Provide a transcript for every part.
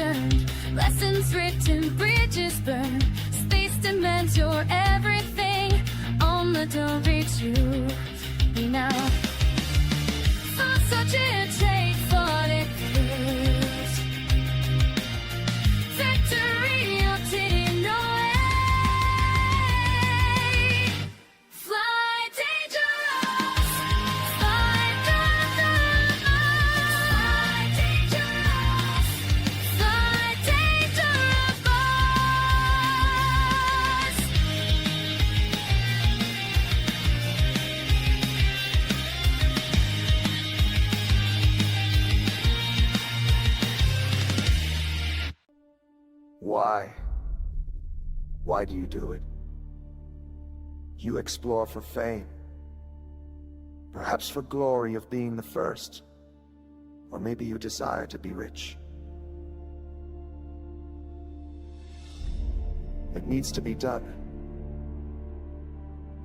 turned, lessons written, bridges burned. Space demands your everything. On the don't reach you. We now for such a take, fought it first. Victory, you didn't know it. Fly dangerous, fly dangerous, fly dangerous, fly dangerous. Why? Why do you do it? You explore for fame, perhaps for glory of being the first, or maybe you desire to be rich. It needs to be done.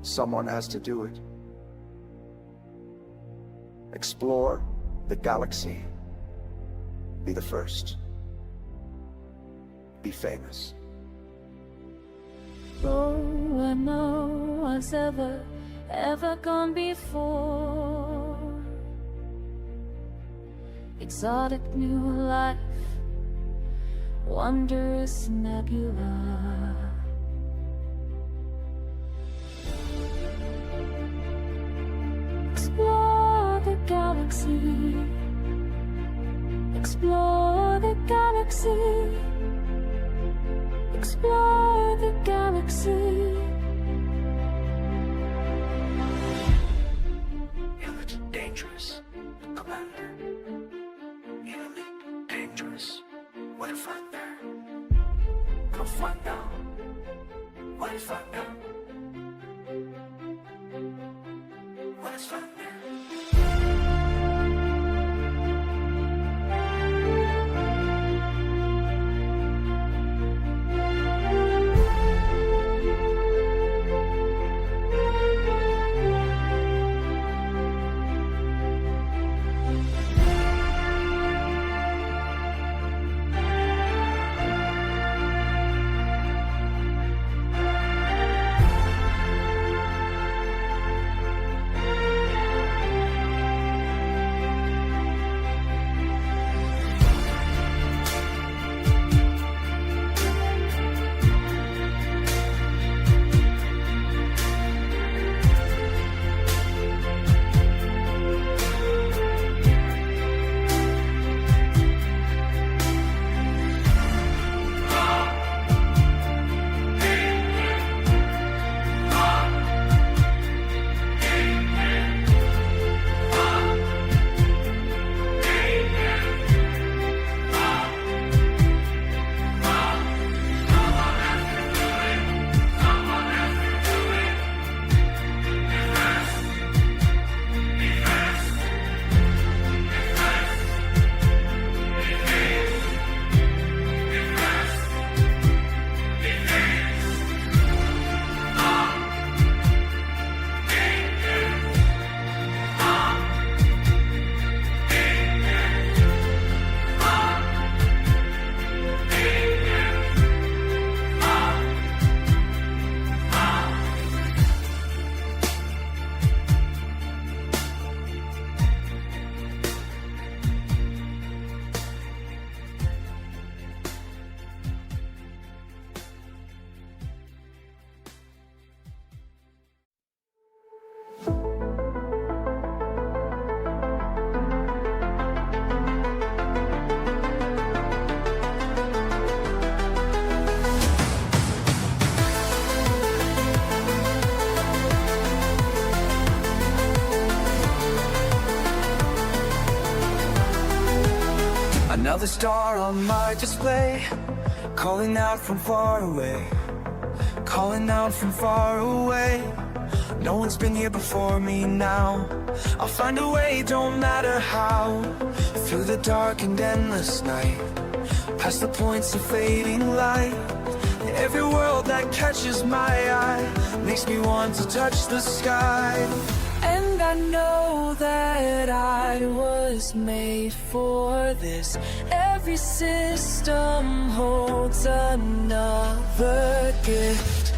Someone has to do it. Explore the galaxy. Be the first. Be famous. Oh, I know what's ever gone before. Exotic new life, wondrous nebula. Explore the galaxy. Explore the galaxy. Explore the galaxy. EliteDangerous, Commander. EliteDangerous. What if I'm there? Come find out. What if I'm there? What if I'm there? Another star on my display, calling out from far away, calling out from far away. No one's been here before me now. I'll find a way, don't matter how. Through the dark and endless night, past the points of fading light. Every world that catches my eye makes me want to touch the sky. And I know that I was made for this. Every system holds another gift.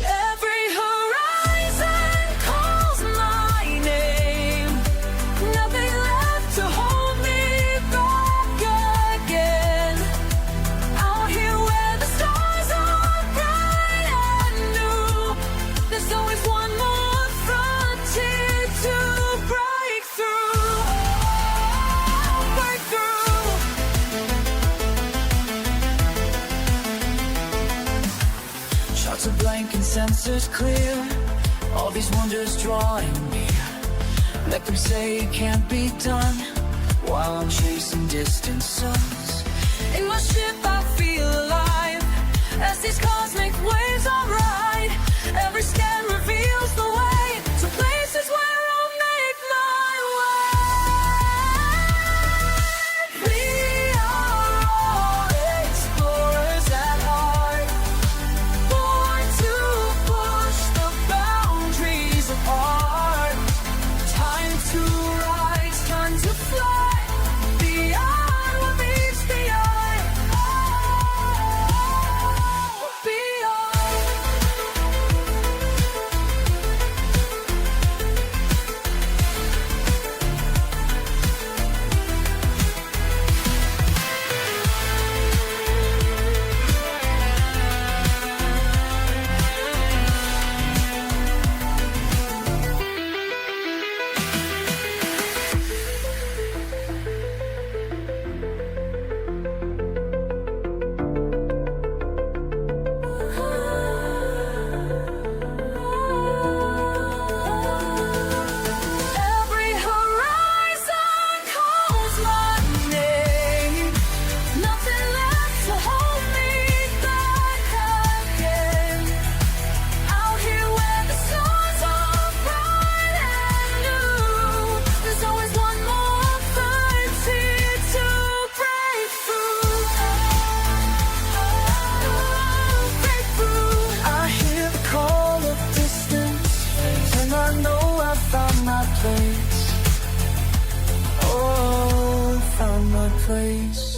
Every horizon calls my name. Nothing left to hold me back again. Out here where the stars are bright and new, there's always one more frontier to break through. Break through. Shots are blank and sensors clear. All these wonders drawing me. Let them say it can't be done, while I'm chasing distant suns. In my ship I feel alive, as these cosmic waves I ride. Every scan reveals the way to places where I'll make my way. We are all explorers at heart, born to push the boundaries apart. Time to rise, time to fly, beyond what meets the eye. Beyond. Every horizon calls my name. Nothing left to hold me back again. Out here where the stars are bright and new, there's always one more frontier to break through. Break through. I hear the call of distance, and I know I found my place. Oh, found my place.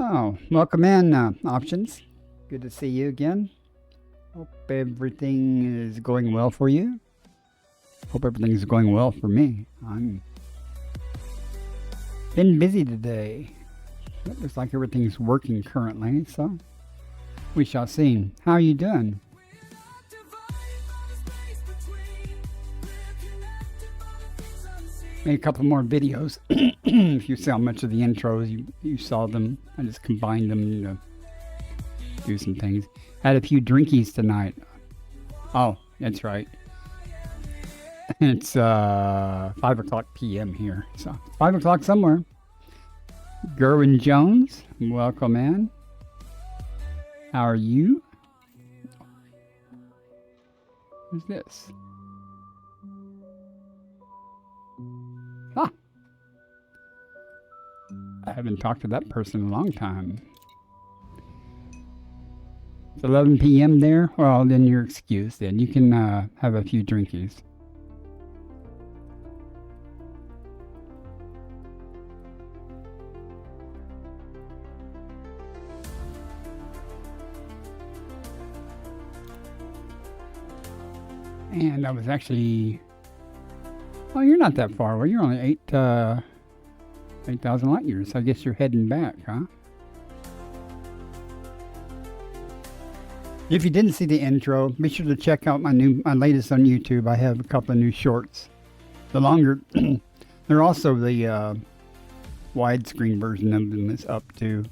Oh, welcome in, Options. Good to see you again. Hope everything is going well for you. Hope everything is going well for me. I'm been busy today. It looks like everything's working currently, so we shall see. How are you doing? Made a couple more videos. If you saw much of the intros, you saw them. I just combined them to do some things. Had a few drinkies tonight. Oh, that's right. It's 5 o'clock p.m. here, so 5 o'clock somewhere. Gerwin Jones, welcome in. How are you? Who's this? Ah, I haven't talked to that person in a long time. It's 11 p.m. there. Well, then you're excused. Then you can have a few drinkies. And I was actually... Oh, you're not that far away. You're only 8,000 light years. I guess you're heading back, huh? If you didn't see the intro, be sure to check out my latest on YouTube. I have a couple of new shorts. The longer... they're also the widescreen version of them is up too,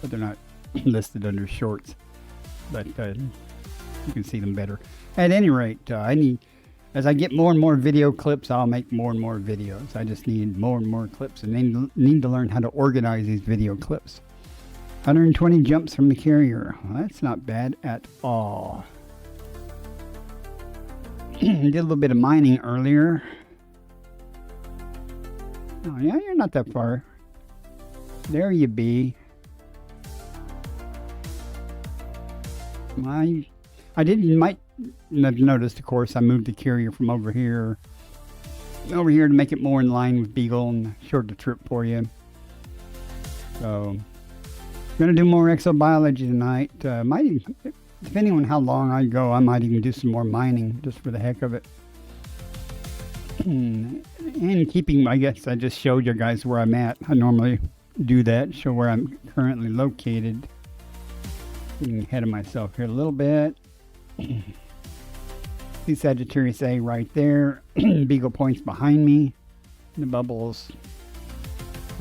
but they're not listed under shorts. But you can see them better. At any rate, as I get more and more video clips, I'll make more and more videos. I just need more and more clips, and need to learn how to organize these video clips. 120 jumps from the carrier. Well, that's not bad at all. Did a little bit of mining earlier. Oh yeah, you're not that far. There you be. I did, you might have noticed, of course, I moved the carrier from over here to make it more in line with Beagle and short the trip for you. So, gonna do more exobiology tonight. Might even, depending on how long I go, I might even do some more mining just for the heck of it. And keeping, I guess I just showed you guys where I'm at. I normally do that, show where I'm currently located. Getting ahead of myself here a little bit. See Sagittarius A right there. Beagle Point's behind me. The bubbles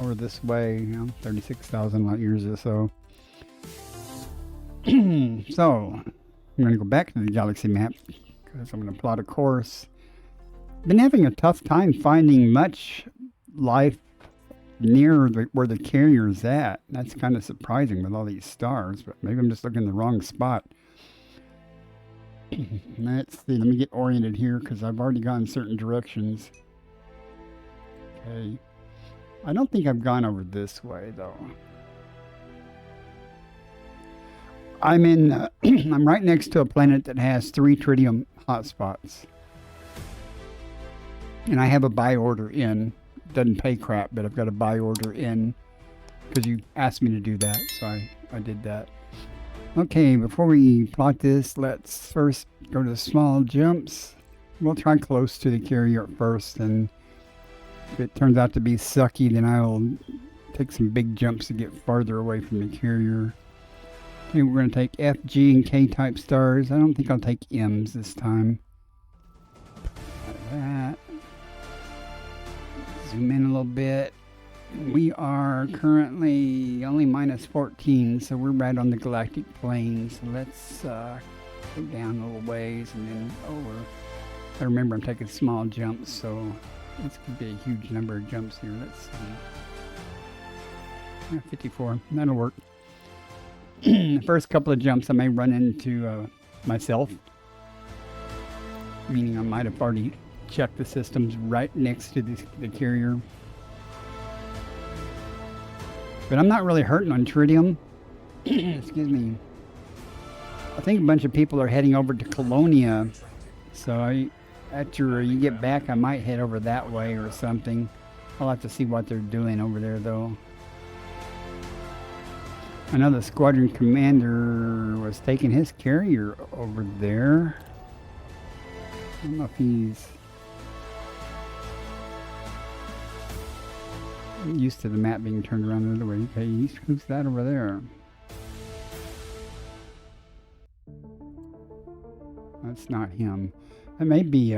over this way, 36,000 light years or so. So, I'm going to go back to the galaxy map because I'm going to plot a course. Been having a tough time finding much life near where the carrier's at. That's kind of surprising with all these stars, but maybe I'm just looking in the wrong spot. Let's see, let me get oriented here because I've already gone certain directions. Okay. I don't think I've gone over this way though. I'm in, I'm right next to a planet that has 3 tritium hotspots. And I have a buy order in. Doesn't pay crap, but I've got a buy order in because you asked me to do that, so I did that. Okay, before we plot this, let's first go to small jumps. We'll try close to the carrier at first, and if it turns out to be sucky, then I'll take some big jumps to get farther away from the carrier. Okay, we're going to take F, G, and K type stars. I don't think I'll take M's this time. Like that. Zoom in a little bit. We are currently only minus 14, so we're right on the galactic plane. So let's go down a little ways and then over. I remember I'm taking small jumps, so this could be a huge number of jumps here. Let's see. 54. That'll work. The first couple of jumps I may run into myself, meaning I might have already checked the systems right next to the carrier. But I'm not really hurting on tritium. Excuse me. I think a bunch of people are heading over to Colonia. So after you get back, I might head over that way or something. I'll have to see what they're doing over there though. I know the squadron commander was taking his carrier over there. I don't know if he's used to the map being turned around the other way. Okay, who's that over there? That's not him. That may be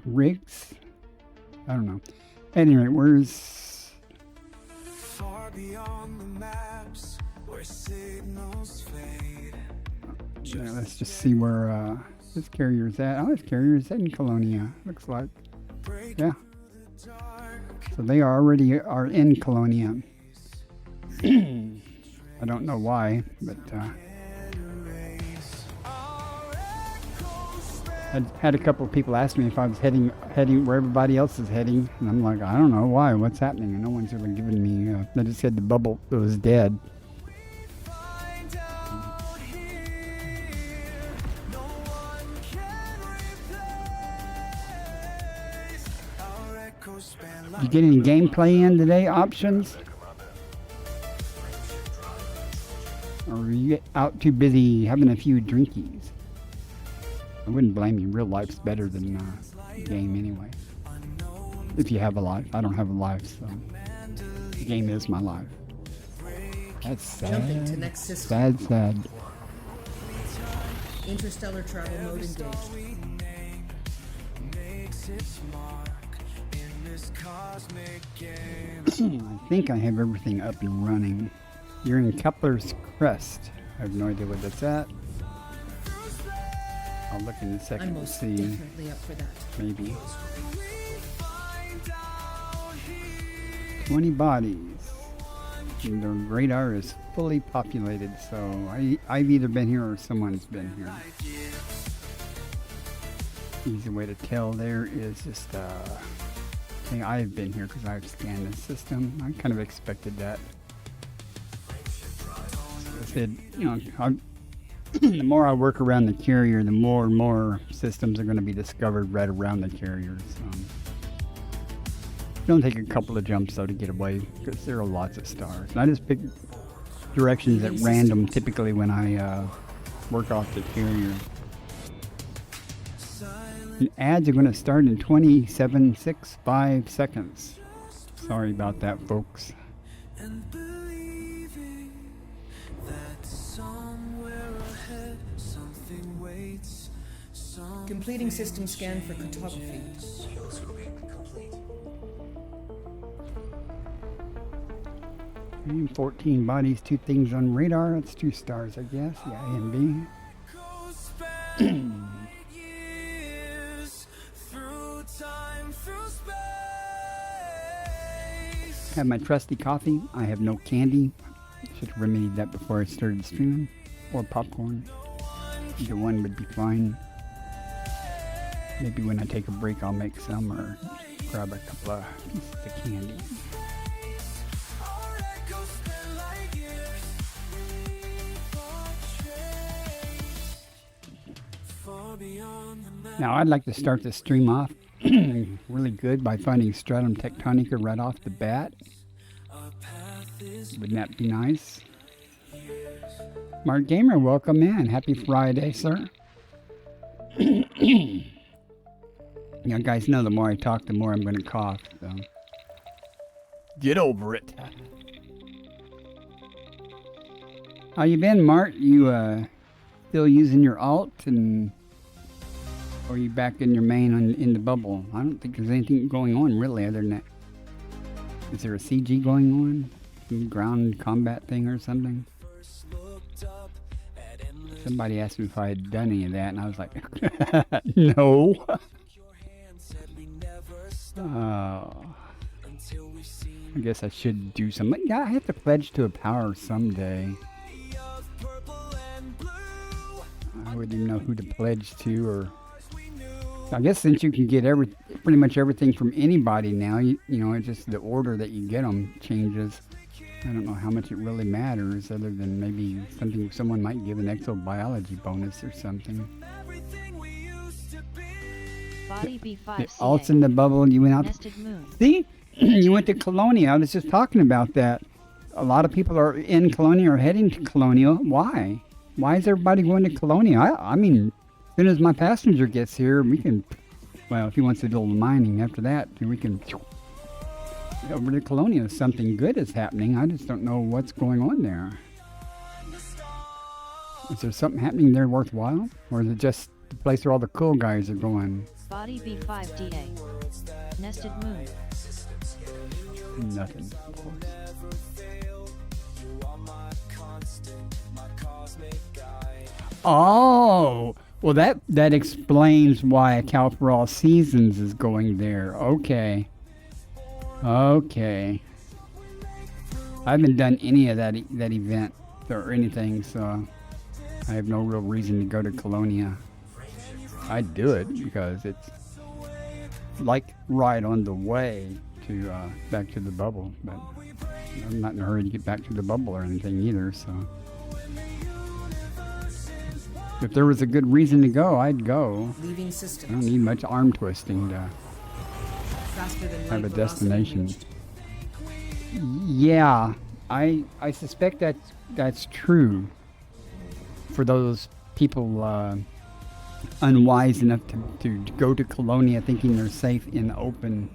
Riggs. I don't know. Anyway, where's far beyond the maps where signals fade? Yeah, let's just see where this carrier's at. Oh, this carrier's in Colonia. Looks like. Yeah. So they already are in Colonia. I don't know why, but I had a couple of people ask me if I was heading where everybody else is heading, and I'm like, I don't know why. What's happening? And no one's really giving me. They just said the bubble was dead. You get any gameplay in today? Options? Or are you out too busy having a few drinkies? I wouldn't blame you. Real life's better than game anyway. If you have a life. I don't have a life, so the game is my life. That's sad. Jumping to next system. Sad. Interstellar travel mode engaged. I think I have everything up and running. You're in Kepler's Crest. I have no idea what that's at. I'll look in a second I'm to most see. definitely up for that. Maybe. 20 bodies. And the radar is fully populated, so I've either been here or someone's been here. Easy way to tell there is just thing I've been here because I've scanned the system. I kind of expected that. I said, you know, the more I work around the carrier, the more and more systems are going to be discovered right around the carriers. Don't take a couple of jumps though to get away because there are lots of stars. And I just pick directions at random typically when I work off the carrier. And ads are going to start in 27.65 seconds. Sorry about that, folks. And believing that somewhere ahead something waits. Completing system scan for cartography. 14 bodies, 2 things on radar. That's 2 stars, I guess. Yeah, A and B. Have my trusty coffee. I have no candy. Should have remedied that before I started streaming. Or popcorn. Either one would be fine. Maybe when I take a break I'll make some or grab a couple of pieces of candy. Now I'd like to start the stream off really good by finding Stratum Tectonica right off the bat. Wouldn't that be nice? Mark Gamer, welcome in. Happy Friday, sir. You guys know the more I talk, the more I'm going to cough. So get over it. How you been, Mark? You still using your alt and... Or are you back in your main in the bubble? I don't think there's anything going on really other than that. Is there a CG going on? Some ground combat thing or something? Somebody asked me if I had done any of that and I was like, no. I guess I should do something. Yeah, I have to pledge to a power someday. I wouldn't even know who to pledge to or... I guess since you can get pretty much everything from anybody now, you know, it's just the order that you get them changes. I don't know how much it really matters other than maybe someone might give an exobiology bonus or something. Body B5 The alt's in the bubble, you went out. Nested moon. See? You went to Colonia. I was just talking about that. A lot of people are in Colonia or heading to Colonia. Why? Why is everybody going to Colonia? I mean... As soon as my passenger gets here, we can, well, if he wants to do a little mining after that, we can over to Colonia. Something good is happening. I just don't know what's going on there. Is there something happening there worthwhile? Or is it just the place where all the cool guys are going? Body B5 DA. Nested moon. Nothing, of course. Oh! Well, that explains why a Cow for All Seasons is going there. Okay. Okay. I haven't done any of that event or anything, so I have no real reason to go to Colonia. I'd do it because it's like right on the way to back to the bubble, but I'm not in a hurry to get back to the bubble or anything either, so... If there was a good reason to go, I'd go. Leaving I system. don't need much arm twisting to Faster than have a light velocity destination. reached. Yeah, I suspect that's true for those people unwise enough to go to Colonia thinking they're safe in the open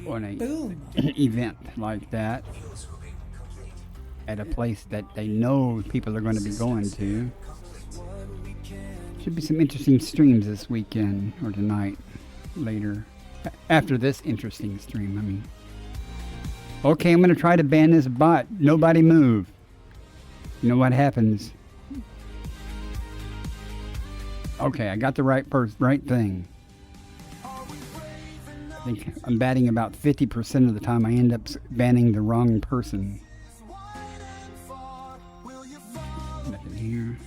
on a Boom. event like that at a place that they know people are going to be going to. Should be some interesting streams this weekend or tonight, later, after this interesting stream. I mean, okay, I'm gonna try to ban this bot. Nobody move. You know what happens? Okay, I got the right thing. I think I'm batting about 50% of the time. I end up banning the wrong person. Nothing here.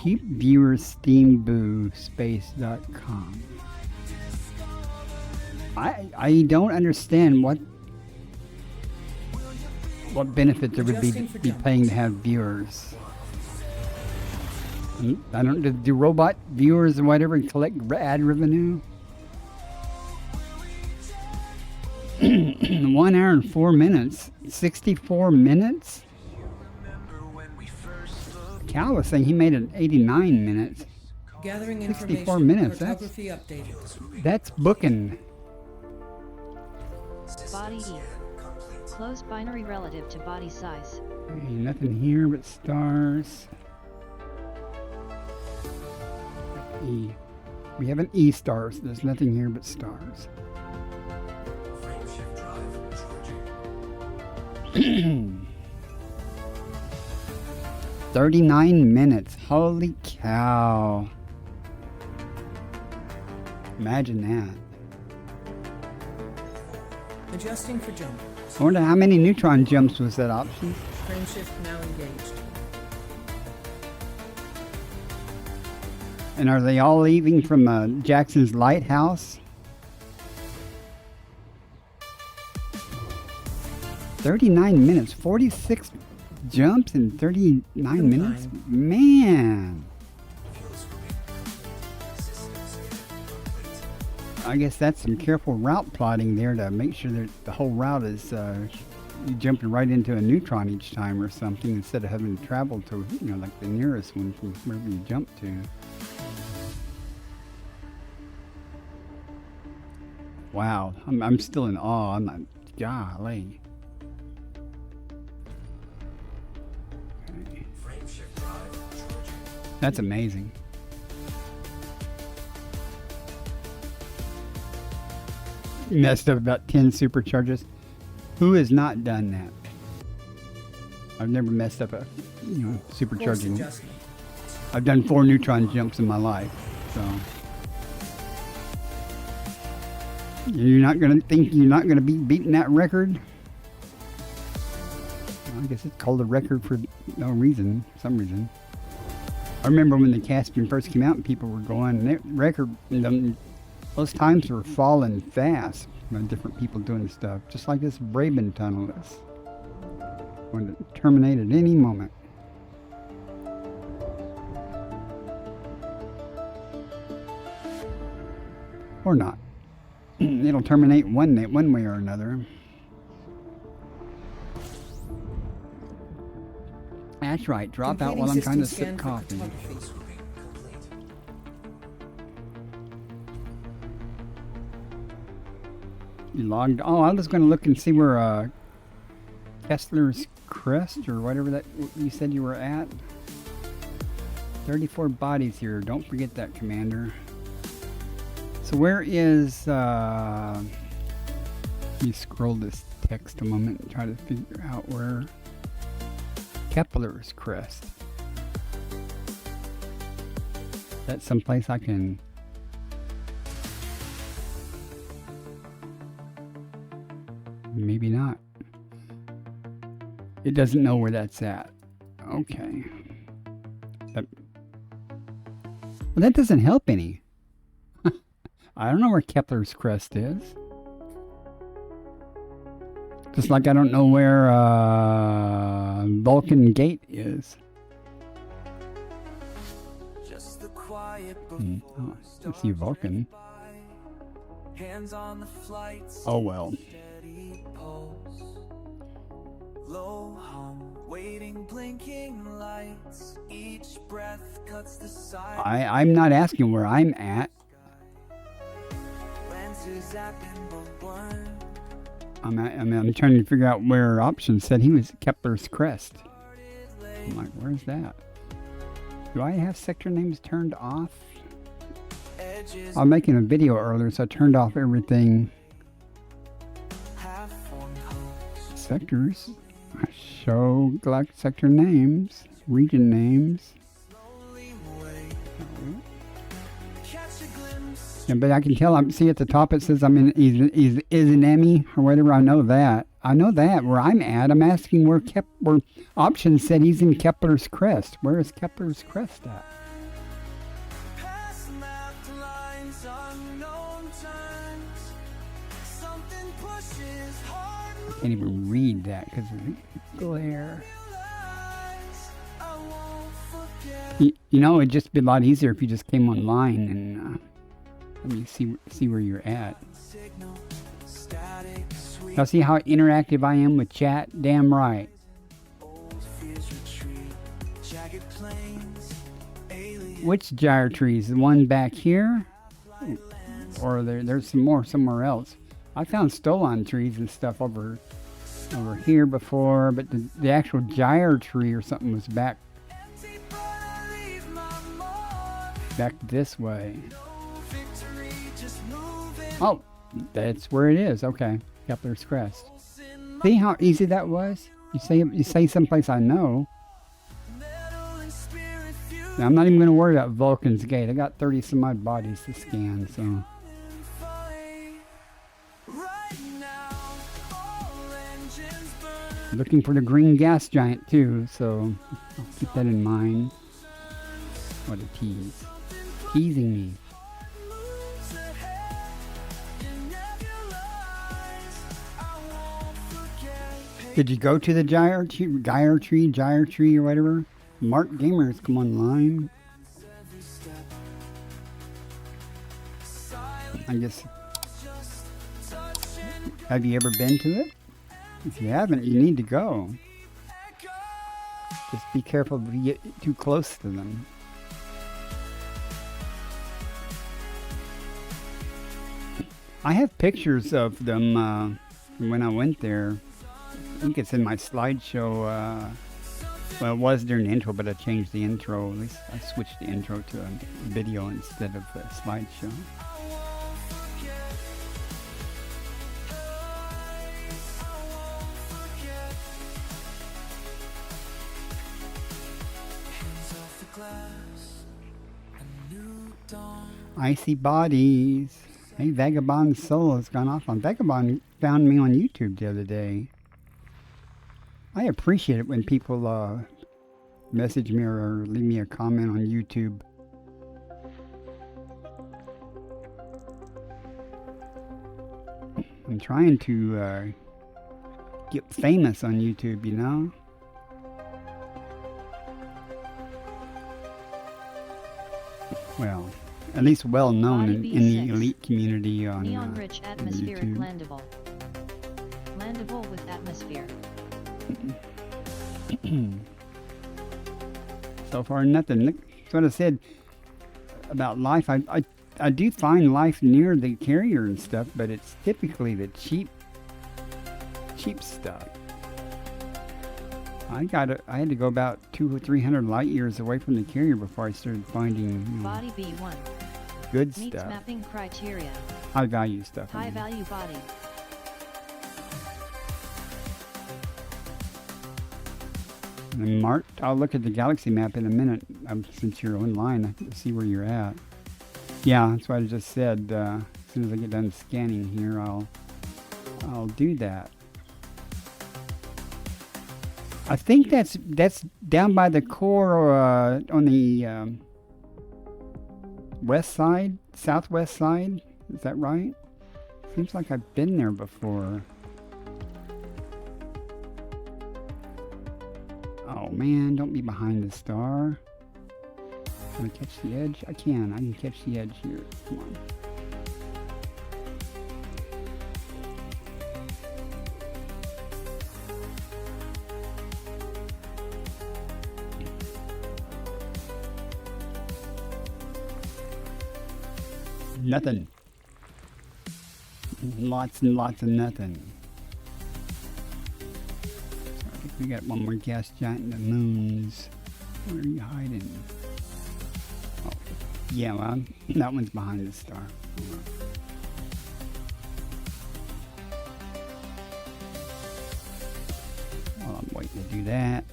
Cheap viewers steamboo.space.com. I don't understand what benefit there would be paying to have viewers. I don't do robot viewers and whatever collect ad revenue. 1 hour and 4 minutes. 64 minutes? Cal was saying he made it 89 minutes. Gathering 64 information. minutes. Cartography updated. That's booking. Body E. Close binary relative to body size. Hey, nothing here but stars. E. We have an E stars. There's nothing here but stars. 39 minutes. Holy cow. Imagine that. Adjusting for jump. I wonder how many neutron jumps was that option? Frame shift now engaged. And are they all leaving from Jackson's Lighthouse? 39 minutes, 46 jumps in 39 minutes? Man! I guess that's some careful route plotting there to make sure that the whole route is you jumping right into a neutron each time or something instead of having to travel to, you know, like the nearest one from wherever you jump to. Wow, I'm still in awe. I'm not, golly. Okay. That's amazing. Messed up about 10 supercharges. Who has not done that? I've never messed up a, you know, supercharging. I've done 4 neutron jumps in my life, so. You're not gonna think you're not gonna be beating that record? Well, I guess it's called a record for no reason, some reason. I remember when the Caspian first came out and people were going, that record, those times were falling fast when different people doing stuff. Just like this Braben tunnel is going to terminate at any moment. Or not. It'll terminate one way or another. That's right. Drop out while I'm trying to sip coffee. You logged. Oh, I was going to look and see where Kessler's Crest or whatever that you said you were at. 34 bodies here. Don't forget that, Commander. So where is? Let me scroll this text a moment and try to figure out where Kepler's Crest. That's someplace I can. Maybe not. It doesn't know where that's at. Okay. Well, that doesn't help any. I don't know where Kepler's Crest is. Just like I don't know where Vulcan Gate is. Oh, I see Vulcan. Oh well. Low hum, waiting, blinking lights. Each breath cuts the side. I'm not asking where I'm at. I'm trying to figure out where options said he was Kepler's Crest. I'm like, where's that? Do I have sector names turned off? I'm making a video earlier, so I turned off everything. Sectors. Show Galactic sector names, region names. Yeah, but I can tell. See at the top it says I'm in Izanami or whatever. I know that. I know that where I'm at. I'm asking where options said he's in Kepler's Crest. Where is Kepler's Crest at? Can't even read that because of the glare. You know, it'd just be a lot easier if you just came online and let me see where you're at. Now see how interactive I am with chat? Damn right. Which gyre trees? The one back here? Or there's some more somewhere else. I found Stolon trees and stuff over here before, but the actual gyre tree or something was back this way. Oh, that's where it is. Okay, Kepler's Crest. See how easy that was? You say someplace I know. Now, I'm not even going to worry about Vulcan's Gate. I got 30 some odd bodies to scan, so. Looking for the green gas giant too, so I'll keep that in mind. What a tease. Teasing me. Did you go to the gyre tree or whatever? Mark Gamers, come online. I guess. Have you ever been to it? If you haven't, you need to go. Just be careful if you get too close to them. I have pictures of them when I went there. I think it's in my slideshow. Well, it was during the intro, but I changed the intro. At least I switched the intro to a video instead of the slideshow. Icy bodies. Hey, Vagabond Soul has gone off on. Vagabond found me on YouTube the other day. I appreciate it when people message me or leave me a comment on YouTube. I'm trying to get famous on YouTube, you know? Well, at least well known in the elite community on Neon-rich atmospheric YouTube. landable. Landable with atmosphere. So far, nothing. Look, that's what I said about life. I do find life near the carrier and stuff, but it's typically the cheap stuff. I had to go about 200 or 300 light years away from the carrier before I started finding, you know, Body B1. good Meets stuff. mapping criteria. High value stuff. I High mean. value body. And Mark, I'll look at the galaxy map in a minute since you're online to see where you're at. Yeah, that's what I just said. As soon as I get done scanning here, I'll do that. I think that's down by the core on the west side, southwest side. Is that right? Seems like I've been there before. Oh man, don't be behind the star. Can I catch the edge? I can catch the edge here. Come on. Nothing. Lots and lots of nothing. I think we got one more gas giant in the moons. Where are you hiding? Oh, yeah, well, that one's behind the star. Well, I'm waiting to do that.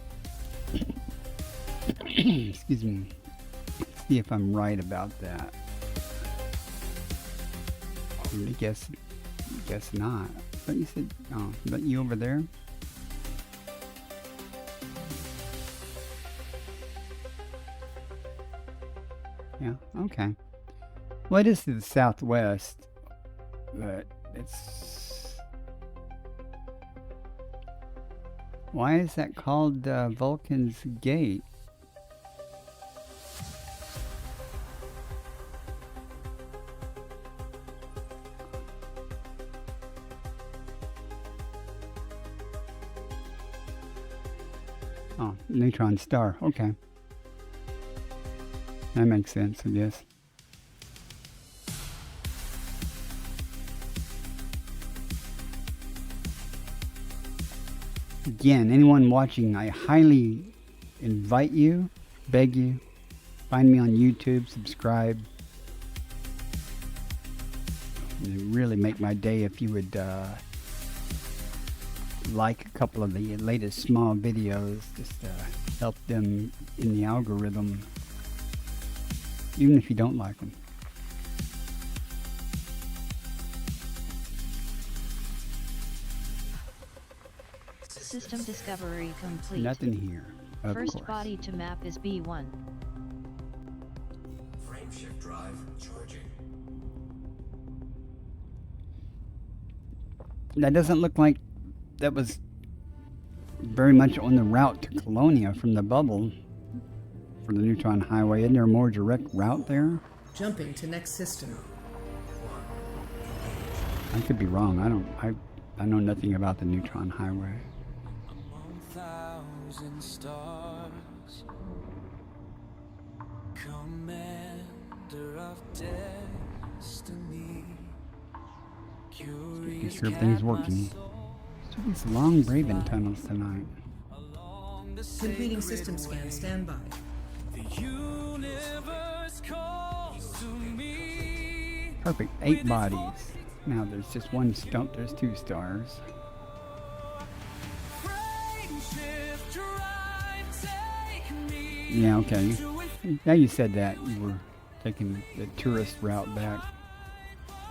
Excuse me. See if I'm right about that. I guess not. But you said, oh, but you over there? Yeah, okay. Well, it is to the southwest, but it's Why is that called Vulcan's Gate? Oh, neutron star. Okay. That makes sense, I guess. Again, anyone watching, I highly invite you, beg you, find me on YouTube, subscribe. It would really make my day if you would like a couple of the latest small videos, just to help them in the algorithm, even if you don't like them. System discovery complete. Nothing here, of First course. body to map is B1. Frameshift drive charging. That doesn't look like that was very much on the route to Colonia from the bubble for the neutron highway. Isn't there a more direct route there? Jumping to next system. I could be wrong. I know nothing about the neutron highway. Among thousand stars, commander of destiny, Making sure everything's working. Let's do these long Raven tunnels tonight. Completing system scan. Stand by. the universe calls to me. Perfect. 8 bodies. Now there's just one stump. There's 2 stars. Frameshift drive, take me. Yeah, okay. Now you said that. You were taking the tourist route back.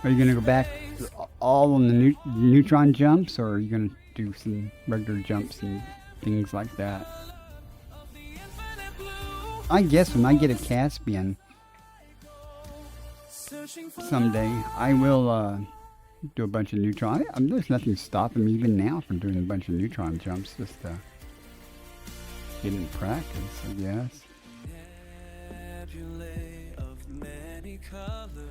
Are you going to go back all on the neutron jumps, or are you going to do some regular jumps and things like that? I guess when I get a Caspian someday, I will do a bunch of neutron. There's nothing stopping me even now from doing a bunch of neutron jumps, just to get in practice, I guess. Nebulae of many colors.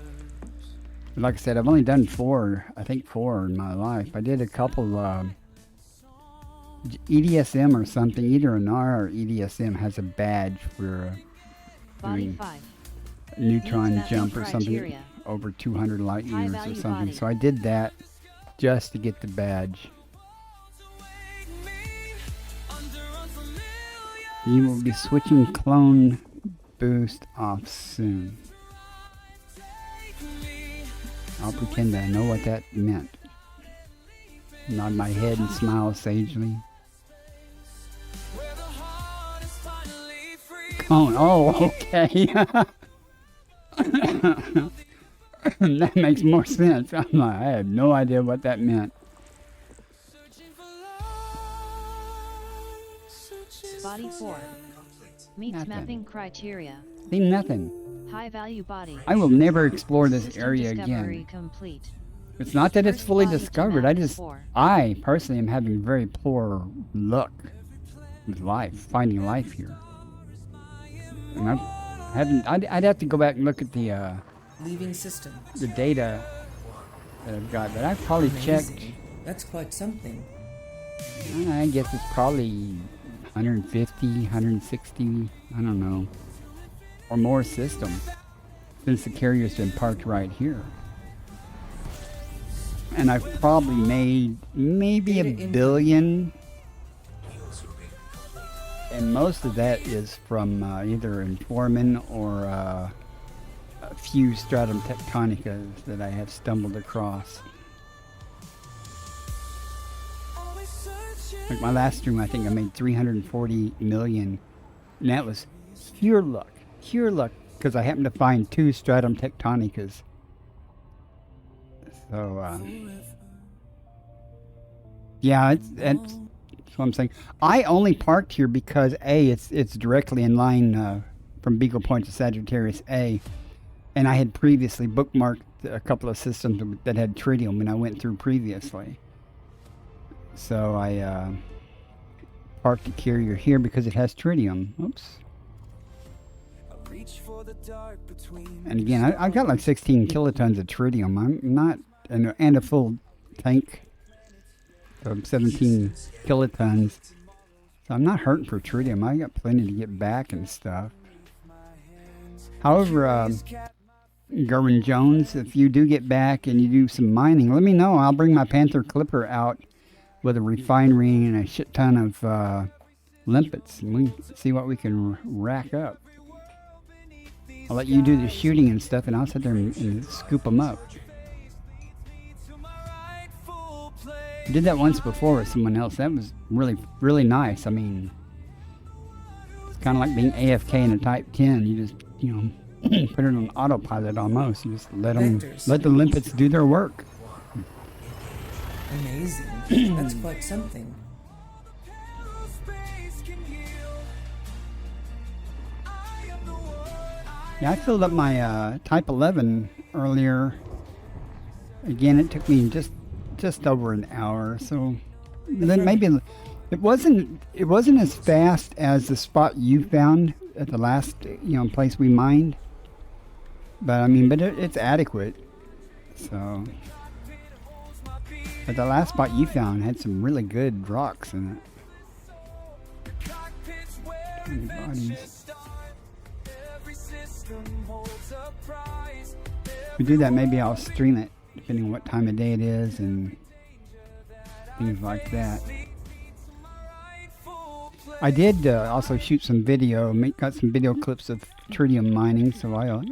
Like I said, I've only done 4, I think 4 in my life. I did a couple EDSM or something, either an R or EDSM has a badge for Body doing 5. neutron Needs jump or mapping something criteria. over 200 light High years or value something. body. So I did that just to get the badge. You will be switching clone boost off soon. I'll pretend I know what that meant. Nod my head and smile sagely. Clone. Oh, okay. That makes more sense. I'm like, I have no idea what that meant. Body 4. Meets Nothing. mapping criteria. See, nothing. High value body. I will never explore this System area discovery again. complete. It's not that it's First fully body to discovered. map is 4. I personally am having very poor luck with life, finding life here. And I'd have to go back and look at the Leaving system. data that I've got, but I've probably checked. Amazing. That's quite something. I guess it's probably 150, 160, I don't know, or more systems, since the carrier's been parked right here. And I've probably made maybe a billion, and most of that is from either Informan or a few stratum tectonicas that I have stumbled across. Like my last stream, I think I made 340 million, and that was pure luck, because I happened to find 2 stratum tectonicas. So, yeah, that's what I'm saying. I only parked here because A, it's directly in line from Beagle Point to Sagittarius A, and I had previously bookmarked a couple of systems that had tritium when I went through previously. So I park the carrier here because it has tritium. Oops. And again, I've got like 16 kilotons of tritium. I'm not, and a full tank of 17 kilotons. So I'm not hurting for tritium. I got plenty to get back and stuff. However, Gerwin Jones, if you do get back and you do some mining, let me know. I'll bring my Panther Clipper out with a refinery and a shit ton of limpets, and we see what we can rack up. I'll let you do the shooting and stuff, and I'll sit there and scoop them up. I did that once before with someone else. That was really, really nice. I mean, it's kind of like being AFK in a Type 10. You just, you know, put it on autopilot almost. You just let the limpets do their work. Amazing. That's quite something. Yeah, I filled up my Type 11 earlier. Again, it took me just over an hour. So then maybe it wasn't as fast as the spot you found at the last place we mined. But I mean, it's adequate. So, but the last spot you found had some really good rocks in it. 20 bodies. If we do that, maybe I'll stream it, depending on what time of day it is and things like that. I did also shoot some video, got some video clips of tritium mining, so I'll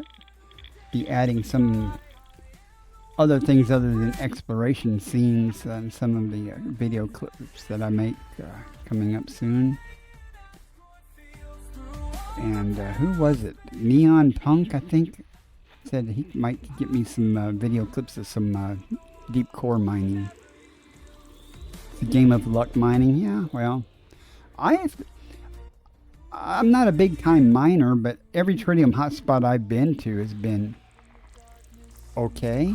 be adding some other things other than exploration scenes and some of the video clips that I make coming up soon. And who was it? Neon Punk, I think, said he might get me some video clips of some deep core mining. It's a game of luck mining. Yeah, well, I'm not a big time miner, but every tritium hotspot I've been to has been okay.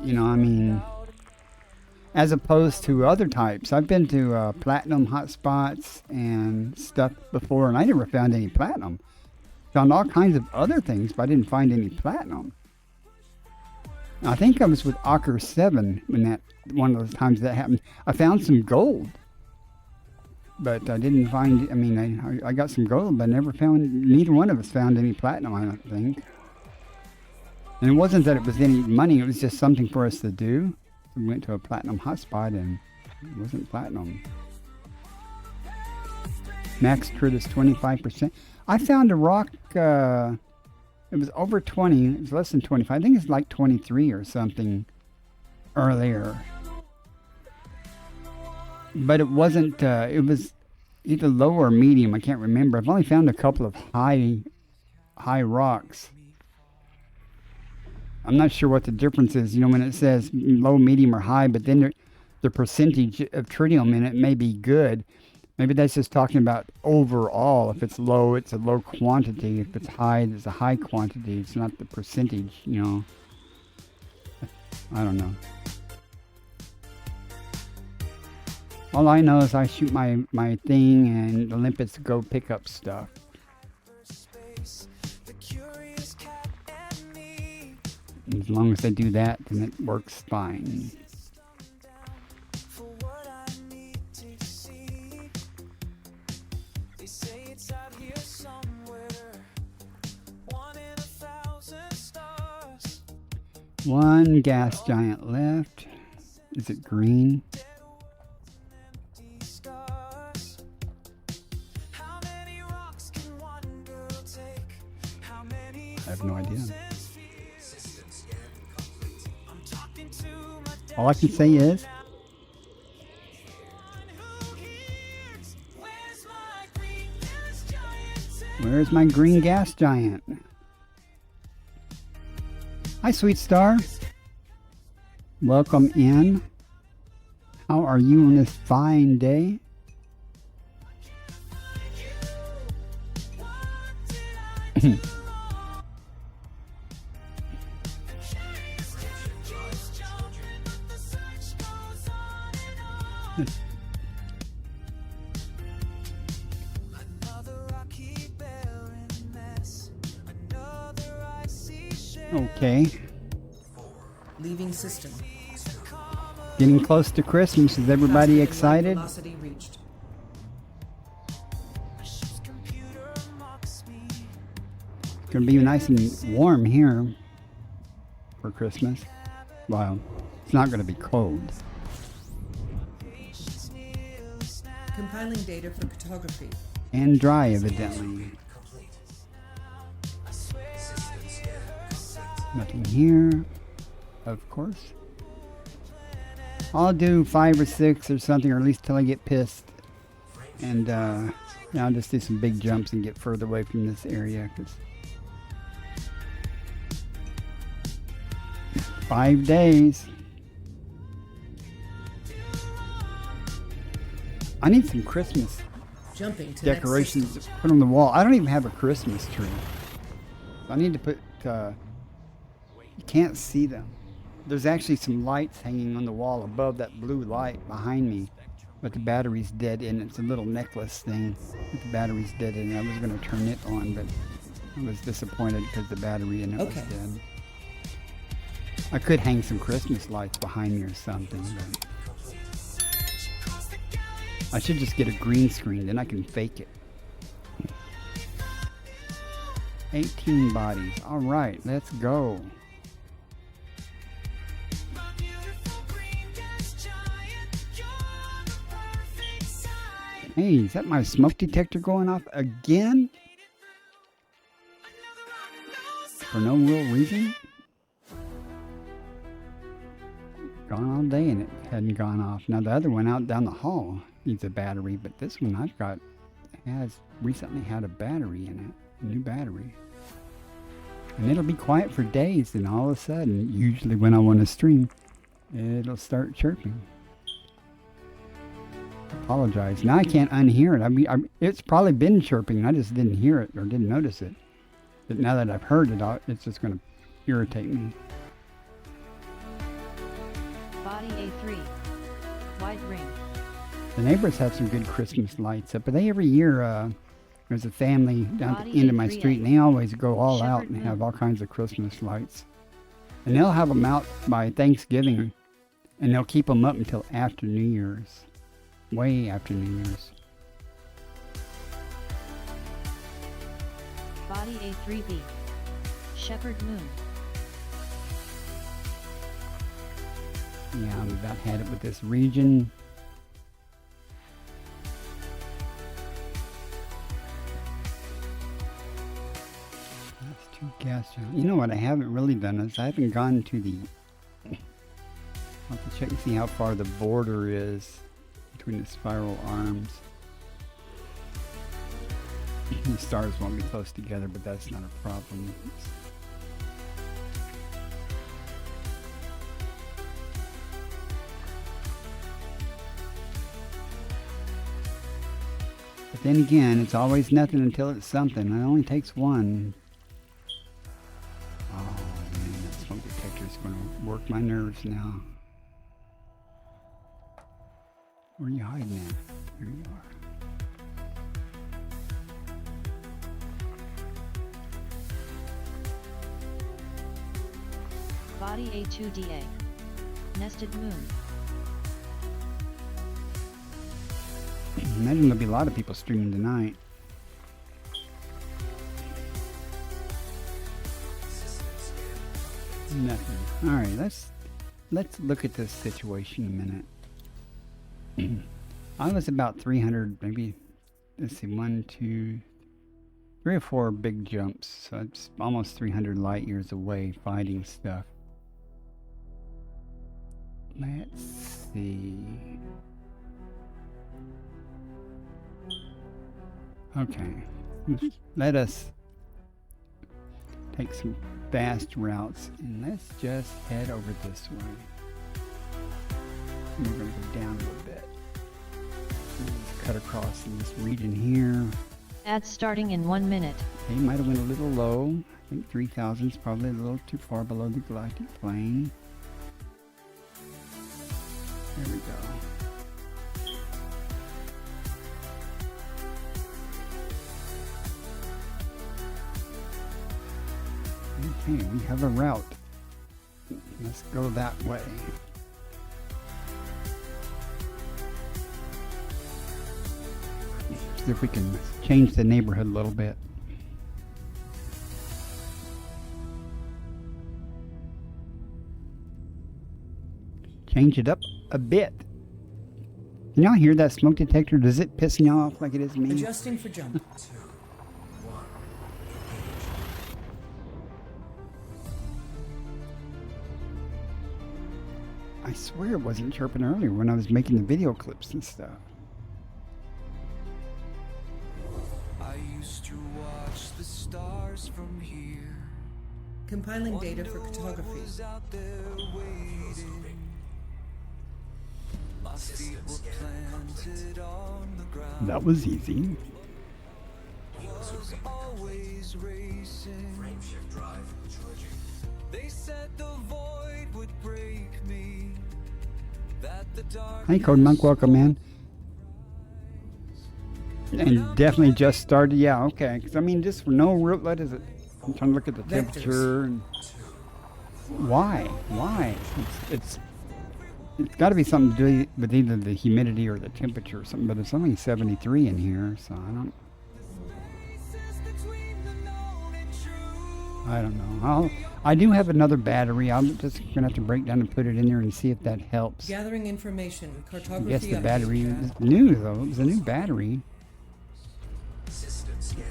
You know, I mean, as opposed to other types. I've been to platinum hotspots and stuff before, and I never found any platinum. Found all kinds of other things, but I didn't find any platinum. I think I was with Ocker 7 when that one of those times that happened. I found some gold, but I didn't find. I mean, I got some gold, but I never found. Neither one of us found any platinum, I don't think. And it wasn't that it was any money; it was just something for us to do. We went to a platinum hotspot and it wasn't platinum. Max crit is 25%. I found a rock, it was over 20, it was less than 25. I think it's like 23 or something earlier. But it wasn't, it was either low or medium, I can't remember. I've only found a couple of high rocks. I'm not sure what the difference is, when it says low, medium, or high, but then the percentage of tritium in it may be good. Maybe that's just talking about overall. If it's low, it's a low quantity. If it's high, it's a high quantity. It's not the percentage, I don't know. All I know is I shoot my thing and the limpets go pick up stuff. As long as they do that, then it works fine. One gas giant left. Is it green? I have no idea. All I can say is where's my green gas giant? Hi, Sweet Star. Welcome in. How are you on this fine day? Okay. Leaving system. Getting close to Christmas. Is everybody Faster than light excited? Velocity reached. It's gonna be nice and warm here for Christmas. Wow. It's not gonna be cold. Compiling data for cartography. And dry, evidently. Nothing here, of course. I'll do 5 or 6 or something, or at least till I get pissed. And I'll just do some big jumps and get further away from this area. 'Cause 5 days. I need some Christmas Jumping to decorations next to put on the wall. I don't even have a Christmas tree. I need to put, you can't see them. There's actually some lights hanging on the wall above that blue light behind me, but the battery's dead in it. It's a little necklace thing, but the battery's dead in it. I was going to turn it on, but I was disappointed because the battery in it was dead. I could hang some Christmas lights behind me or something, but I should just get a green screen, then I can fake it. 18 bodies. All right, let's go. Hey, is that my smoke detector going off again? For no real reason? Gone all day and it hadn't gone off. Now the other one out down the hall needs a battery, but this one I've got has recently had a battery in it, a new battery. And it'll be quiet for days, and all of a sudden, usually when I want to stream, it'll start chirping. Apologize. Now I can't unhear it. I mean, it's probably been chirping. I just didn't hear it or didn't notice it. But now that I've heard it, it's just going to irritate me. Body A3. Wide ring. The neighbors have some good Christmas lights up, but they every year there's a family down at the end of my street, and they always go all out and have all kinds of Christmas lights. And they'll have them out by Thanksgiving, and they'll keep them up until after New Year's. Way after New Year's. Body A3B. Shepherd Moon. Yeah, I've about had it with this region. That's 2 gas giants. You know what I haven't really done is I haven't gone to the... I'll have to check and see how far the border is between the spiral arms. The stars won't be close together, but that's not a problem. But then again, it's always nothing until it's something. It only takes one. Oh man, that smoke detector is going to work my nerves now. Where are you hiding at? Here you are. Body A2DA. Nested Moon. Imagine there'll be a lot of people streaming tonight. Nothing. All right, let's look at this situation a minute. I was about 300, maybe, let's see, 1, 2, 3 or 4 big jumps. So it's almost 300 light years away fighting stuff. Let's see. Okay, let us take some fast routes and let's just head over this way. And we're going to go down a little bit. Let's cut across in this region here. Ads starting in 1 minute. They might have went a little low. I think 3,000 is probably a little too far below the galactic plane. There we go. Okay, we have a route. Let's go that way. See if we can change the neighborhood a little bit. Change it up a bit. Can y'all hear that smoke detector? Does it piss me off like it is me? Adjusting for jump. I swear it wasn't chirping earlier when I was making the video clips and stuff. I used to watch the stars from here. Compiling data for cartography. Was out there waiting. My feet were planted on the ground. That was easy. Was always racing. Frameshift drive charging. They said the void would break me. That the dark. Hey, Code Monk, welcome in. And definitely just started. Yeah, okay. Because I mean, just for no real. What is it? I'm trying to look at the temperature. And why? Why? It's got to be something to do with either the humidity or the temperature or something. But it's only 73 in here, so I don't know. I do have another battery. I'm just gonna have to break down and put it in there and see if that helps. Gathering information. I Cartography. guess the update battery chat. is new though. It was a new battery.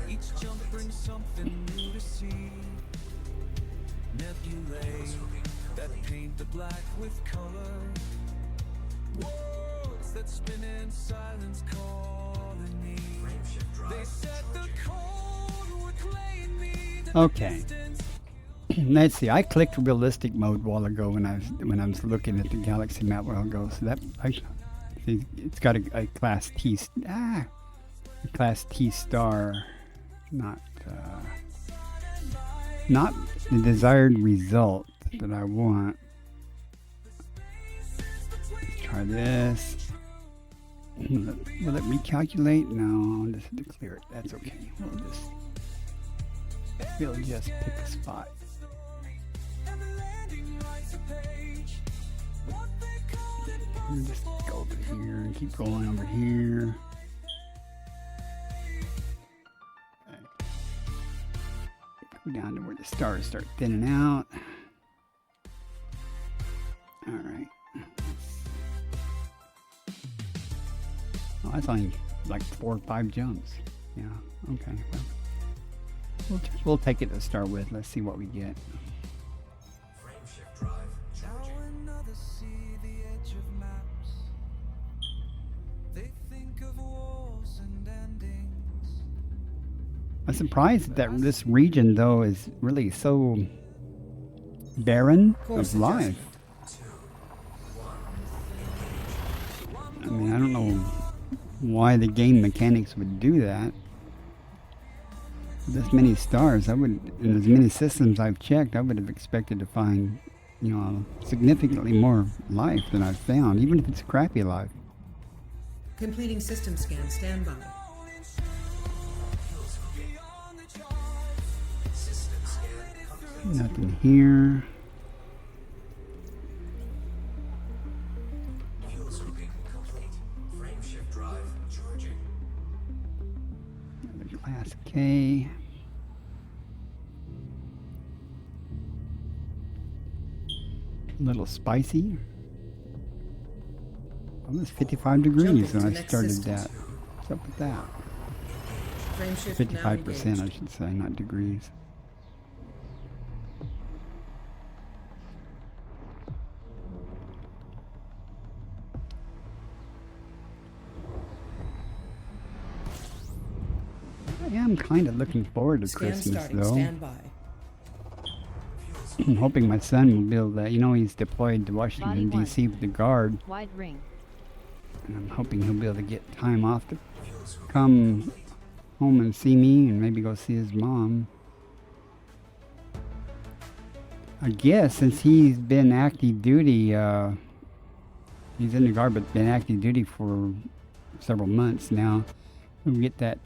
Each jump brings something new to see. Nebulae that paint the black with color. Worlds that spin in silence calling me. They said the cold would claim me. Okay. Let's see. I clicked realistic mode a while ago when I was looking at the galaxy map a while ago. So that see, it's got a class T. A class T star, not the desired result that I want. Let's try this. Will it recalculate? No, I'll just have to clear it. That's okay. We'll just pick a spot. And just go over here and keep going over here. Okay. Go down to where the stars start thinning out. Alright. Oh, that's only like 4 or 5 jumps. Yeah, okay. Well, we'll take it to start with. Let's see what we get. Frameshift drive charging. Now another see the edge of maps. They think of walls and endings. I'm surprised that this region, though, is really so barren of life. I mean, I don't know why the game mechanics would do that. This many stars, in as many systems I've checked, I would have expected to find, significantly more life than I've found, even if it's crappy life. Completing system scan. Standby. Nothing here. Another class K. A little spicy. Almost 55 degrees Jumping when to I next started systems. that. What's up with that? Frameshift now 55%, engaged. I should say, not degrees. I am kind of looking forward to Scan Christmas, starting. though. Standby. I'm hoping my son will be able to, he's deployed to Washington, Body D.C. with the Guard, Wide ring. and I'm hoping he'll be able to get time off to come home and see me and maybe go see his mom. I guess since he's been active duty, he's in the Guard but been active duty for several months now, we'll get that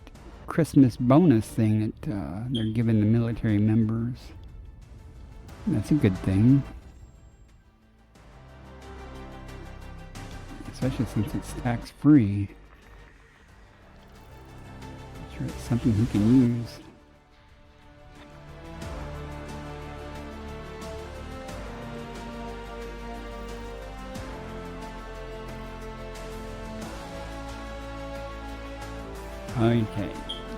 Christmas bonus thing that they're giving the military members. That's a good thing. Especially since it's tax-free. I'm sure it's something he can use. Okay,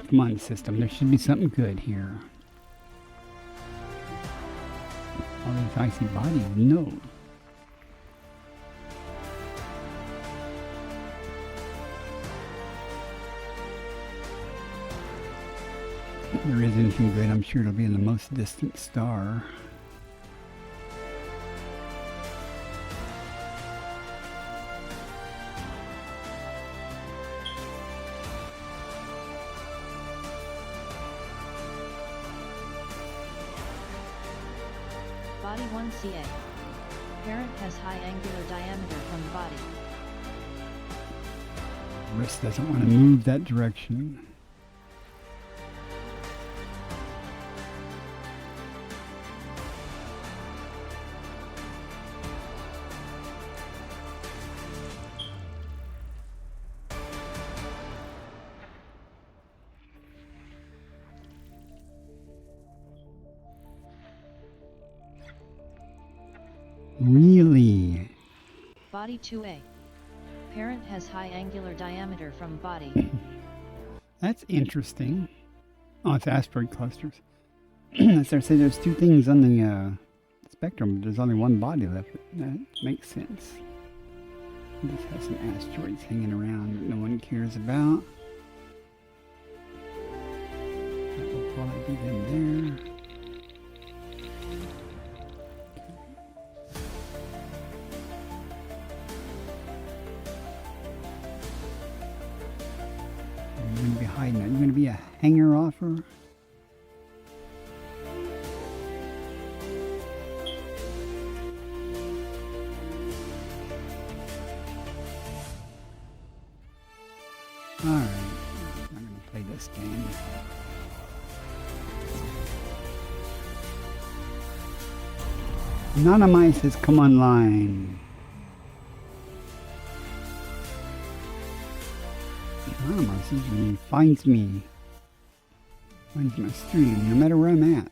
come on, system. There should be something good here. All these icy bodies, no. If there is anything good, I'm sure it'll be in the most distant star. Body 1CA. Parent has high angular diameter from body. Wrist doesn't want to move that direction. Really? Body 2A. Parent has high angular diameter from body. That's interesting. Oh, it's asteroid clusters. As I say, there's two things on the spectrum, but there's only one body left. That makes sense. It just has some asteroids hanging around that no one cares about. That will probably be them there. You're going to be hiding it. You're going to be a hanger offer. Alright, I'm going to play this game. Anonymous has come online. Anonymous usually finds me. Finds my stream, no matter where I'm at.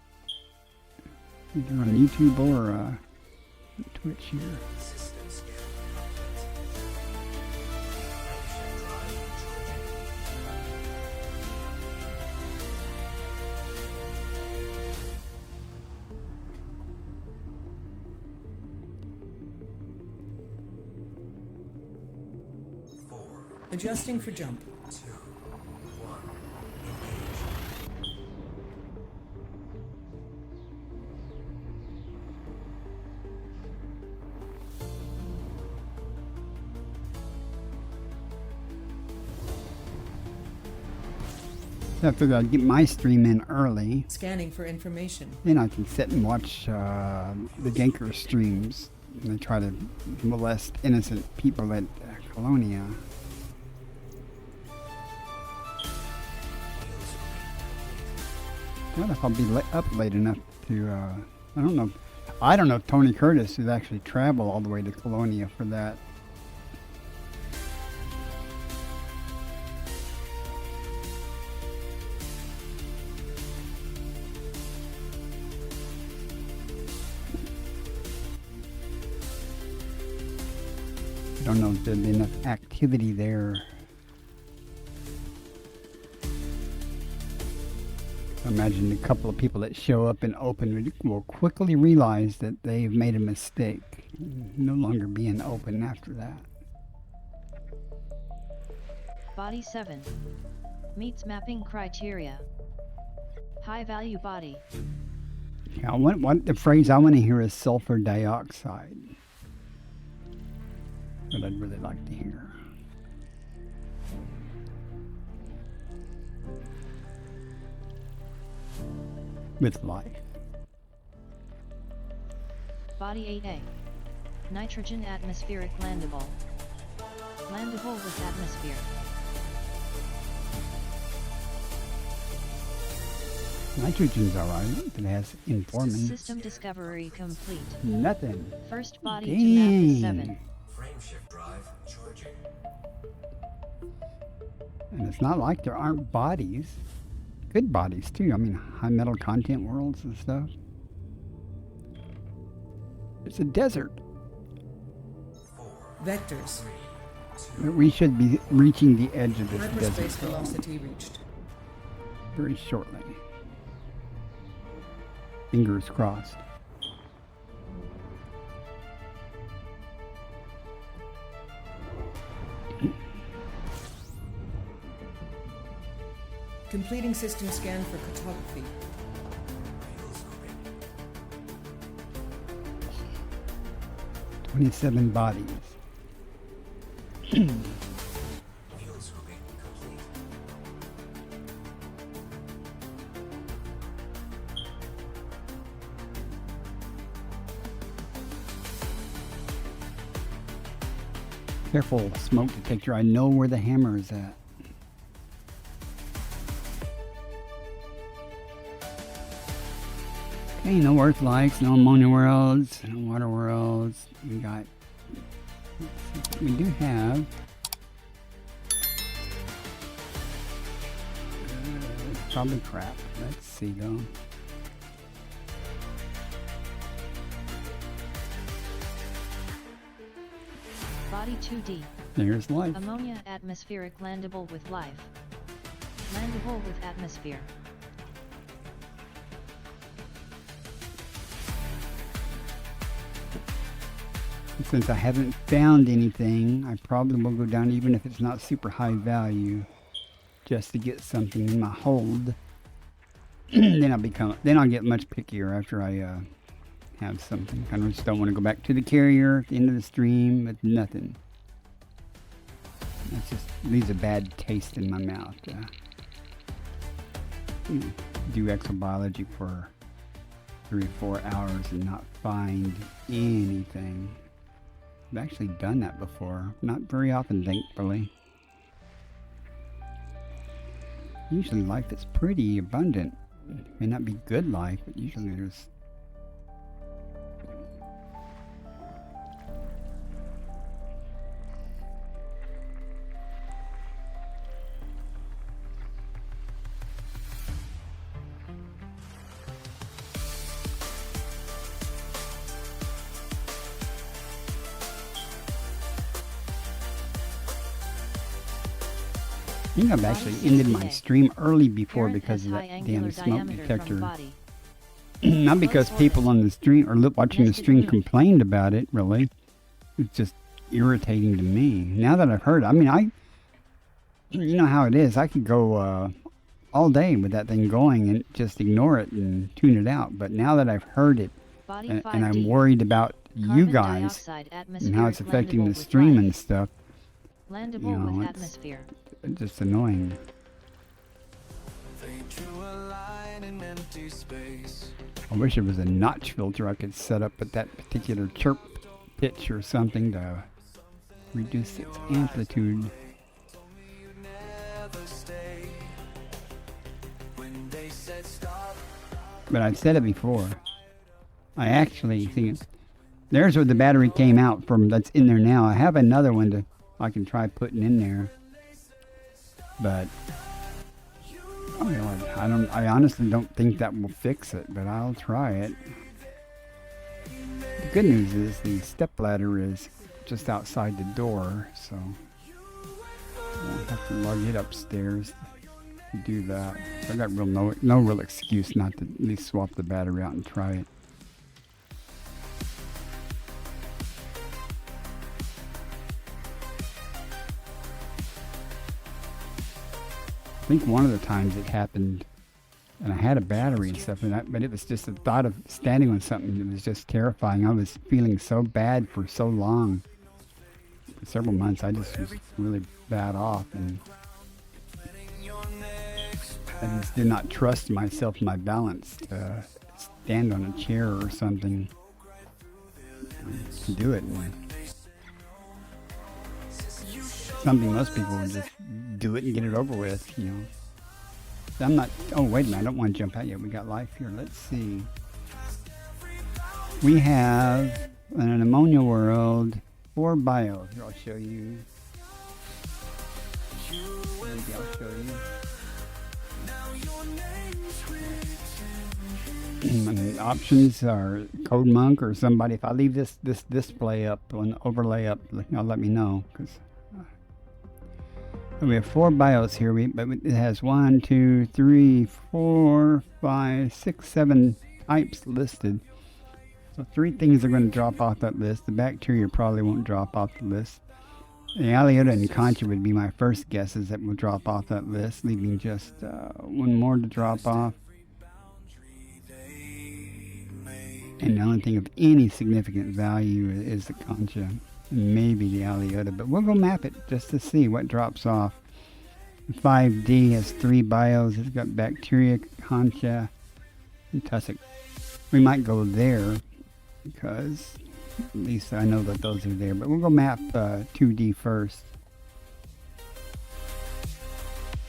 Either on YouTube or Twitch here. Adjusting for jump. So I figured I'd get my stream in early. Scanning for information. Then I can sit and watch the Ganker streams. And they try to molest innocent people at Colonia. I don't know if I'll be up late enough to, I don't know. I don't know if Tony Curtis would actually travel all the way to Colonia for that. I don't know if there'd be enough activity there. I imagine a couple of people that show up and open will quickly realize that they've made a mistake. No longer being open after that. Body 7. Meets mapping criteria. High value body. Yeah, what the phrase I want to hear is sulfur dioxide. That I'd really like to hear. With life. Body 8A. Nitrogen atmospheric landable. Landable with atmosphere. Nitrogen's alright. It has informing. System discovery complete. Nothing. First body to map is Dang. 7. Frameshift drive charging. And it's not like there aren't bodies. Good bodies too. I mean, high metal content worlds and stuff. It's a desert. Vectors. We should be reaching the edge of this Hyperspace desert velocity reached. very shortly. Fingers crossed. Completing system scan for cartography. 27 bodies. Fuel scooping complete. Careful, smoke detector. I know where the hammer is at. Okay, no Earth lights, no ammonia worlds, no water worlds. We got. We do have. Probably crap. Let's see though. Body 2D. There's life. Ammonia atmospheric landable with life. Landable with atmosphere. Since I haven't found anything, I probably will go down even if it's not super high value, just to get something in my hold. then I'll get much pickier after I have something. I just don't want to go back to the carrier at the end of the stream with nothing. That just leaves a bad taste in my mouth. Do exobiology for 3 or 4 hours and not find anything. I've actually done that before. Not very often, thankfully. Usually life is pretty abundant. It may not be good life, but usually there's... I think I've actually ended my stream early before Parent because has of that high damn angular smoke diameter from detector. body. Not because people on the stream or watching the Nested stream wound. complained about it, really. It's just irritating to me. Now that I've heard it, I mean, you know how it is. I could go all day with that thing going and just ignore it and tune it out. But now that I've heard it, Body and 5D. I'm worried about you Carbon guys dioxide and how it's atmospheric affecting landable the with stream life. and stuff, Landable you know, with it's atmosphere. just annoying. They drew a line in empty space. I wish there was a notch filter I could set up at that particular chirp pitch or something to reduce its amplitude. Told me you'd never stay. When they said stop, But I've said it before. I actually think there's where the battery came out from. That's in there now. I have another one I can try putting in there, but I honestly don't think that will fix it. But I'll try it. The good news is the stepladder is just outside the door, so I won't have to lug it upstairs to do that. I got no real excuse not to at least swap the battery out and try it. I think one of the times it happened, and I had a battery and stuff, but it was just the thought of standing on something that was just terrifying. I was feeling so bad for so long. For several months, I just was really bad off, and I just did not trust myself, my balance, to stand on a chair or something to do it. And something most people would just do it and get it over with, you know. I'm not. Oh, wait a minute. I don't want to jump out yet. We got life here. Let's see. We have an ammonia world, 4 bios. Here, I'll show you. Maybe I'll show you. And options are Code Monk or somebody. If I leave this display up, an overlay up, let me know, because we have 4 bios here. But it has 1, 2, 3, 4, 5, 6, 7 types listed. So 3 things are going to drop off that list. The bacteria probably won't drop off the list. The Aliota and Concha would be my first guesses that will drop off that list, leaving just 1 more to drop off. And the only thing of any significant value is the Concha, and maybe the Aliota. But we'll go map it just to see what drops off. 5D has 3 bios. It's got bacteria, Concha, and tussock. We might go there because at least I know that those are there. But we'll go map 2D first.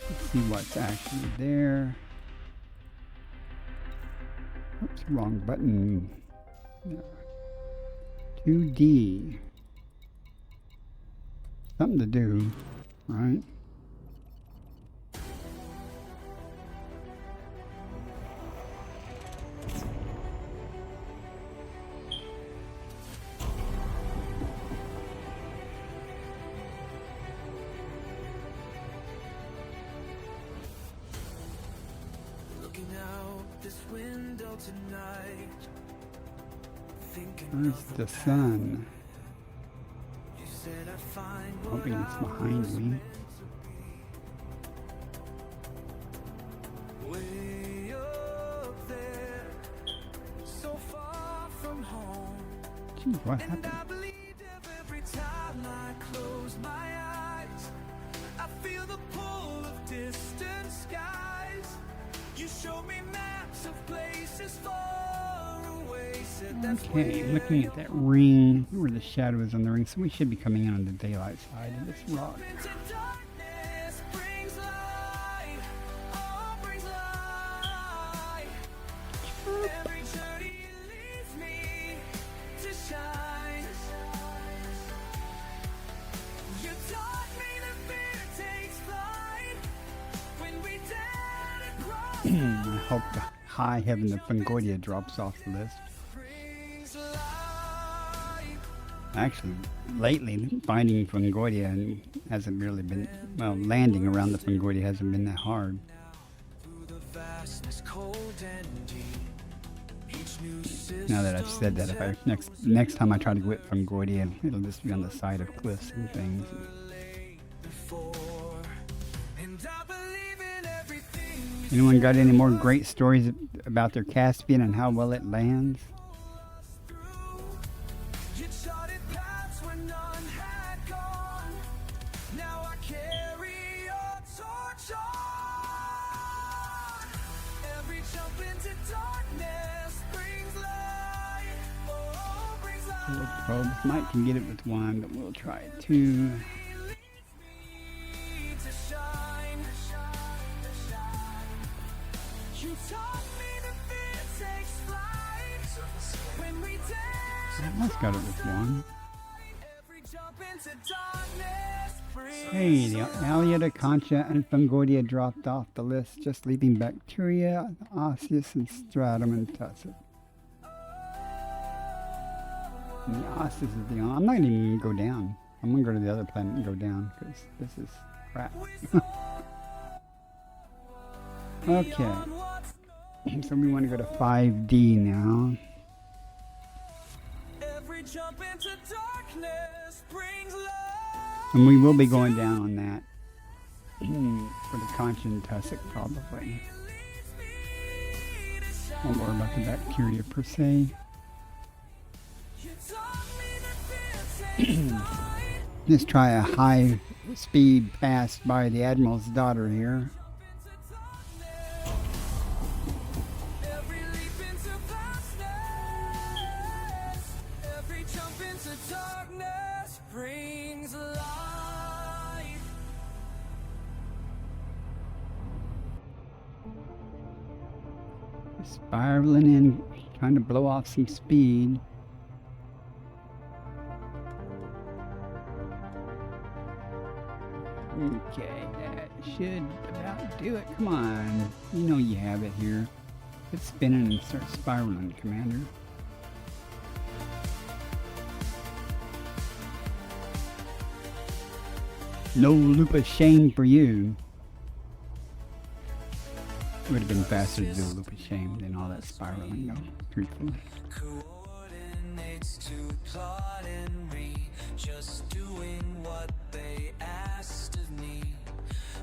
Let's see what's actually there. Oops, wrong button. 2D. Something to do, right? Looking out this window tonight, thinking Where's of the sun? you said I'd find Hoping what it's I behind was me. meant to be. Way up there, so far from home. Gee, what And happened? I believed every time I close my eyes. I feel the pull of distant skies. You show me maps of places far away. Said that's Okay, where looking at that ring, where the shadow is on the ring, so we should be coming in on the daylight side of this rock. into darkness brings light. Oh, brings light. Every journey leads me to shine. You taught me that fear takes flight when we dare to cross I hope the high heaven of Fungoidia drops off the list. brings light. Actually, lately, finding Fungoidia hasn't really been, well, landing around the Fungoidia hasn't been that hard. Through the vastness cold and deep. Each new Now that I've said that, if I next time I try to go at Fungoidia, it'll just be on the side of cliffs and things. before, and I believe in everything. Anyone got any more great stories about their Caspian and how well it lands? You charted paths where none had gone. Now I carry your torch on. Every jump into darkness brings light. Oh, brings light. Probes might can get it with 1, but we'll try 2. To shine. You taught me that fear takes flight when we dare. I almost got it with 1. Every jump into darkness brings Hey, the Aliota, Concha, and Fungoidia dropped off the list, just leaving bacteria, osseous, and stratum and tussock. And the osseous is the only. I'm not going to even go down. I'm going to go to the other planet and go down, because this is crap. Okay. So we want to go to 5D now. every jump into darkness brings light. And we will be going down on that. For the Concha and tussock, probably. Won't worry about the bacteria per se. You taught me that fear takes flight. Let's try a high speed pass by the Admiral's daughter here. Every leap into vastness, every jump into darkness brings light. spiraling in, trying to blow off some speed. Okay, that should about do it. Come on. You know you have it here. It's spinning and start spiraling, Commander. No loop of shame for you. It would have been faster to do a loop of shame than all that spiraling, though, truthfully. Coordinates to plot and read, just doing what they asked of me.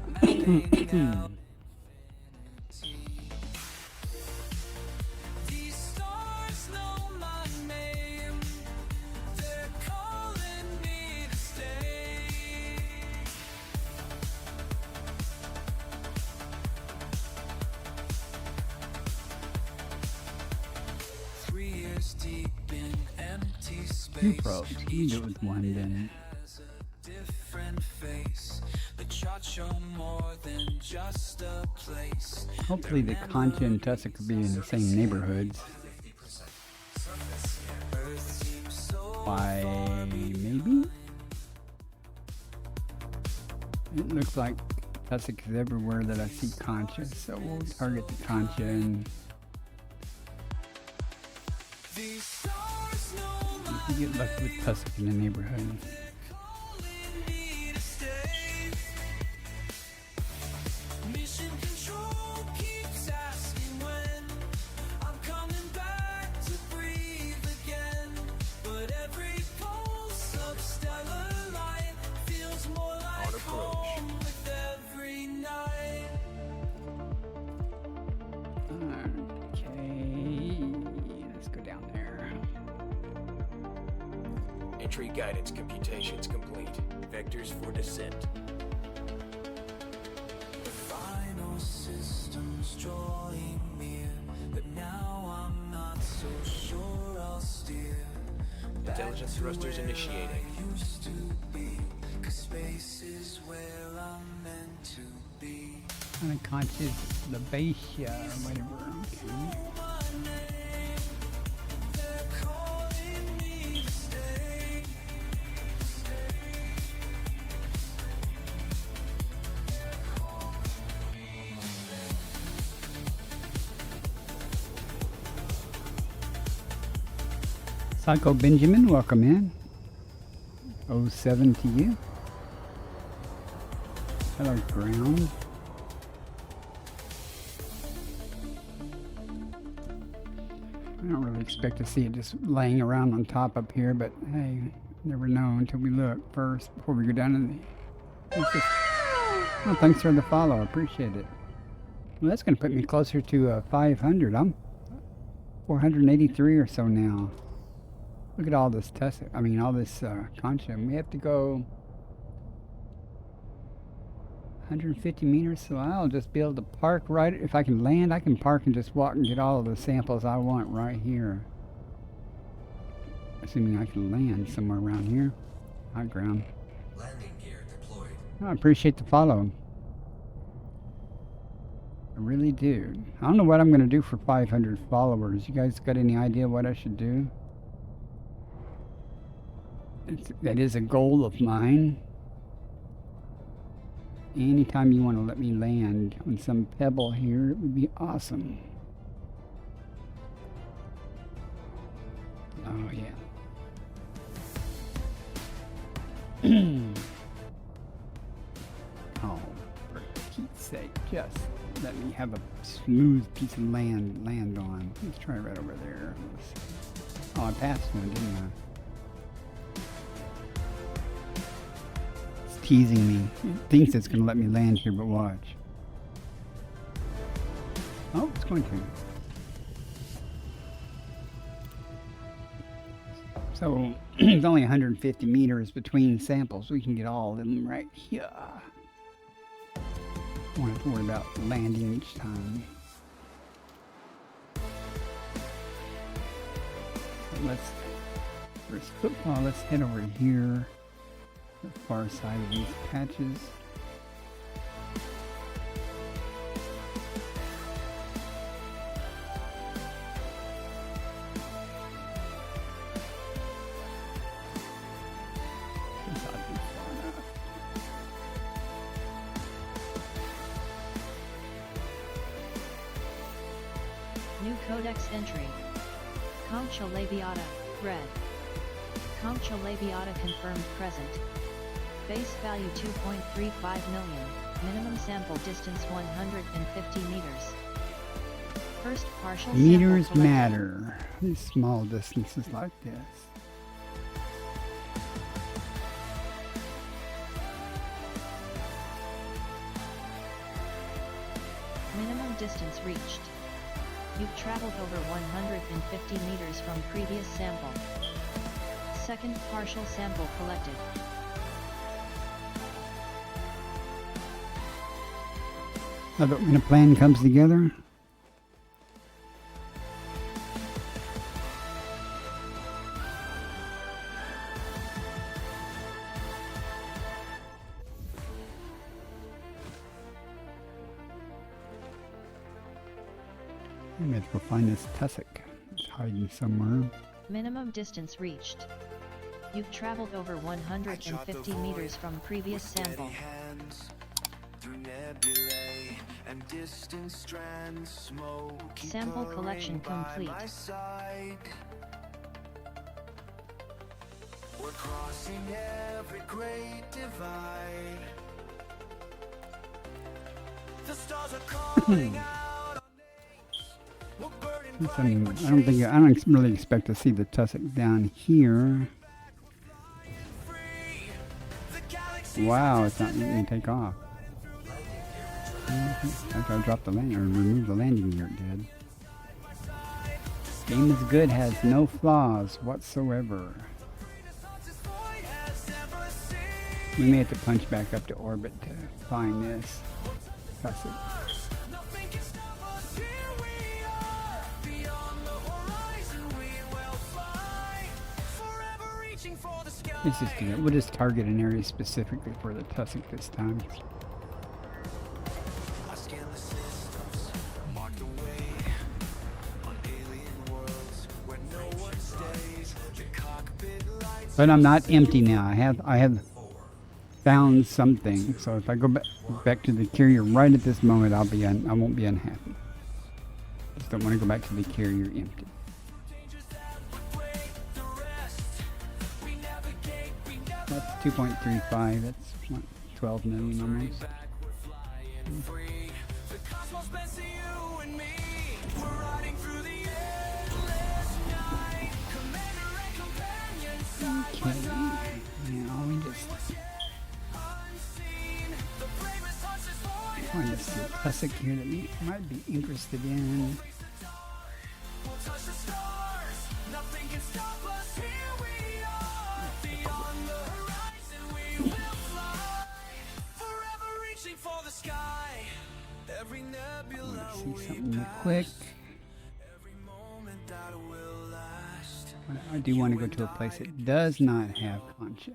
Mapping out infinity. These stars know my name. They're calling me to stay. 3 years deep in empty space. You probably can do it with one then. Has a different face. The charts show more than just a place. Hopefully the Concha and Tussock could be in the same neighborhoods. Earth seems so Why, maybe? It looks like Tussock is everywhere that I see Concha, so we'll target the Concha and these stars know my if we get lucky with Tussock in the neighborhood. calling me to stay. Mission control keeps asking when I'm coming back to breathe again. But every pulse of stellar light feels more like home with every night. Okay, let's go down there. Entry guidance computations complete. Vectors for descent. The final system's drawing near, but now I'm not so sure I'll steer. Back Intelligence to thrusters where initiating. I used to be, 'cause space is where I'm meant to be. And the Concha is the base, or whatever. Okay. They're calling me to stay. Psycho Benjamin, welcome in. 07 to you. Hello, ground. I don't really expect to see it just laying around on top up here, but hey, never know until we look first before we go down in the. Oh, thanks for the follow. I appreciate it. Well, that's going to put me closer to 500. I'm 483 or so now. Look at all this all this Concha. We have to go 150 meters, so I'll just be able to park right. If I can land, I can park and just walk and get all of the samples I want right here. Assuming I can land somewhere around here. High ground. Landing gear deployed. I appreciate the follow. I really do. I don't know what I'm going to do for 500 followers. You guys got any idea what I should do? That is a goal of mine. Anytime you want to let me land on some pebble here, it would be awesome. Oh, yeah. Oh, for Pete's sake, just let me have a smooth piece of land on. Let's try right over there. Oh, I passed one, didn't I? Teasing me. It thinks it's going to let me land here, but watch. Oh, it's going to. So, there's only 150 meters between samples. We can get all of them right here. Don't have to worry about landing each time. Let's head over here. The far side of these patches. New codex entry. Concha labiata, red. Concha labiata confirmed present. Base value 2.35 million, minimum sample distance 150 meters. First partial Meters sample collected. matter. These small distances like this. Minimum distance reached. You've traveled over 150 meters from previous sample. Second partial sample collected. Now that when a plan comes together, I'm going to go find this tussock. It's hiding somewhere. Minimum distance reached. You've traveled over 150 meters from previous sample. Sample collection complete. We're crossing every great divide. The stars are calling out our names. We're burning bright, we're I don't really expect to see the tussock down here. free. The galaxy. Wow, it's not letting me take off. After I dropped the landing, or removed the landing gear, it did. Game is good, has no flaws whatsoever. We may have to punch back up to orbit to find this tussock. Nothing can stop us. Here we are. Beyond the horizon we will fly. Forever reaching for the sky. It's just we'll just target an area specifically for the tussock this time. I scan the systems, marked away on alien worlds where no one stays. The cockpit lights. But I'm not empty now. I have found something. So if I go back to the carrier right at this moment, I won't be unhappy. Just don't want to go back to the carrier empty. That's 2.35. That's what, 12 million almost. The cosmos bends to you and me. We're riding through the endless night. Commander and companion side by Okay. side. Now we just Unseen, the bravest hearts just void. find this tussock here that we might be interested in. We'll touch the stars. Nothing can stop us. Here we are. Beyond the horizon we will fly. Forever reaching for the sky. Every nebula See we something real pass. quick. Every moment that will last. I do want to go to a place that does not have Concha.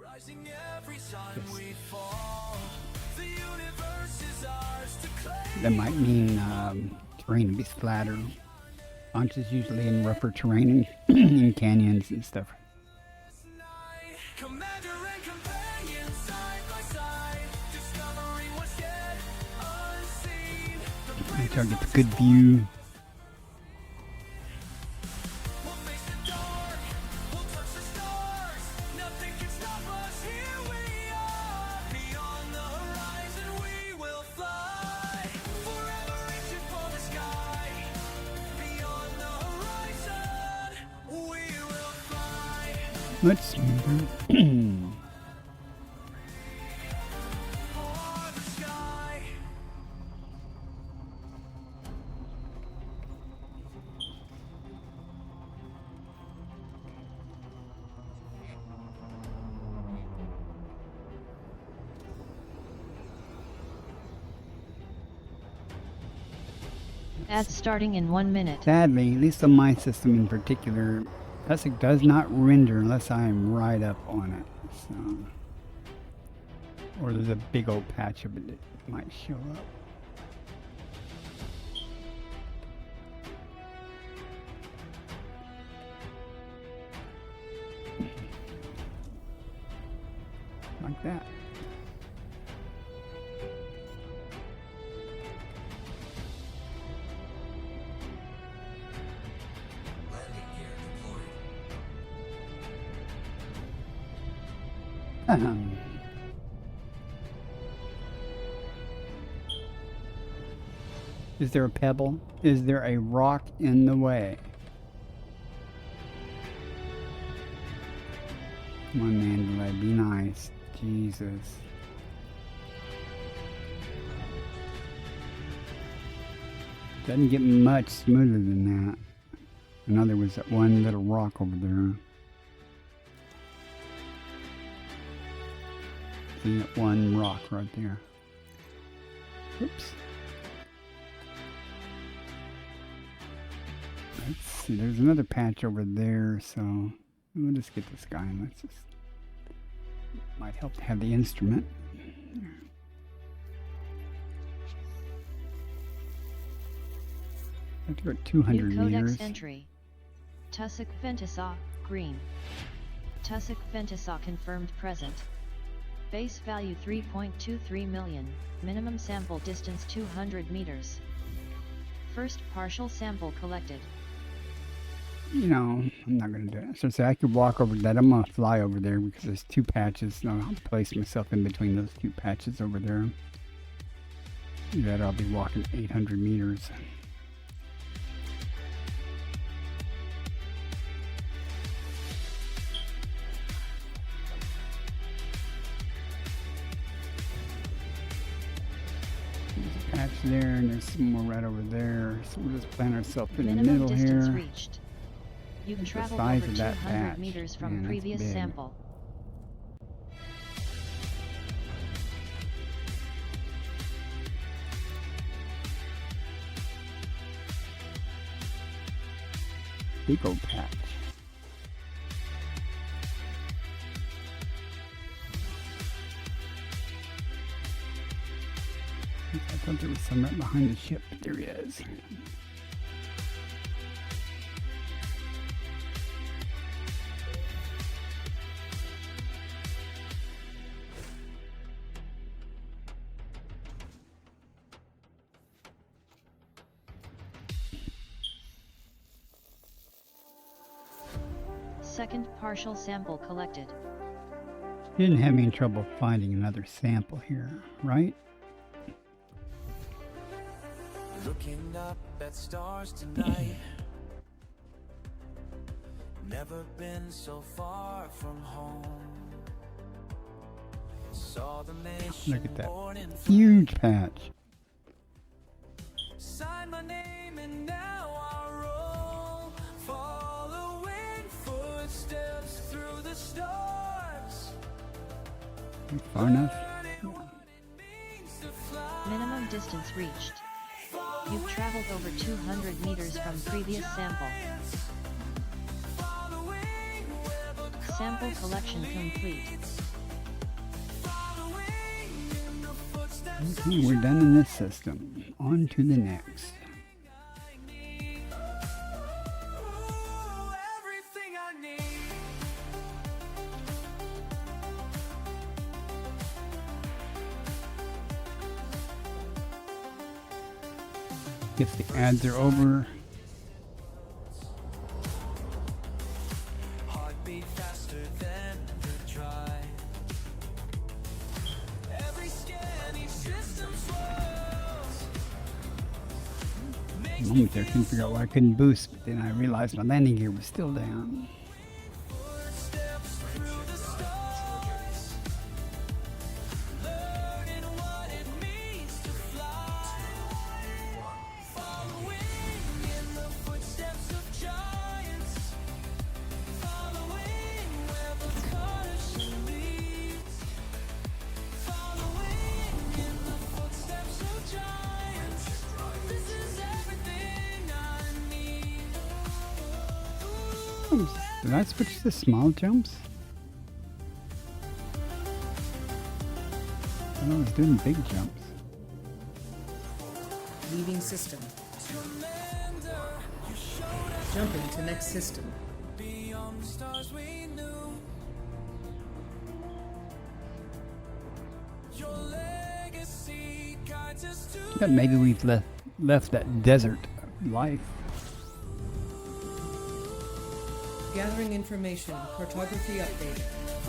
Rising every time we fall. The universe is ours to claim. That might mean terrain to be flatter. Concha's usually in rougher terrain and in canyons and stuff. Commander and companion side by side, discovering what's yet unseen. I target the good view. We'll face the dark, we'll touch the stars. Nothing can stop us. Here we are. Beyond the horizon we will fly. Forever reaching for the sky. Beyond the horizon we will fly. Let's For the sky. Ads starting in 1 minute. sadly, at least on my system in particular, tussock does not render unless I am right up on it. So, or there's a big old patch of it that might show up. Like that. Is there a pebble? Is there a rock in the way? Come on, Mandalay, be nice. Jesus. Doesn't get much smoother than that. I know there was that one little rock over there. See that one rock right there. Oops. Let's see, there's another patch over there, so we'll just get this guy and let's just... Might help to have the instrument. I have to go at 200 New meters. codex entry. Tussock Ventisa, green. Tussock Ventisa confirmed present. Base value 3.23 million, minimum sample distance 200 meters. First partial sample collected. You know, I'm not going to do it. So say I could walk over that. I'm going to fly over there because there's two patches. No, I'll place myself in between those two patches over there. That I'll be walking 800 meters. There's a patch there, and there's some more right over there. So we'll just plant ourselves in the Minimum middle distance here. reached. You've That's the traveled size over of that 200 patch. meters Man, from that's previous big. sample. Big old patch. I thought there was some right behind the ship, but there is. Second partial sample collected. You didn't have any trouble finding another sample here, right? Looking up at stars tonight. Never been so far from home. Saw the nation Look at that born in huge patch. Sign my name and now I roll, following footsteps through the stars. Far enough. Learning what it means to fly. Minimum distance reached. You've traveled over 200 meters from previous sample. Following where the Sample collection complete. following in the footsteps Okay, we're done in this system. On to the next. Ooh, everything I need. Guess the ads are over. Heartbeat faster than the drive. Every scan, each system swirls. A moment there, couldn't figure out why I couldn't boost, but then I realized my landing gear was still down. Footsteps through the stars. Learning what it means to fly. Following in the footsteps of giants. Following where the caution leads. Following in the footsteps of giants. This is everything I need. Did I switch to small jumps? I thought I was doing big jumps. Leaving system. Jumping to next system. Beyond the stars we knew. Your legacy guides us to But maybe we've left that desert life. Gathering information. Cartography update.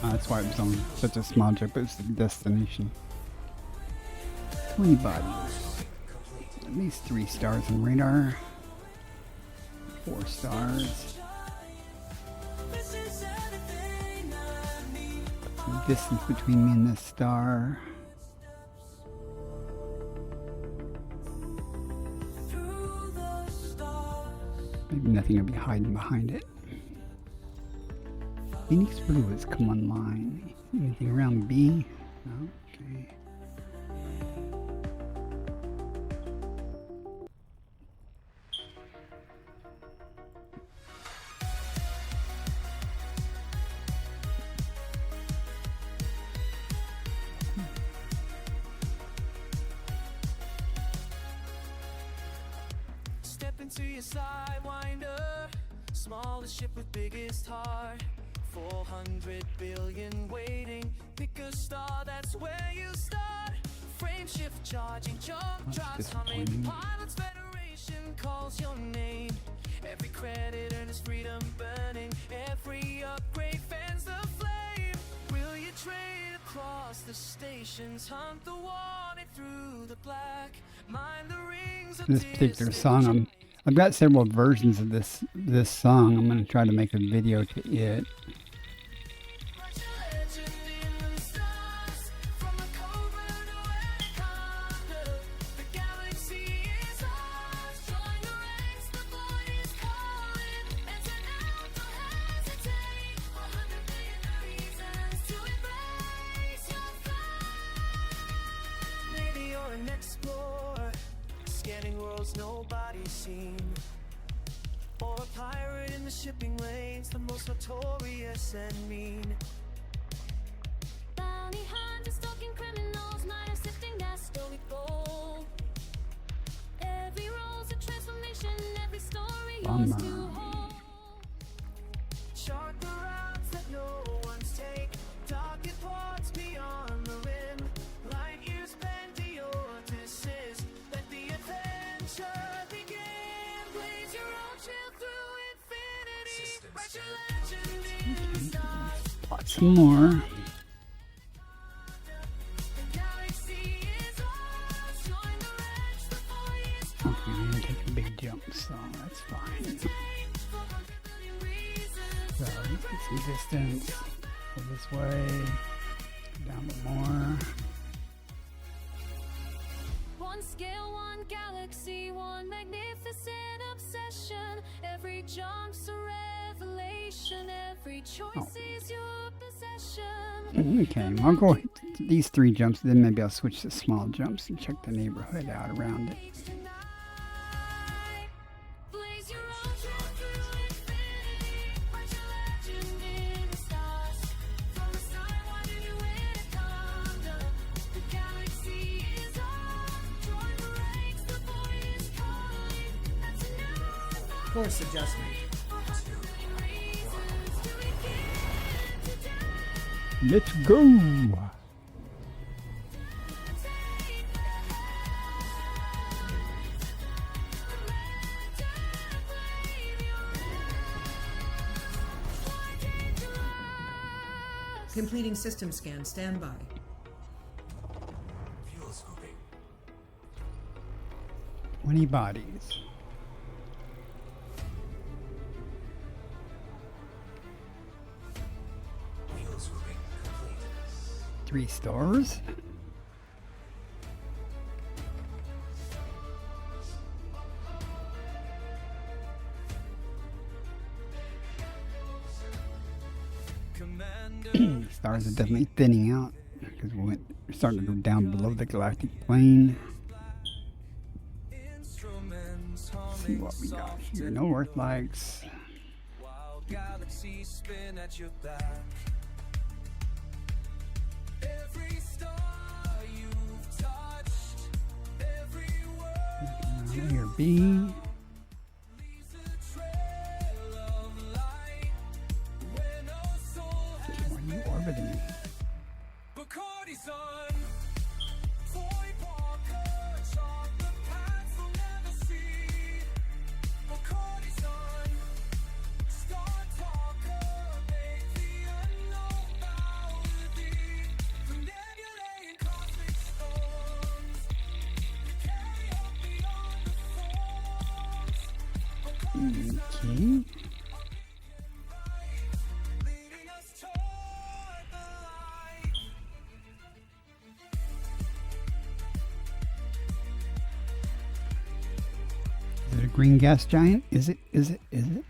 That's why it was on such a small jump. It was the destination. 20 bodies. At least 3 stars in radar. 4 stars. The distance between me and this star. Maybe nothing will be hiding behind it. Phoenix Blue has come online. Anything around B? No? Okay. Step into your sidewinder, smallest ship with biggest heart. 400 billion waiting. Pick a star, that's where you start. Frame shift charging, jump drives humming. Pilots Federation calls your name. Every credit earned is freedom burning. Every upgrade fans the flame. Will you trade across the stations? Hunt the wanted through the black. Mind the rings of This particular song, I've got several versions of this song. I'm going to try to make a video to it. Nobody's seen, or a pirate in the shipping lanes, the most notorious and mean. Bounty hunters stalking criminals, miners sifting that story gold. Every role's a transformation, every story yours to hold. Chart the routes that no one's take, target ports beyond the rim. Light years spent to your odysseys, let the adventure begin. Blaze your own trail through infinity. Write your legend in the stars. Plot some more. The galaxy is ours. Join the rest before it's Okay, I'm going to take a big jump, so that's fine. So let's get some distance. Go this way. Down a bit more. One scale, one galaxy, one magnificent obsession. Every jump's a revelation, every choice is your possession. Okay, I'll go to these 3 jumps, then maybe I'll switch to small jumps and check the neighborhood out around it. Blaze your own trail through infinity. Write your legend in the stars. From the sidewinder to Anaconda, the galaxy is ours. Join the ranks, the boy is calling. That's enough. Course adjustment. Reasons to begin today. Let's go! Completing system scan. Stand by. Fuel scooping. 20 bodies. Fuel scooping complete. 3 stars. Commander. Stars are definitely thinning out because we're starting to go down below the galactic plane. Instruments Let's see what we got here. No Earth lights. While galaxies spin at your back. Every star you've touched, every word Around here, B. leaves a trail of light. Where no soul has Why are you orbiting? Bacardi's on. Toy Parker, chart the paths we'll never see. Bacardi's on. Star Talker, make the unknown Okay. Is it a green gas giant? Is it? Is it? Is it?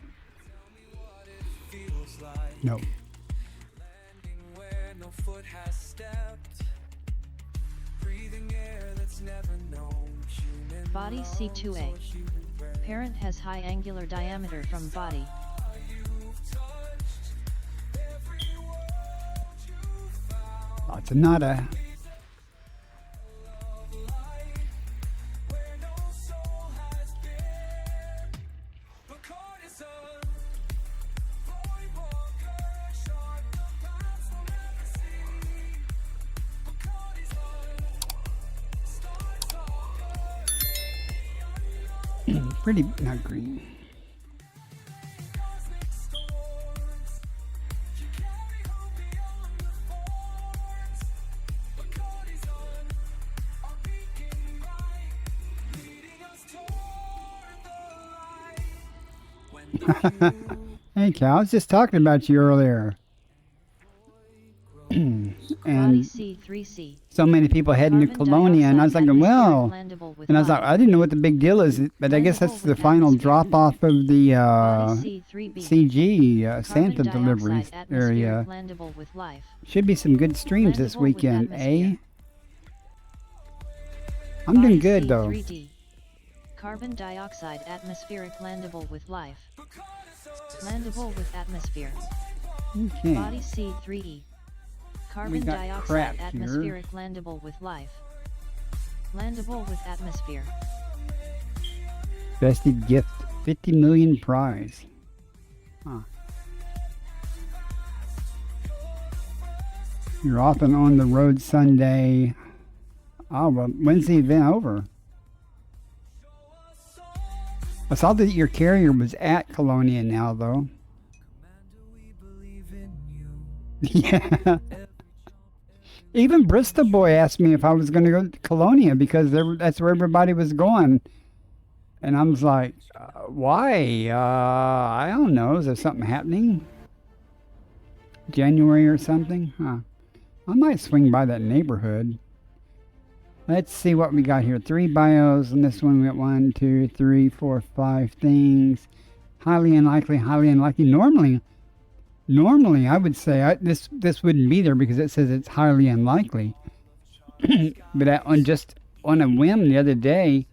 No. Body C2A. Parent has high angular diameter from body. Lots of nada. Pretty, not green. Hey, Cal, I was just talking about you earlier. Body And C3C. so many people heading to Carbon Colonia, and I was dioxide like, well, atmospheric landable with and I was like, life. I didn't know what the big deal is, but I guess that's the final drop off of the Body C3B. CG Carbon Santa dioxide deliveries area. atmospheric landable with life. Should be some good streams this Landable with weekend, eh? atmosphere. I'm doing good though. C3D. Carbon dioxide atmospheric landable with life. Landable with atmosphere. Okay. Body C3E. Carbon got dioxide crap here. atmospheric landable with life. Landable with atmosphere. Vested gift, 50 million prize. Huh. You're off and on the road Sunday. Oh, well, when's the event over? I saw that your carrier was at Colonia now, though. Yeah. Even Bristol Boy asked me if I was going to go to Colonia because that's where everybody was going. And I was like, why? I don't know. Is there something happening? January or something? Huh. I might swing by that neighborhood. Let's see what we got here. 3 bios, and this one we got 1, 2, 3, 4, 5 things. Highly unlikely, highly unlikely. Normally I would say this wouldn't be there because it says it's highly unlikely. But on a whim the other day,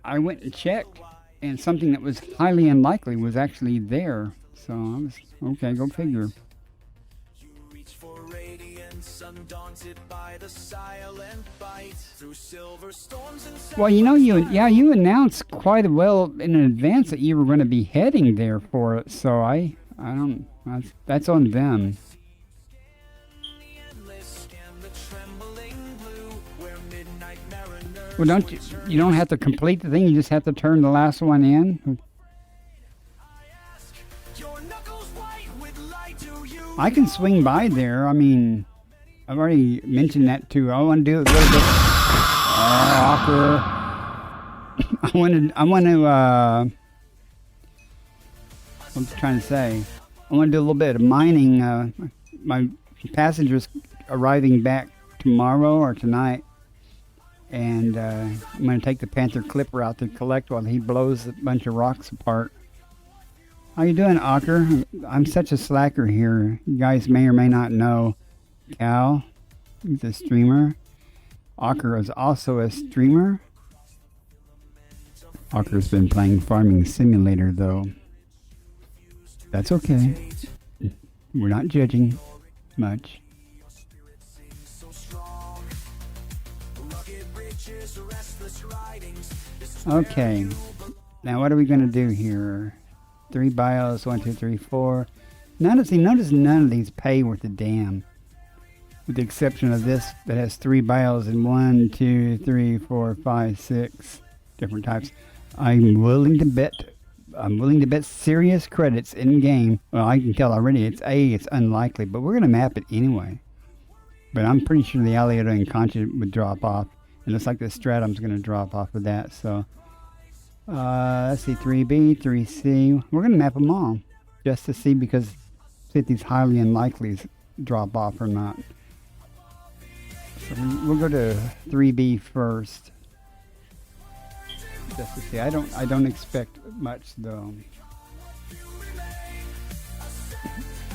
I went and checked, and something that was highly unlikely was actually there. So I was, okay, go figure. Well, you announced quite well in advance that you were going to be heading there for it, so I don't, that's on them. Well, you don't have to complete the thing, you just have to turn the last one in. I can swing by there. I mean, I've already mentioned that too. I want to do a little bit. I'm trying to say. I want to do a little bit of mining. My passenger's arriving back tomorrow or tonight. And I'm going to take the Panther Clipper out to collect while he blows a bunch of rocks apart. How you doing, Ocker? I'm such a slacker here. You guys may or may not know Cal. He's a streamer. Ocker is also a streamer. Ocker's been playing Farming Simulator, though. That's okay. We're not judging much. Okay. Now what are we going to do here? 3 bios, 1, 2, 3, 4. Notice none of these pay worth a damn. With the exception of this that has 3 bios and 1, 2, 3, 4, 5, 6 different types. I'm willing to bet serious credits in game. Well, I can tell already it's unlikely, but we're gonna map it anyway. But I'm pretty sure the Alligator and Concha would drop off. It looks like the Stratum's gonna drop off of that, so Let's see, 3B, 3C. We're going to map them all just to see because see if these highly unlikelies drop off or not. So we'll go to 3B first. Just to see. I don't expect much though.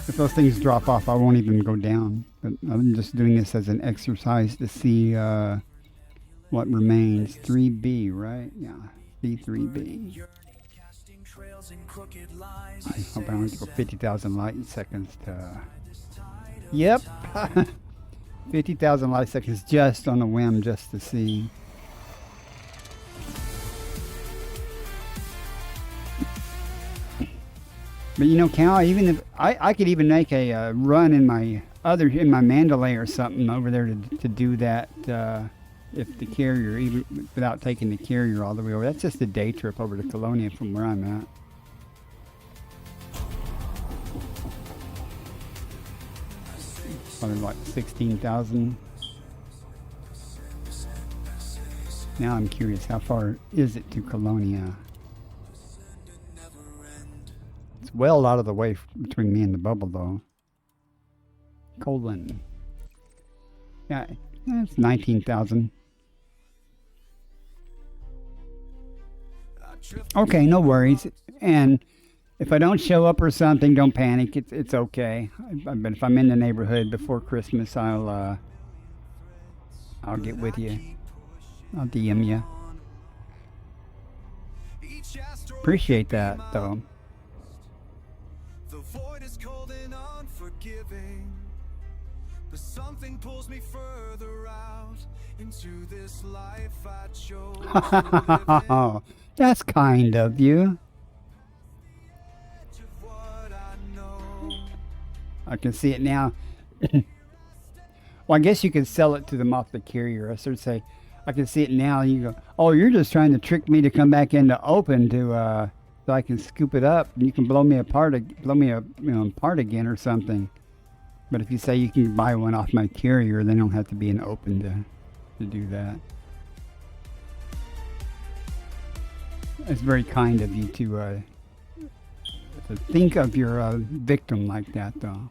If those things drop off, I won't even go down. But I'm just doing this as an exercise to see what remains. 3B, right? Yeah, B3B. I hope I don't go 50,000 light seconds to... Yep! 50,000 light seconds just on a whim, just to see. But you know, Cal, even if I could even make a run in my Mandalay or something over there to do that if the carrier, even without taking the carrier all the way over. That's just a day trip over to Colonia from where I'm at. Probably like 16,000. Now I'm curious, how far is it to Colonia? It's well out of the way between me and the bubble, though. Colon. Yeah, it's 19,000. Okay, no worries. And if I don't show up or something, don't panic. It's okay. But if I'm in the neighborhood before Christmas, I'll get with you. I'll DM you. Appreciate that, though. The void is cold and unforgiving, but something pulls me further out into this life I chose to live in. That's kind of you. I can see it now. Well, I guess you could sell it to them off the carrier. I sort of say, I can see it now. You go, oh, you're just trying to trick me to come back into open to so I can scoop it up and you can blow me apart again or something. But if you say you can buy one off my carrier, then I don't have to be in open to do that. It's very kind of you to think of your victim like that, though.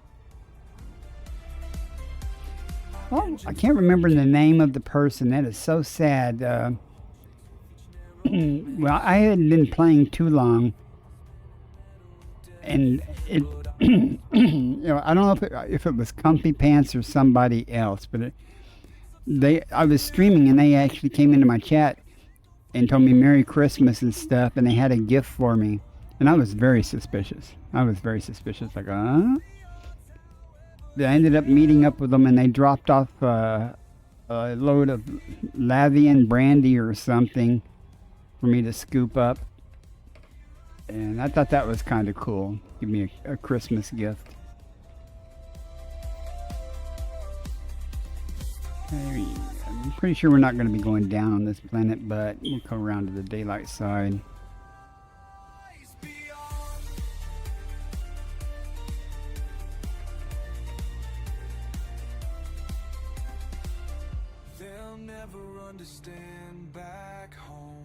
Oh, I can't remember the name of the person. That is so sad. Well, I hadn't been playing too long, and it, you know, I don't know if it was Comfy Pants or somebody else, but I was streaming and they actually came into my chat and told me Merry Christmas and stuff, and they had a gift for me, and I was very suspicious. Like, I ended up meeting up with them, and they dropped off a load of Lavian brandy or something for me to scoop up, and I thought that was kind of cool. Give me a Christmas gift. Okay, I'm pretty sure we're not going to be going down on this planet, but we'll come around to the daylight side. They'll never understand back home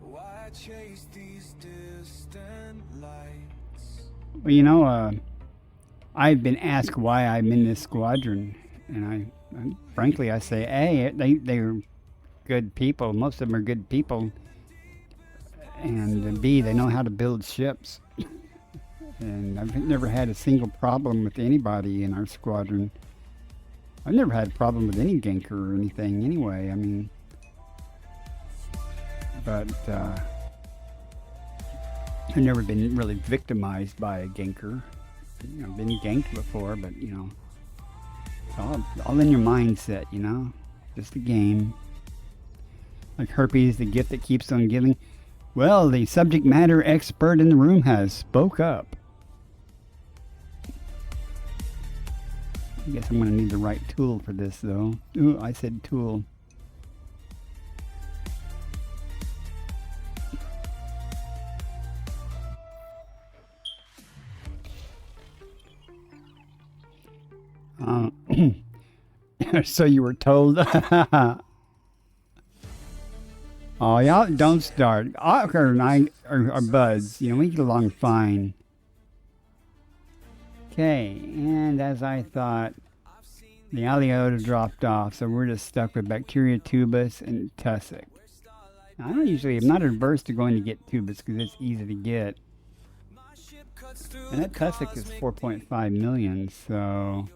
why I chase these distant lights. Well, you know, I've been asked why I'm in this squadron, and I frankly, I say, A, they're good people. Most of them are good people, and B, they know how to build ships. And I've never had a single problem with anybody in our squadron. I've never had a problem with any ganker or anything anyway. I mean, but I've never been really victimized by a ganker. You know, been ganked before, but you know, it's all in your mindset, you know, just a game. Like herpes, the gift that keeps on giving. Well, the subject matter expert in the room has spoke up. I guess I'm going to need the right tool for this, though. Ooh, I said tool. So you were told. Oh, y'all don't start. Oscar and I are buds. You know, we get along fine. Okay, and as I thought, the Aliota dropped off, so we're just stuck with Bacteria tubus and Tussock. Now, I'm not adverse to going to get tubus because it's easy to get. And that Tussock is 4.5 million, so...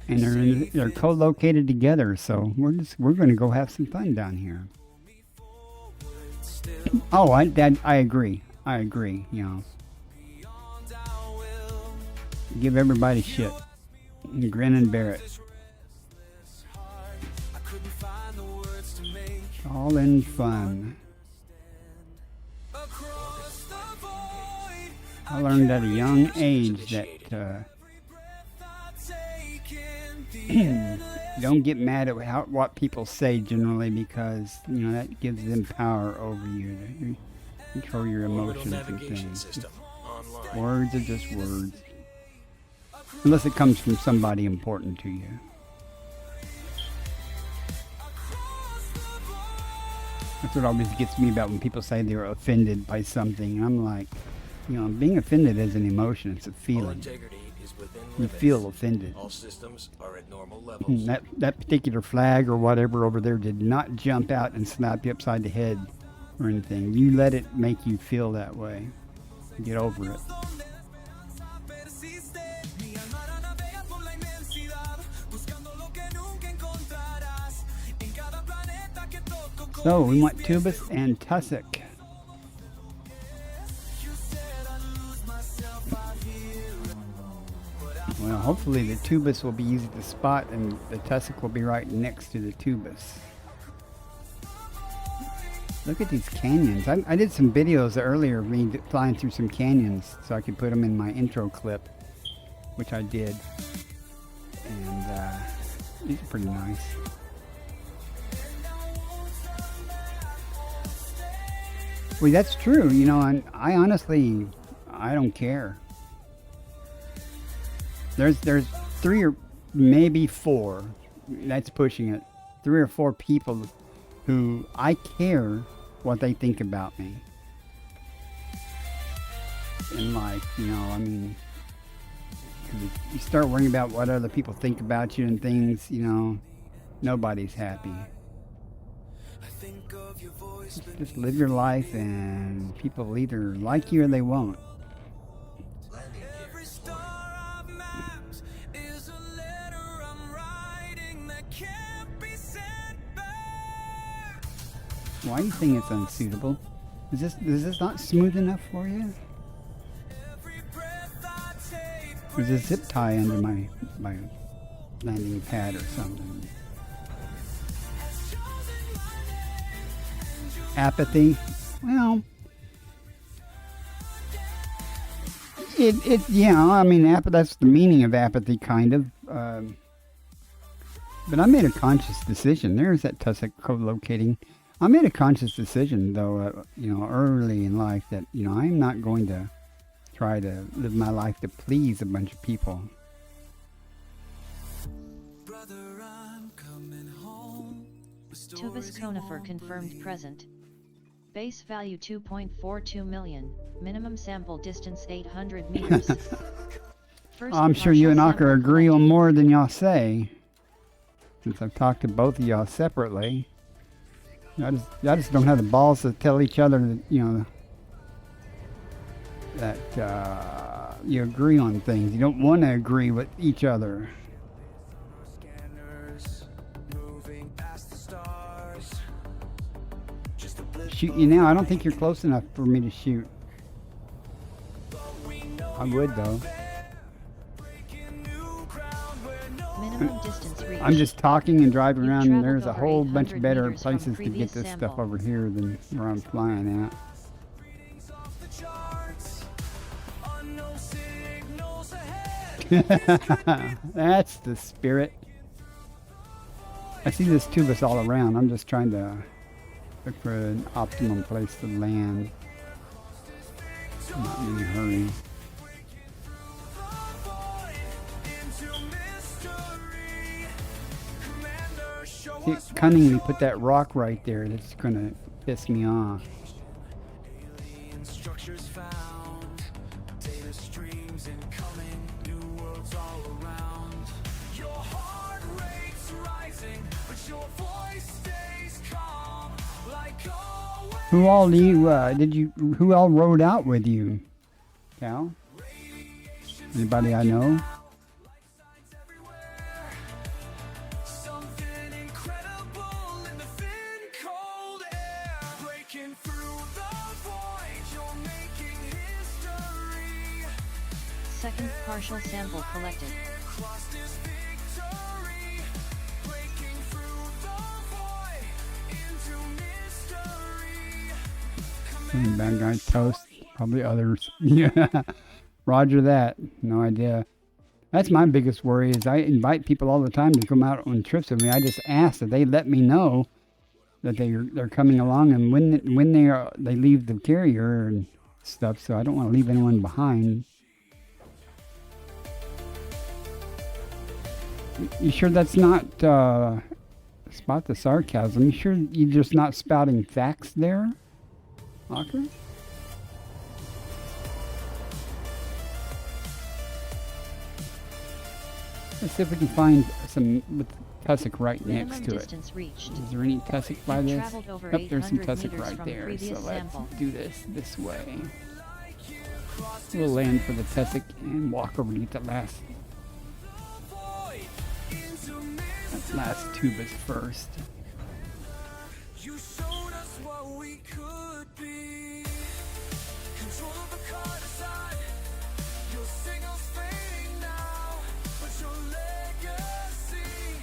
And they're co-located together, so we're going to go have some fun down here. Oh, I agree. I agree. You know, give everybody shit, and grin and bear it. All in fun. I learned at a young age that. Don't get mad at what people say generally, because you know that gives them power over you to control your emotions and things. Words are just words, unless it comes from somebody important to you. That's what always gets me about when people say they were offended by something. And I'm like, you know, being offended is an emotion, it's a feeling. You feel offended. All systems are at normal levels. That particular flag or whatever over there did not jump out and slap you upside the head or anything. You let it make you feel that way. Get over it. So we want Tubus and Tussock. Well, hopefully the Tubus will be easy to spot and the Tussock will be right next to the Tubus. Look at these canyons. I did some videos earlier of me flying through some canyons so I could put them in my intro clip, which I did. And these are pretty nice. Well, that's true, you know, and I honestly, I don't care. There's 3 or maybe 4, that's pushing it, 3 or 4 people who I care what they think about me in life, you know. I mean, you start worrying about what other people think about you and things, you know, nobody's happy. Just live your life and people will either like you or they won't. Why do you think it's unsuitable? Is this not smooth enough for you? There's a zip tie under my landing pad or something. Apathy? Well, yeah, I mean, that's the meaning of apathy, kind of. But I made a conscious decision. There's that Tussock co-locating. I made a conscious decision, though, you know, early in life that, you know, I'm not going to try to live my life to please a bunch of people. Tubus conifer confirmed present. Base value 2.42 million. Minimum sample distance 800 meters. I'm sure you and Aka agree on more than y'all say, since I've talked to both of y'all separately. I just don't have the balls to tell each other that, you know, that you agree on things. You don't want to agree with each other. Shoot you now. I don't think you're close enough for me to shoot. I would, though. Minimum distance reached. I'm just talking and driving around, and there's a over whole bunch 800 of better meters from places to get previous this sample. stuff over here than where I'm flying at. That's the spirit. I see this Tubus all around. I'm just trying to look for an optimum place to land. I'm not in a hurry. He cunningly put that rock right there that's gonna piss me off. Structures found, data streams incoming, new worlds all around. Your heart rate's rising, but your voice stays calm, like always. Who all do you, who all rode out with you, Cal? Anybody I know? Something incredible in the thin, cold air, breaking through the void. You're making history. Second partial sample collected. Crossed is victory, breaking through the void into mystery. Bad guy toast. Probably others. Yeah. Roger that. No idea. That's my biggest worry is I invite people all the time to come out on trips with me. I just ask that they let me know that they're coming along, and when they leave the carrier and stuff. So I don't want to leave anyone behind. You sure that's not spot the sarcasm? You sure you're just not spouting facts there, Walker? Let's see if we can find some with tussock right next to it. Distance reached. Is there any tussock by You've this? traveled over Yep, there's some 800 tussock meters right from the there. So previous let's sample. do this way. We'll land for the tussock and walk over to get the last tubus first. You showed us what we could be. Control of the card aside. Your signal's fading now, but your legacy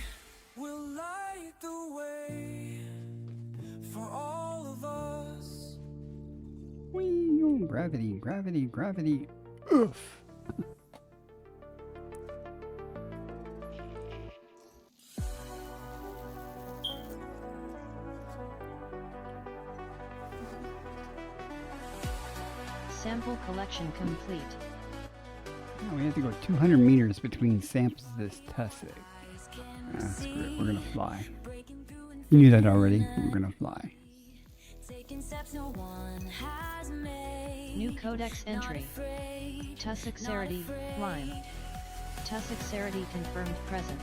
will light the way for all of us. Whee! Oh, gravity, gravity, gravity. Oof. Sample collection complete. Oh, we have to go 200 meters between samples of this tussock. Screw it. We're gonna fly. You knew that already. We're gonna fly. Taking steps no one has made. New codex entry. Tussock Cerity, Lime. Tussock Cerity confirmed present.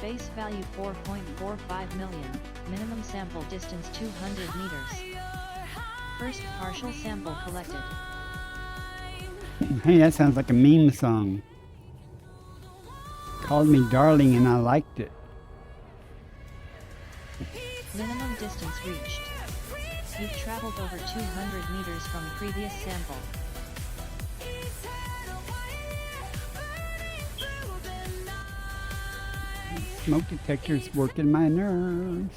Base value 4.45 million. Minimum sample distance 200 meters. First partial sample collected. Hey, that sounds like a meme song. Called me darling and I liked it. Minimum distance reached. You've traveled over 200 meters from previous sample. Smoke detector's working my nerves.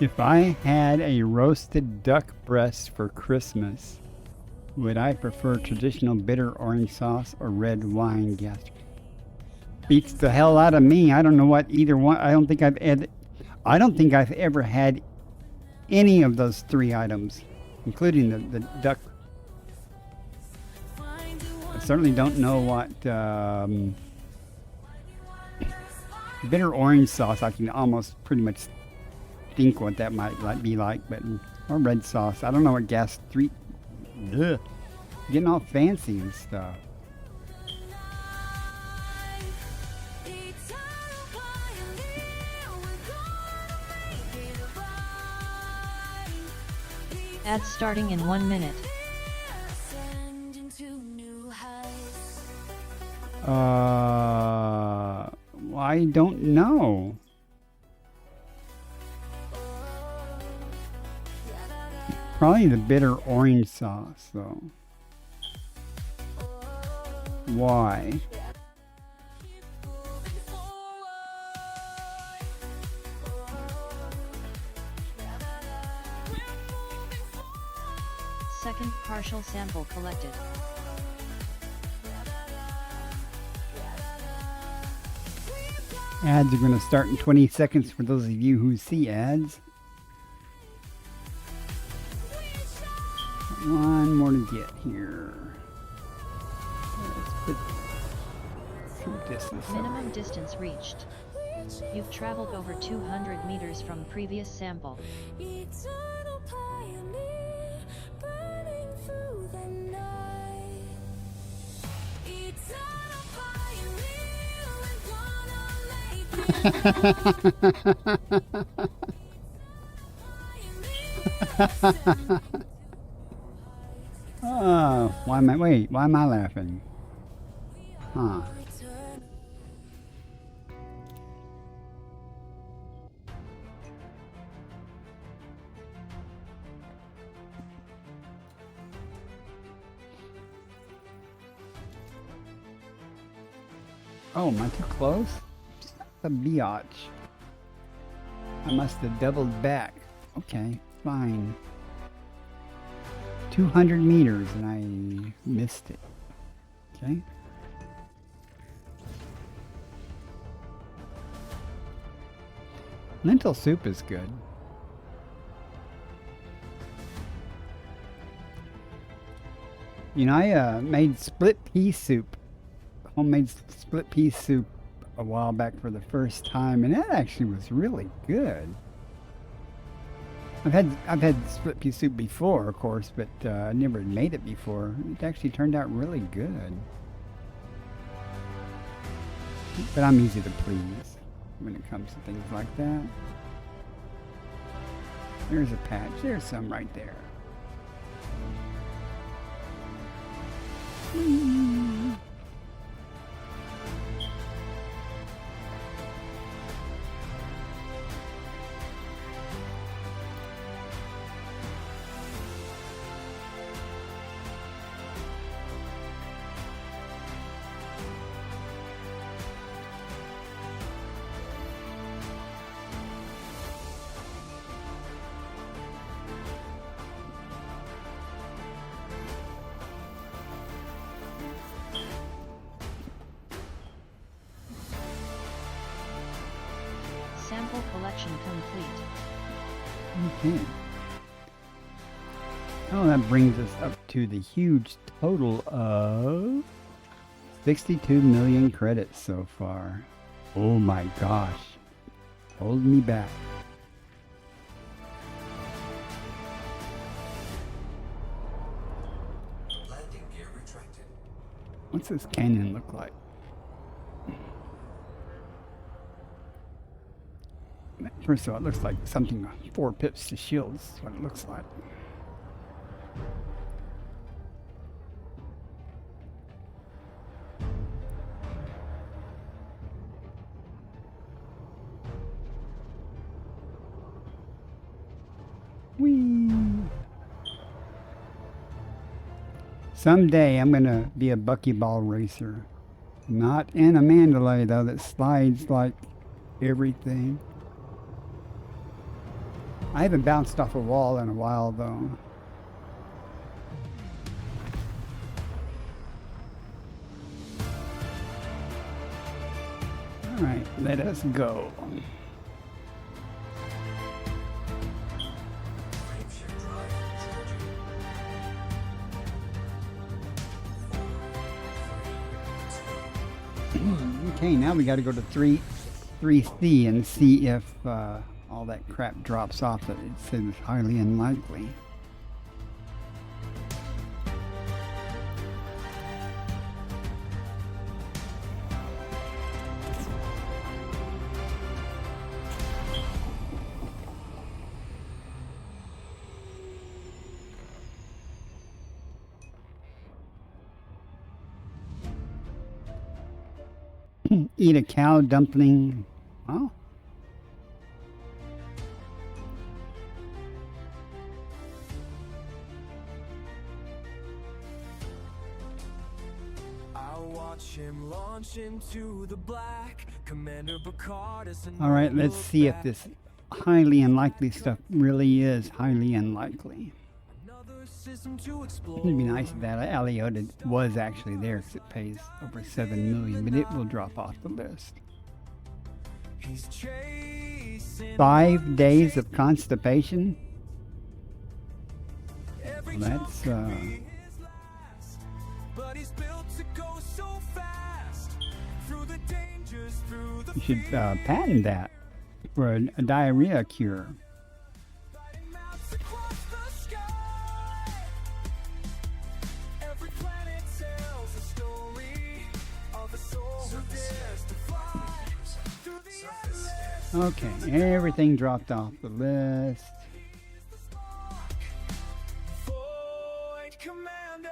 If I had a roasted duck breast for Christmas, would I prefer traditional bitter orange sauce or red wine? Gas beats the hell out of me. I don't know what either one. I don't think I've ever had any of those three items, including the duck. I certainly don't know what bitter orange sauce. I can almost pretty much think what that might be like, but or red sauce. I don't know what gas three. Ugh, getting all fancy and stuff. Ads starting in 1 minute. I don't know. Probably the bitter orange sauce, though. Why? Second partial sample collected. Ads are going to start in 20 seconds for those of you who see ads. one more to get here. Let's put some distance over Minimum here. distance reached. You've traveled over 200 meters from previous sample. Eternal pioneer, burning through the night. Eternal pioneer, Oh, why am I laughing? Huh. Oh, am I too close? A biatch. I must have doubled back. Okay, fine. 200 meters and I missed it. Okay. Lentil soup is good. You know, I made split pea soup, homemade split pea soup a while back for the first time, and that actually was really good. I've had split pea soup before, of course, but I never made it before. It actually turned out really good. But I'm easy to please when it comes to things like that. There's a patch. There's some right there. Sample collection complete. Okay. Oh, that brings us up to the huge total of 62 million credits so far. Oh my gosh. Hold me back. Landing gear retracted. What's this canyon look like? First of all, it looks like something 4 pips to shields. That's what it looks like. Whee! Someday I'm gonna be a buckyball racer. Not in a Mandalay though that slides like everything. I haven't bounced off a wall in a while though. Alright, let us go. Frameshift drive charging. 4, 3, 2. Okay, now we gotta go to 3C and see if all that crap drops off that it says is highly unlikely. Eat a cow dumpling. Oh. Him launch into the black. Commander Picard is All right, let's see if this highly unlikely stuff really is highly unlikely. It'd be nice if that Aliota was actually there because it pays over 7 million, but it will drop off the list. 5 days of constipation? That's but he's built to go so fast through the dangers, through the you should patent that for a diarrhea cure. fighting maps across the sky. Every planet tells a story of a soul who dares to fly through the endless. Okay, everything dropped off the list. Void Commander.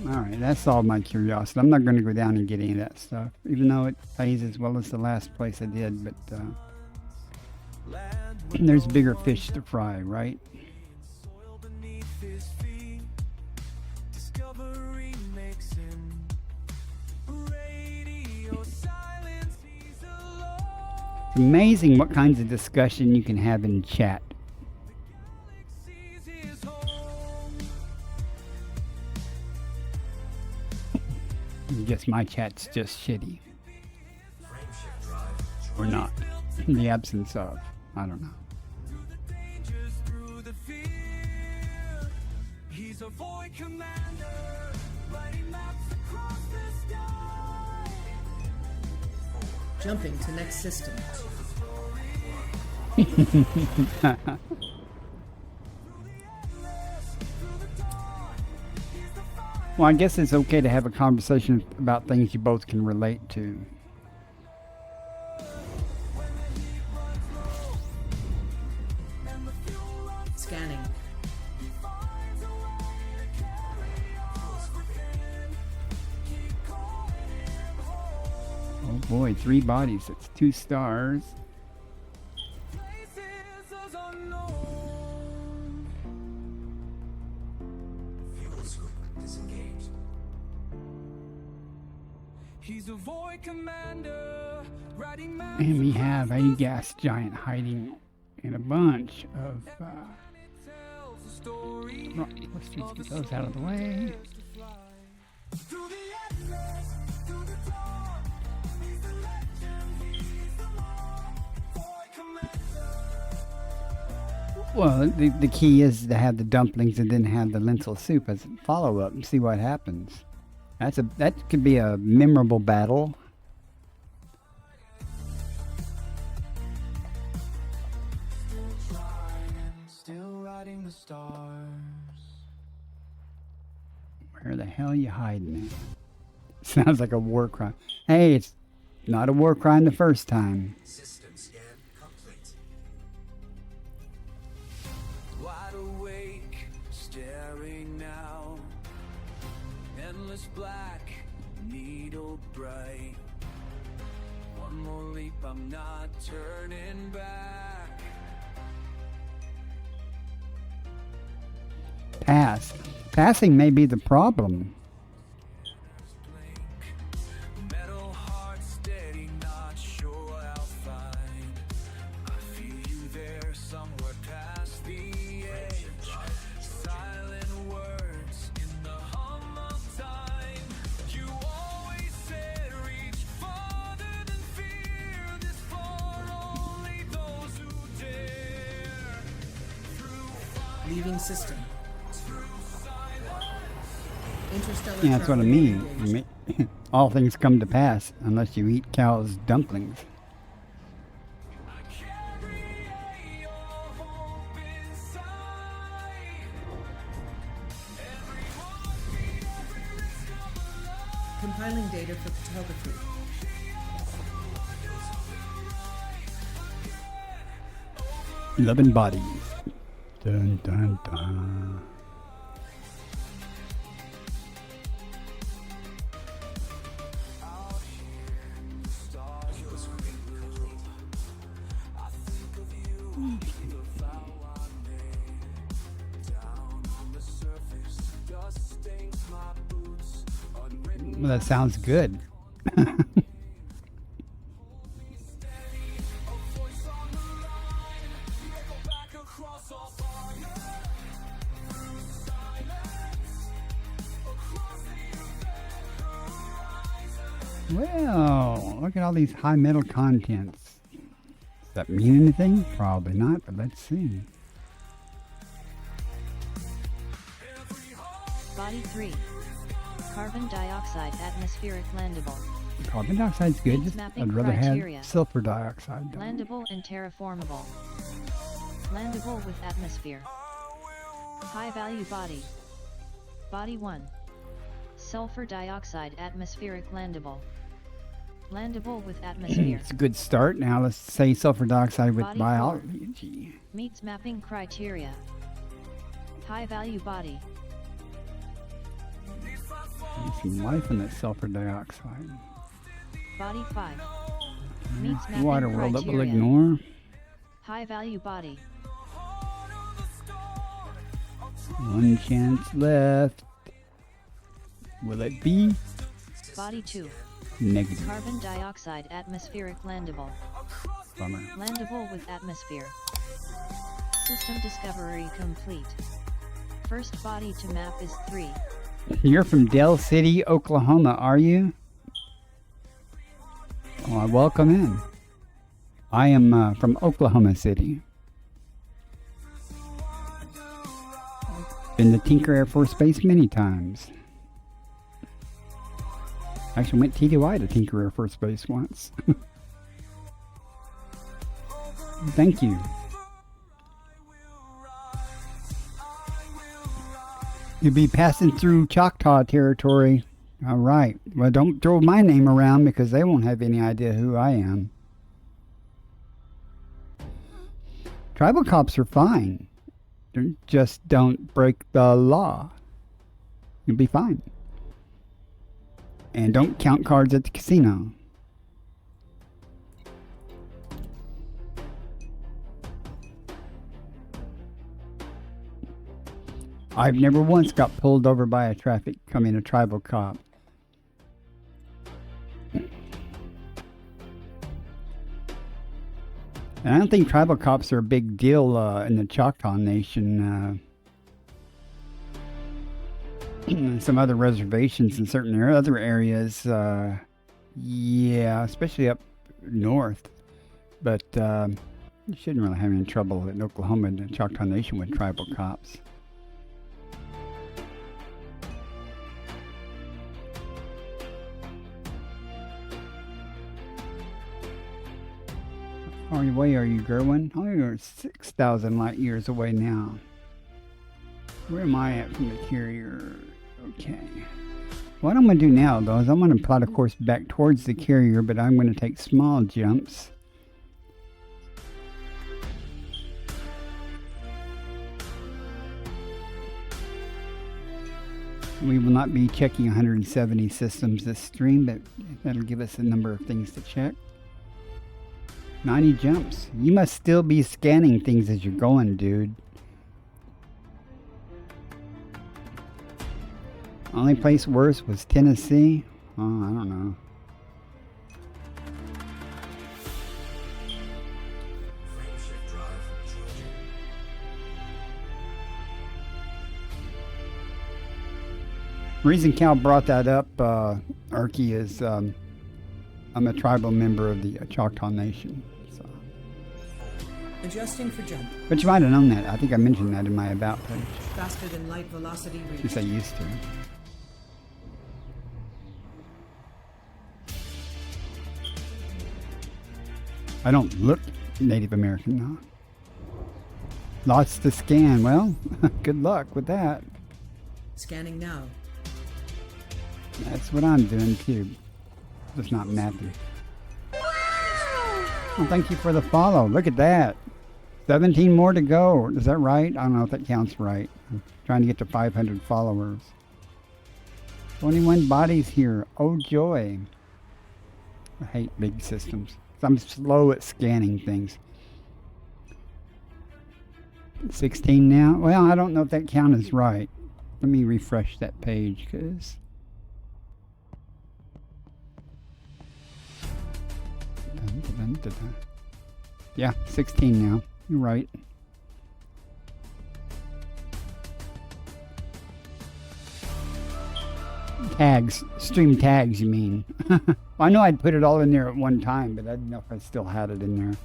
Alright, that solved my curiosity. I'm not going to go down and get any of that stuff, even though it pays as well as the last place I did, but Land there's bigger fish to fry, right? soil beneath his feet. Discovery makes him radio silence. He's alone. It's amazing what kinds of discussion you can have in chat. Galaxy's his home. I guess my chat's just shitty. Or not. In the absence of. I don't know. Through the dangers, through the fear. He's a void commander, writing maps across the sky. Jumping to next system. Well, I guess it's okay to have a conversation about things you both can relate to. Scanning. Oh boy, 3 bodies. That's 2 stars. Places as unknown. Fuel scoop disengaged. He's a void commander, writing maps. And we have a gas giant hiding in a bunch of. tells a story Right, let's just get those out of the way. through the endless, through the dawn. He's the legend, he's the law. Void commander. Well, the key is to have the dumplings and then have the lentil soup as a follow-up and see what happens. That could be a memorable battle. Still riding the stars. Where the hell are you hiding at? Sounds like a war crime. Hey, it's not a war crime the first time. System scan complete. Wide awake, staring now. Endless black, needle bright. One more leap, I'm not turning back. Pass. Passing may be the problem. Metal heart steady, not sure I'll find. I feel you there somewhere past the edge. Silent words in the hum of time. You always said reach farther than fear. This far only those who dare. Through fire, Leaving system. Interstellar Yeah, that's what I travel mean. engaged. All things come to pass unless you eat cow's dumplings. carry your hope inside. Every heartbeat, every risk of a life. Compiling data for photography. 11 bodies. Dun dun dun. Fuel scooping complete. I think of you, the vow I made. Down on the surface, dust stains my boots. Unwritten Well, that sounds good. voice on the line. Echo back across all fire. Through silence, across the event horizon. Well, look at all these high metal contents. Does that mean anything? Probably not, but let's see. Body 3. Carbon dioxide atmospheric landable. Carbon dioxide's good. Means Just, mapping I'd rather criteria. have sulfur dioxide. though. Landable and terraformable. Landable with atmosphere. High value body. Body 1. Sulfur dioxide atmospheric landable. Landable with atmosphere. It's a good start. Now let's say sulfur dioxide with Body biology. Meets mapping criteria. High value body. There's some life in that sulfur dioxide. Body 5. Meets mapping Water world that we'll criteria. ignore. High value body. One chance left. Will it be Body 2. negative? Carbon dioxide atmospheric landable. Bummer. Landable with atmosphere. System discovery complete. First body to map is 3. You're from Del City, Oklahoma, are you? Oh, welcome in. I am from Oklahoma City. Been to Tinker Air Force Base many times. Actually went TDY to Tinker Air Force Base once. Thank you. You'll be passing through Choctaw territory. All right. Well, don't throw my name around because they won't have any idea who I am. Tribal cops are fine. Just don't break the law. You'll be fine. And don't count cards at the casino. I've never once got pulled over by a tribal cop. And I don't think tribal cops are a big deal in the Choctaw Nation. Some other reservations in certain other areas. Yeah, especially up north. But you shouldn't really have any trouble in Oklahoma and the Choctaw Nation with tribal cops. How far away are you, Gerwin? Oh, you're 6,000 light years away now. Where am I at from the carrier? Okay. What I'm going to do now, though, is I'm going to plot a course back towards the carrier, but I'm going to take small jumps. We will not be checking 170 systems this stream, but that'll give us a number of things to check. 90 jumps. You must still be scanning things as you're going, dude. Only place worse was Tennessee. Oh, I don't know. The reason Cal brought that up, Arky, is I'm a tribal member of the Choctaw Nation. So. Adjusting for jump. But you might have known that. I think I mentioned that in my About page. Faster than light velocity reach. At least I used to. I don't look Native American, no. Lots to scan. Well, good luck with that. Scanning now. That's what I'm doing too. Just not mapping. Well, thank you for the follow. Look at that. 17 more to go. Is that right? I don't know if that counts right. I'm trying to get to 500 followers. 21 bodies here. Oh, joy. I hate big systems. I'm slow at scanning things. 16 now. Well, I don't know if that count is right. Let me refresh that page, because... Yeah, 16 now. You're right. Tags. Stream tags, you mean. I know I'd put it all in there at one time, but I didn't know if I still had it in there.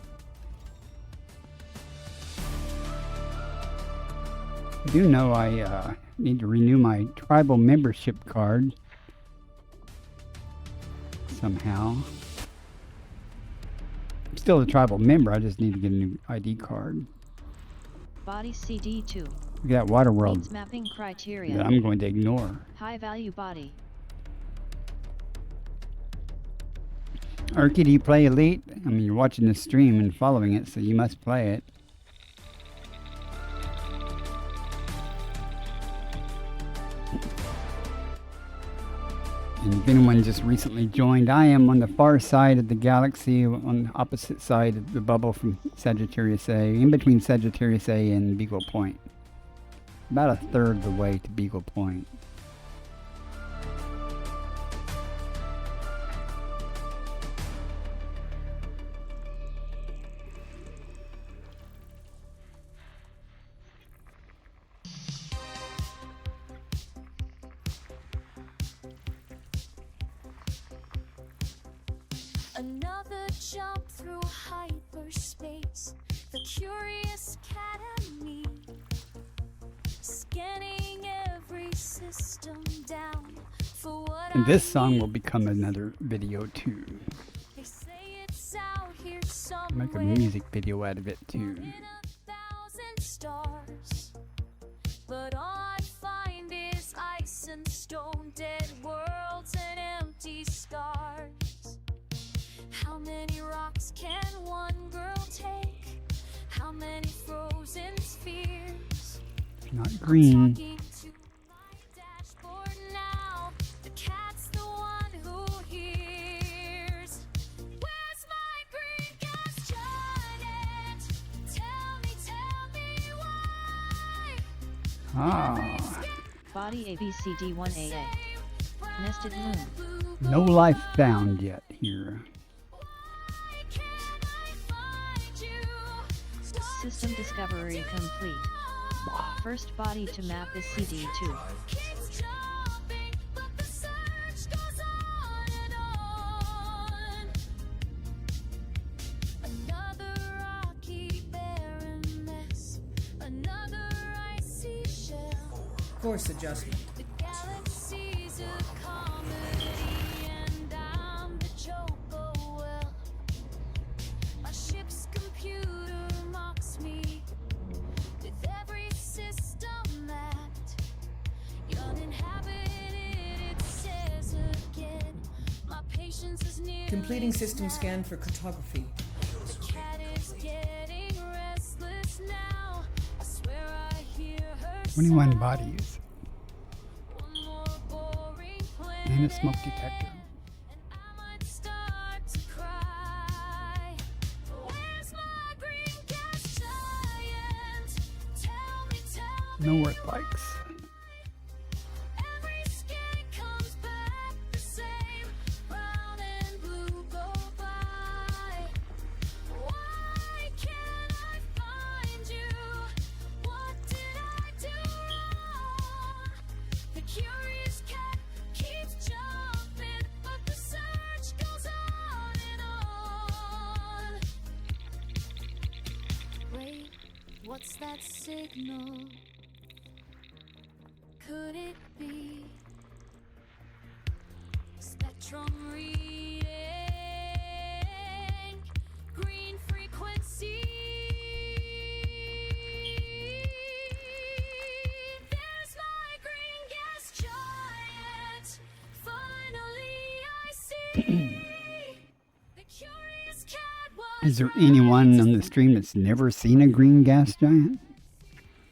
I do know I need to renew my tribal membership card somehow. I'm still a tribal member, I just need to get a new ID card. Body CD2. Look at that water world Needs mapping criteria. that I'm going to ignore. High value body. Erky, do you play Elite? I mean, you're watching the stream and following it, so you must play it. And if anyone just recently joined, I am on the far side of the galaxy, on the opposite side of the bubble from Sagittarius A, in between Sagittarius A and Beagle Point. About a third of the way to Beagle Point. Another jump through hyperspace. The curious cat and me, scanning every system down for what And this I song will need. become another video too. They say it's out here Make a somewhere, music video out of it too. in 1,000 stars. But all I find is ice and stone, dead worlds and empty scars. How many rocks can one girl take? How many frozen spheres? Not green. Talking to my dashboard now. The cat's the one who hears. Where's my green gas giant? Tell me why. Ah, Body ABCD1AA. Nested moon. no life found yet here. Why can't I find you? System discovery complete. First body to map is CD2. Keeps jumping, but the search goes on and on. Another rocky barren mess, another icy shell. Course adjustment. The galaxy's a comedy, and I'm the joke. Oh well, my ship's computer mocks me with every system mapped. Uninhabited, it says again. My patience is near. Completing system scan for cartography. The cat is getting restless now. I swear I hear her 21 sigh. bodies One more boring and a planet, smoke detector. and I might start to cry. Where's my green gas giant? Tell me No Earth bikes. every scan comes back the same. Brown and blue go by. Why can't I find you? What did I do wrong? The curious cat keeps jumping, but the search goes on and on. Wait, what's that signal? Could it be spectrum reading green frequency? There's my green gas giant. Finally I see. The curious cat was Is there anyone on the stream that's never seen a green gas giant?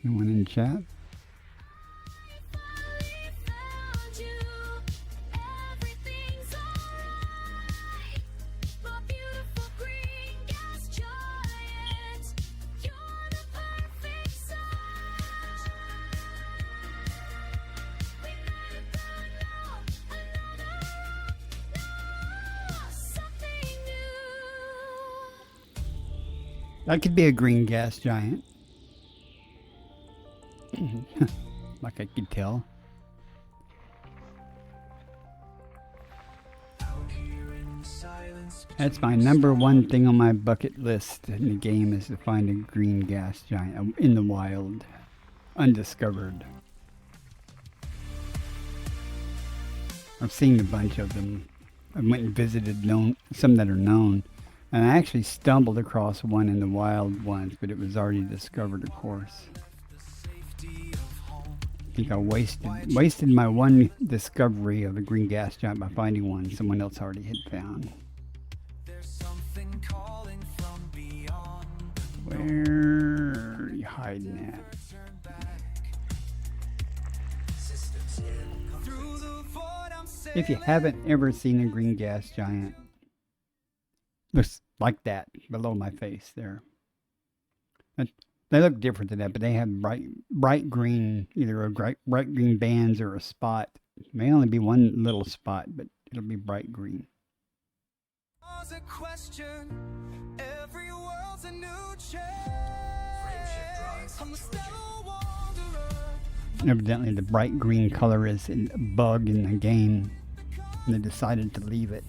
Anyone in chat? finally found you. Everything's alright. My beautiful green gas giant. You're the perfect size. We made it through now. Another something new. That could be a green gas giant. Like I could tell. That's my number one thing on my bucket list in the game, is to find a green gas giant in the wild. undiscovered. I've seen a bunch of them. I went and visited some that are known. And I actually stumbled across one in the wild once, but it was already discovered, of course. I think I wasted my one discovery of a green gas giant by finding one someone else already had found. Where are you hiding at? If you haven't ever seen a green gas giant, looks like that below my face there. They look different than that, but they have bright green, either a bright green bands or a spot. It may only be one little spot, but it'll be bright green. Evidently the bright green color is a bug in the game, and they decided to leave it.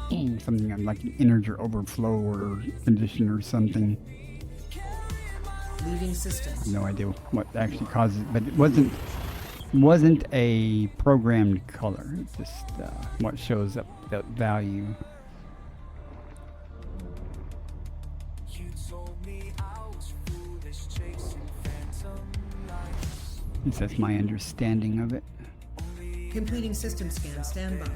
Something like an integer overflow or condition or something. Leaving system. No idea what actually causes it, but it wasn't a programmed color. It's just what shows up that value. At least that's my understanding of it. Completing system scan. Stand by.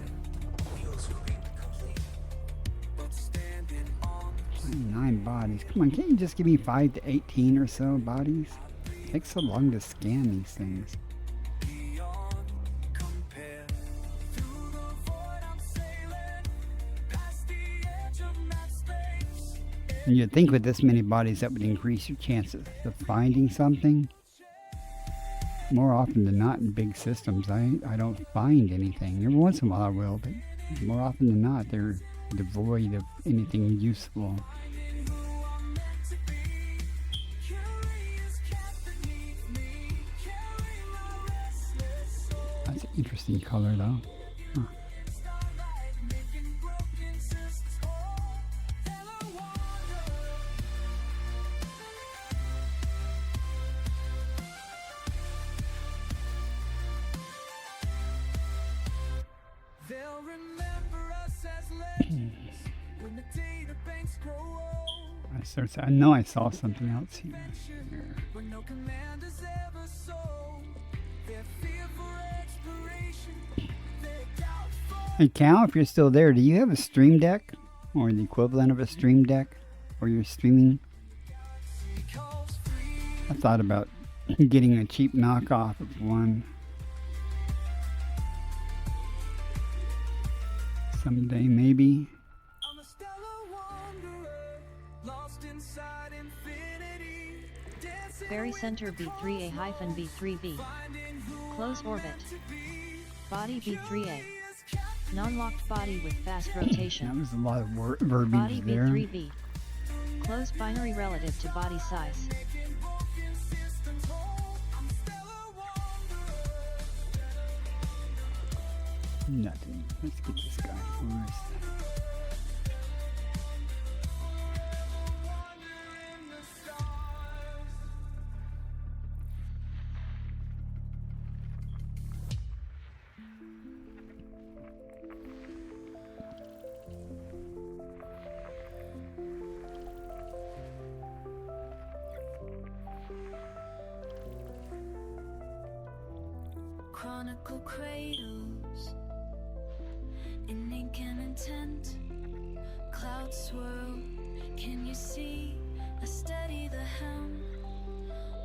9 bodies. Come on, can't you just give me 5 to 18 or so bodies? It takes so long to scan these things. And you'd think with this many bodies that would increase your chances of finding something. More often than not in big systems, I don't find anything. Every once in a while I will, but more often than not they're devoid of anything useful. That's an interesting color though. Huh. I know I saw something else here. Hey Cal, if you're still there, do you have a stream deck? Or the equivalent of a stream deck? Or you're streaming? I thought about getting a cheap knockoff of one. Someday, maybe. Very center B3A-B3B. Close orbit. Body B3A. Non-locked body with fast rotation. That was a lot of verbiage body there. Body B3B. Close binary relative to body size. Nothing. Let's get this guy first. Chronicle cradles in ink and intent. Clouds swirl, can you see? I steady the helm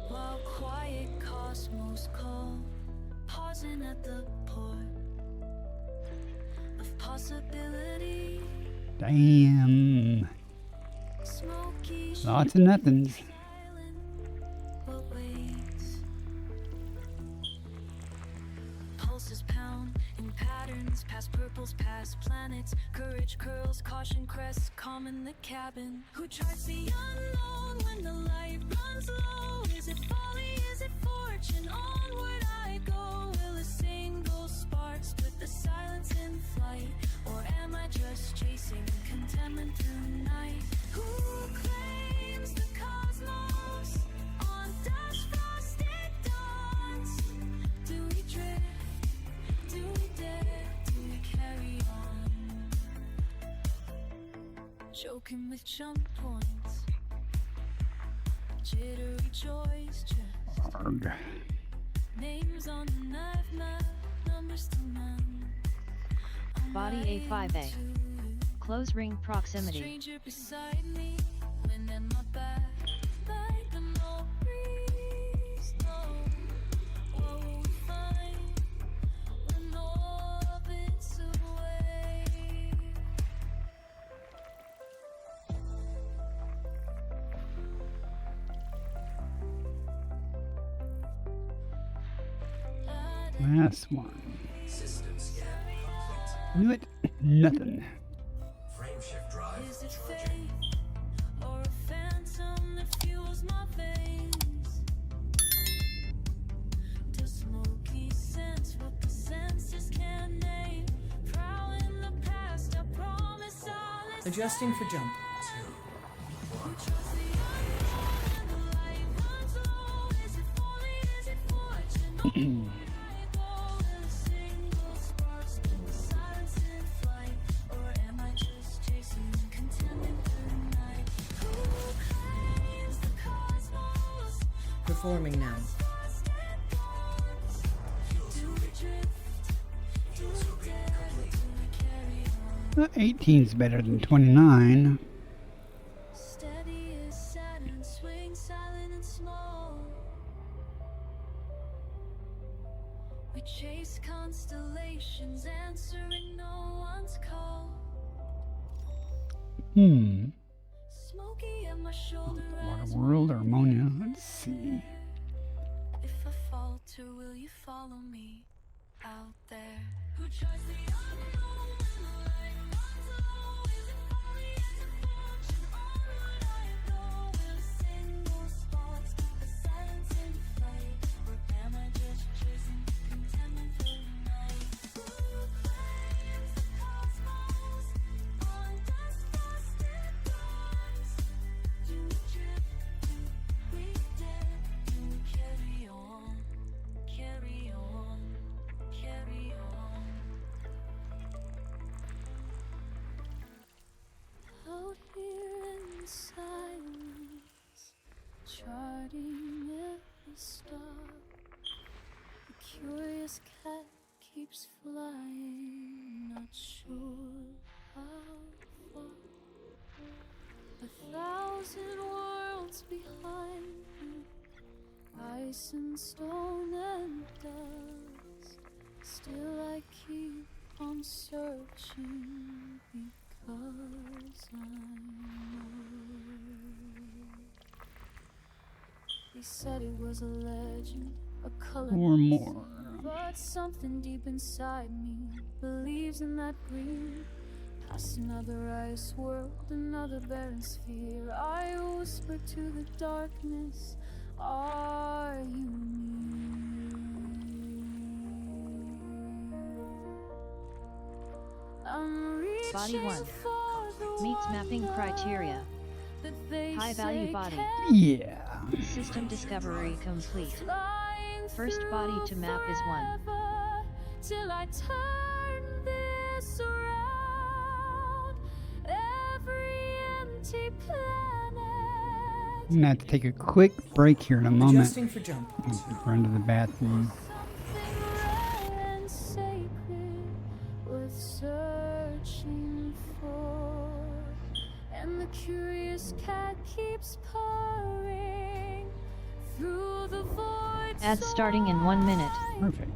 while quiet cosmos call, pausing at the port of possibility. Damn. Smoky Lots of nothings. what waits. Pulses pound in patterns, past purples, past planets. Courage curls, caution crests, calm in the cabin. Who tries the unknown when the light runs low? Is it folly, is it fortune? Onward I go. Will a single spark split the silence in flight? Or am I just chasing contentment through night? Who claims the cosmos on dust frosted Joking with jump points, jittery joys, just Arg. names on the knife map, numbers to none. Body A5A. Close ring proximity. Stranger beside me, wind at my back, like the no breeze. No, what will we find when all of it's away? Last one. System scan complete. Knew it. Nothing. Frame shift drive Is it charging. fate or a phantom that fuels my veins? Does smoky sense what the senses can't name? Prowling the past, I promise I'll escape. Adjusting for jump. Trust the unknown and the light runs low. Is it folly? Is it fortune? I go in a single spark, spin the silence in flight. Or am I just chasing contentment through the night? Who claims the cosmos? Performing now. Lost and gone. Do we drift? Do we dare? Do we carry on? 18's better than 29. Steady as Saturn, swing silent and small. We chase constellations, answering no one's call. Smoky at my shoulder as Water world or ammonia? Let's see. if I falter, will you follow me out there? Who tries the unknown when the light runs low? Is it folly? Is it fortune? On what I know, will a single spark keep the silence in flight? Or am I just chasing contentment through the night? Who claims the cosmos on dust-busted bronze? Do we drift? Do we dare? Do we carry on? Carry on, carry on. Out here in the silence, charting every star. The curious cat keeps flying, not sure how far. 1,000 worlds behind me, ice and stone and dust. Still I keep on searching because I know. They said it was a legend, a color, Or more. but something deep inside me believes in that green. Past another ice world, another barren sphere, I whisper to the darkness, are you near? I'm reaching Body 1. for the Meets mapping wonder criteria. that they High value say body. can't Yeah. System discovery complete. flying First body to map is 1. forever till I turn this around. Every empty planet. I'm gonna have to take a quick break here in a moment. Adjusting for jump. Run to the bathroom. Something rare and sacred worth searching for. And the curious cat keeps purring through the void. Ads starting in 1 minute. Perfect.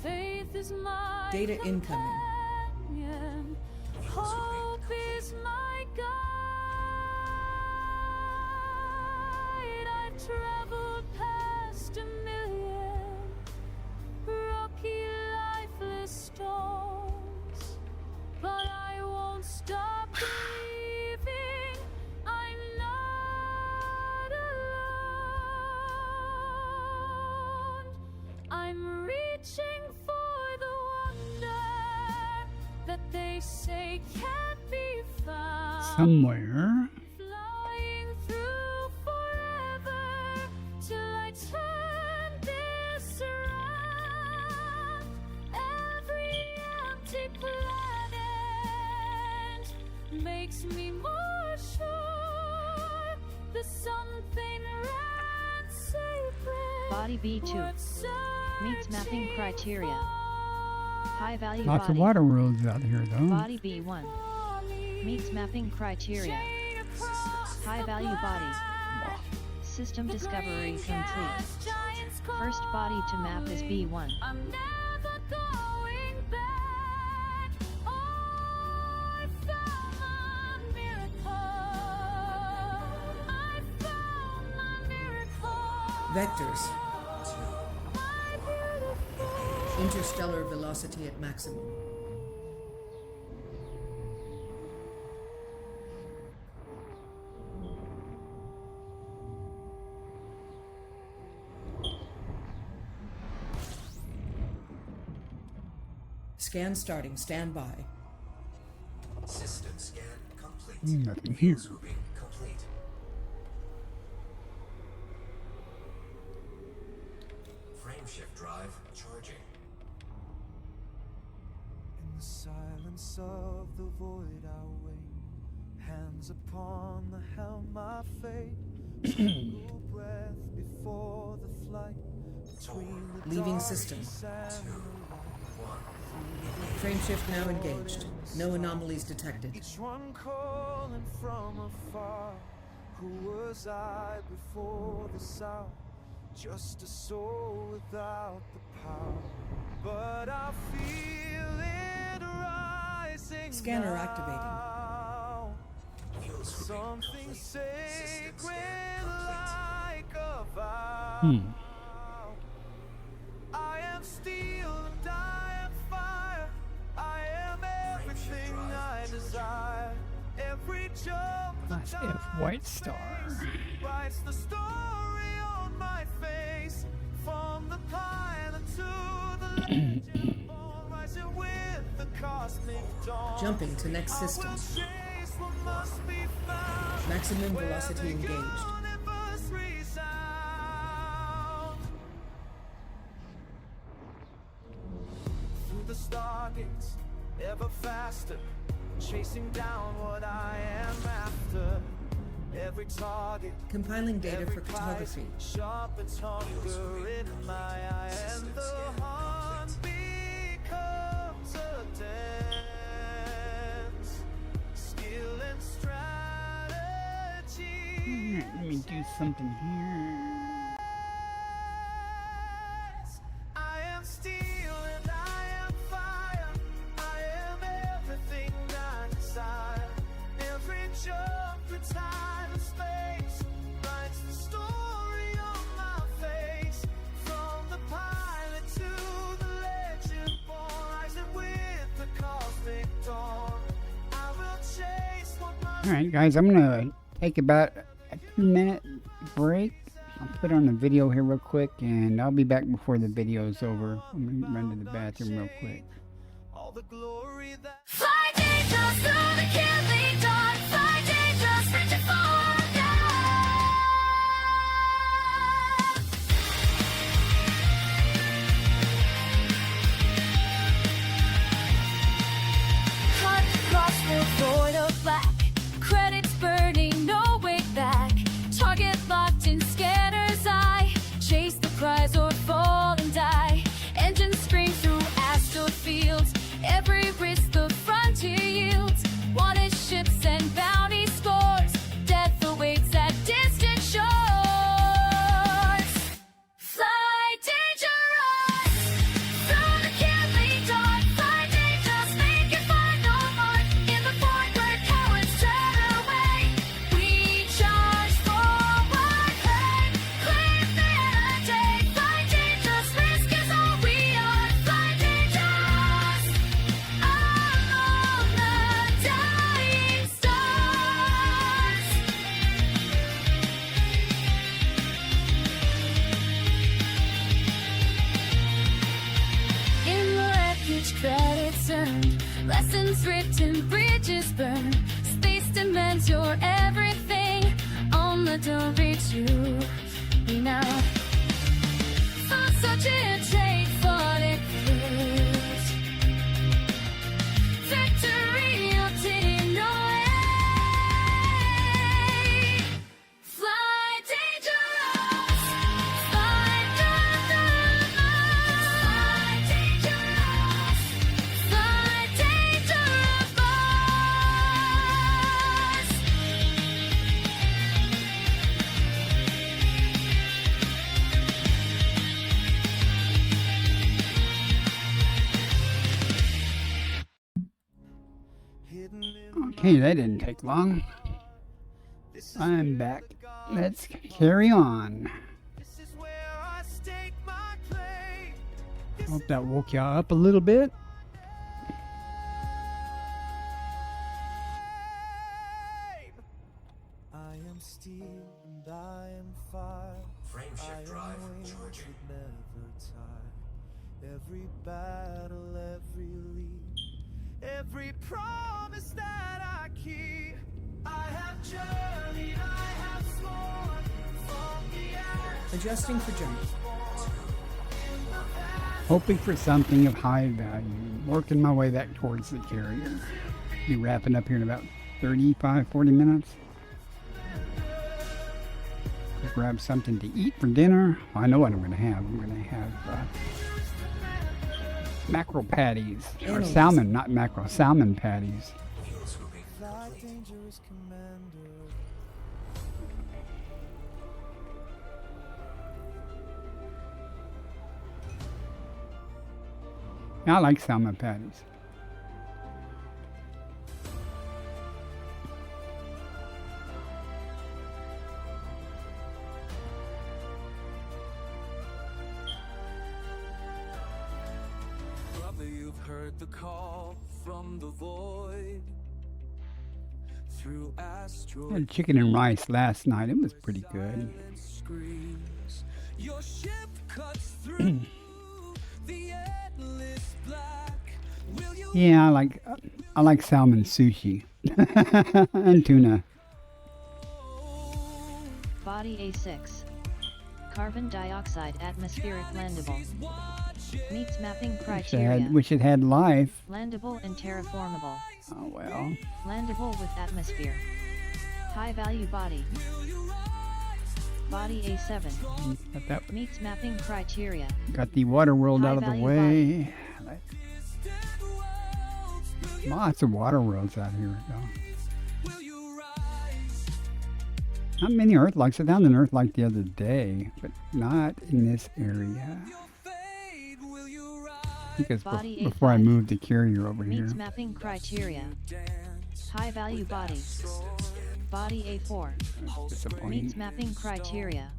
Faith is my Data incoming. companion. Hope is my guide. I've traveled past 1,000,000 rocky, lifeless stones, but I won't stop believing I'm not alone. I'm reaching for the wonder that they say can't be found. Somewhere. Flying through forever till I turn this around. Every empty planet makes me more Body B2. Meets mapping criteria. High value Lots body. of water worlds out here, though. Body B1. Meets mapping criteria. High value body. System discovery complete. First body to map is B1. I'm never going back. Oh, I found my miracle. I found my miracle. Vectors. My beautiful. Interstellar velocity at maximum. Scan starting. Stand by. System scan complete. Nothing here. Grouping complete. Frameshift drive charging. In the silence of the void I wait, hands upon the helm I fade, single breath before the flight, between the Leaving darkness system. and the light. Frameshift now engaged. No anomalies detected. Each one calling from afar. Who was I before this hour? Just a soul without the power. But I feel it rising. Scanner activating. now. Fuel grouping Something complete. System sacred scan complete. like a vow. I am steel and I am fire. I am everything I desire. Every jump Class F White Star. writes the story on my face. From the pilot to the legend, born rising with the cosmic dawn. Jumping to next system. I will chase what must be found. Maximum Where velocity the engaged. universe resound. Through the stargates, ever faster, chasing down what I am after. Every target, Compiling data every for cartography. prize, sharpens hunger in my eye, and the hunt becomes a dance. Skill and strategy. Let me do something here. I am steel and I am fire. I am everything I desire. Every jump through time and space writes the story on my face. From the pilot to the legend, born rising with the cosmic dawn. I will chase what must Alright, guys, I'm gonna take about a 2-minute break. I'll put on a video here real quick, and I'll be back before the video's over. I'm gonna run to the bathroom real quick. all the glory that. Fly dangerous through the killing dawn. Fly dangerous, reaching for God. Hunt across the void of black. Credits burning, no way back. Target locked in scanner's eye. Chase the prize or fall and die. Engines scream through astral fields. Every risk the frontier yields. Wanted ships and bounty scores. Death awaits at distant shores. Fly dangerous through the killing dawn. Fly dangerous, make your final mark in the void where cowards turn away. We charge forward, claim mandate. Fly dangerous, risk is all we are. Fly dangerous, among the dying stars. In the wreckage, credits earned, lessons written, bridges burned. Space demands your everything. On the don't reach you. We now for such a trade fought it first. Victory obtained no way. Fly dangerous, fly dangerous. Okay, that didn't take long. I'm back. Let's carry on. Hope that woke y'all up a little bit. I am steel and I am fire. Frameshift drive charging. Never tire. Every battle, every lead, every promise that I keep. I have journeyed, I have sworn from the edge. Adjusting for jump. Hoping for something of high value. Working my way back towards the carrier. Be wrapping up here in about 35, 40 minutes. Grab something to eat for dinner. I know what I'm going to have. I'm going to have mackerel patties. Or salmon, not mackerel, salmon patties. Dangerous commander. I like salmon patties. Brother, you've heard the call from the void. Through I asteroid had chicken and rice last night. It was pretty good. screams. Your ship cuts through the endless black. Will you Yeah, I like salmon sushi and tuna. Body A6. Carbon dioxide atmospheric landable. Meets mapping criteria. Which it had life. Landable and terraformable. Oh well. Landable with atmosphere. High value body. Body A7. Got that. Meets mapping criteria. Got the water world out of the High-value way. Lots of water worlds out here. will you rise? Not many Earth-likes. I found an Earth-like the other day, but not in this area. Fade, will you rise? Because Body before I A5. moved the carrier over here. Meets mapping criteria. High value body. Body A4. Disappointing. Meets mapping criteria.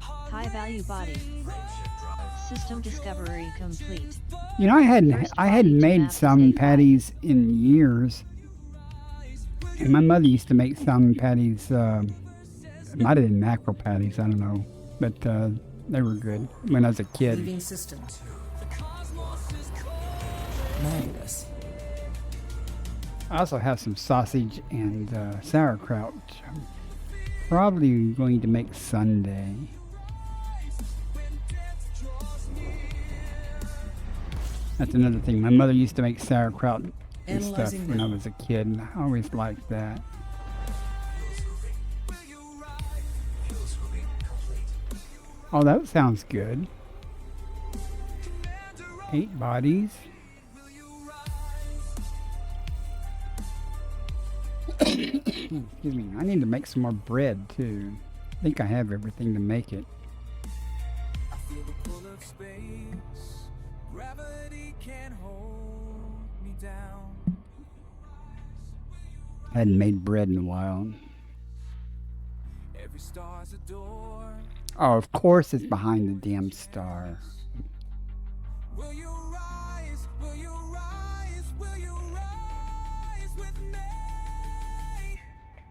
High value body. System discovery complete. You know, I hadn't made map salmon save patties in years, and my mother used to make salmon patties. It might have been mackerel patties. I don't know, but they were good when I was a kid. Leaving system. Nice. I also have some sausage and sauerkraut, which I'm probably going to make Sunday. That's another thing. My mother used to make sauerkraut and stuff Analyzing when I now. was a kid, and I always liked that. Oh, that sounds good. 8 bodies. Excuse me. I need to make some more bread too. I think I have everything to make it. I feel the pull of space. Gravity can't hold me down. I hadn't made bread in a while. Every star's a door. Oh, of course it's behind the damn star. Will you rise? Will you rise? Will you rise with me?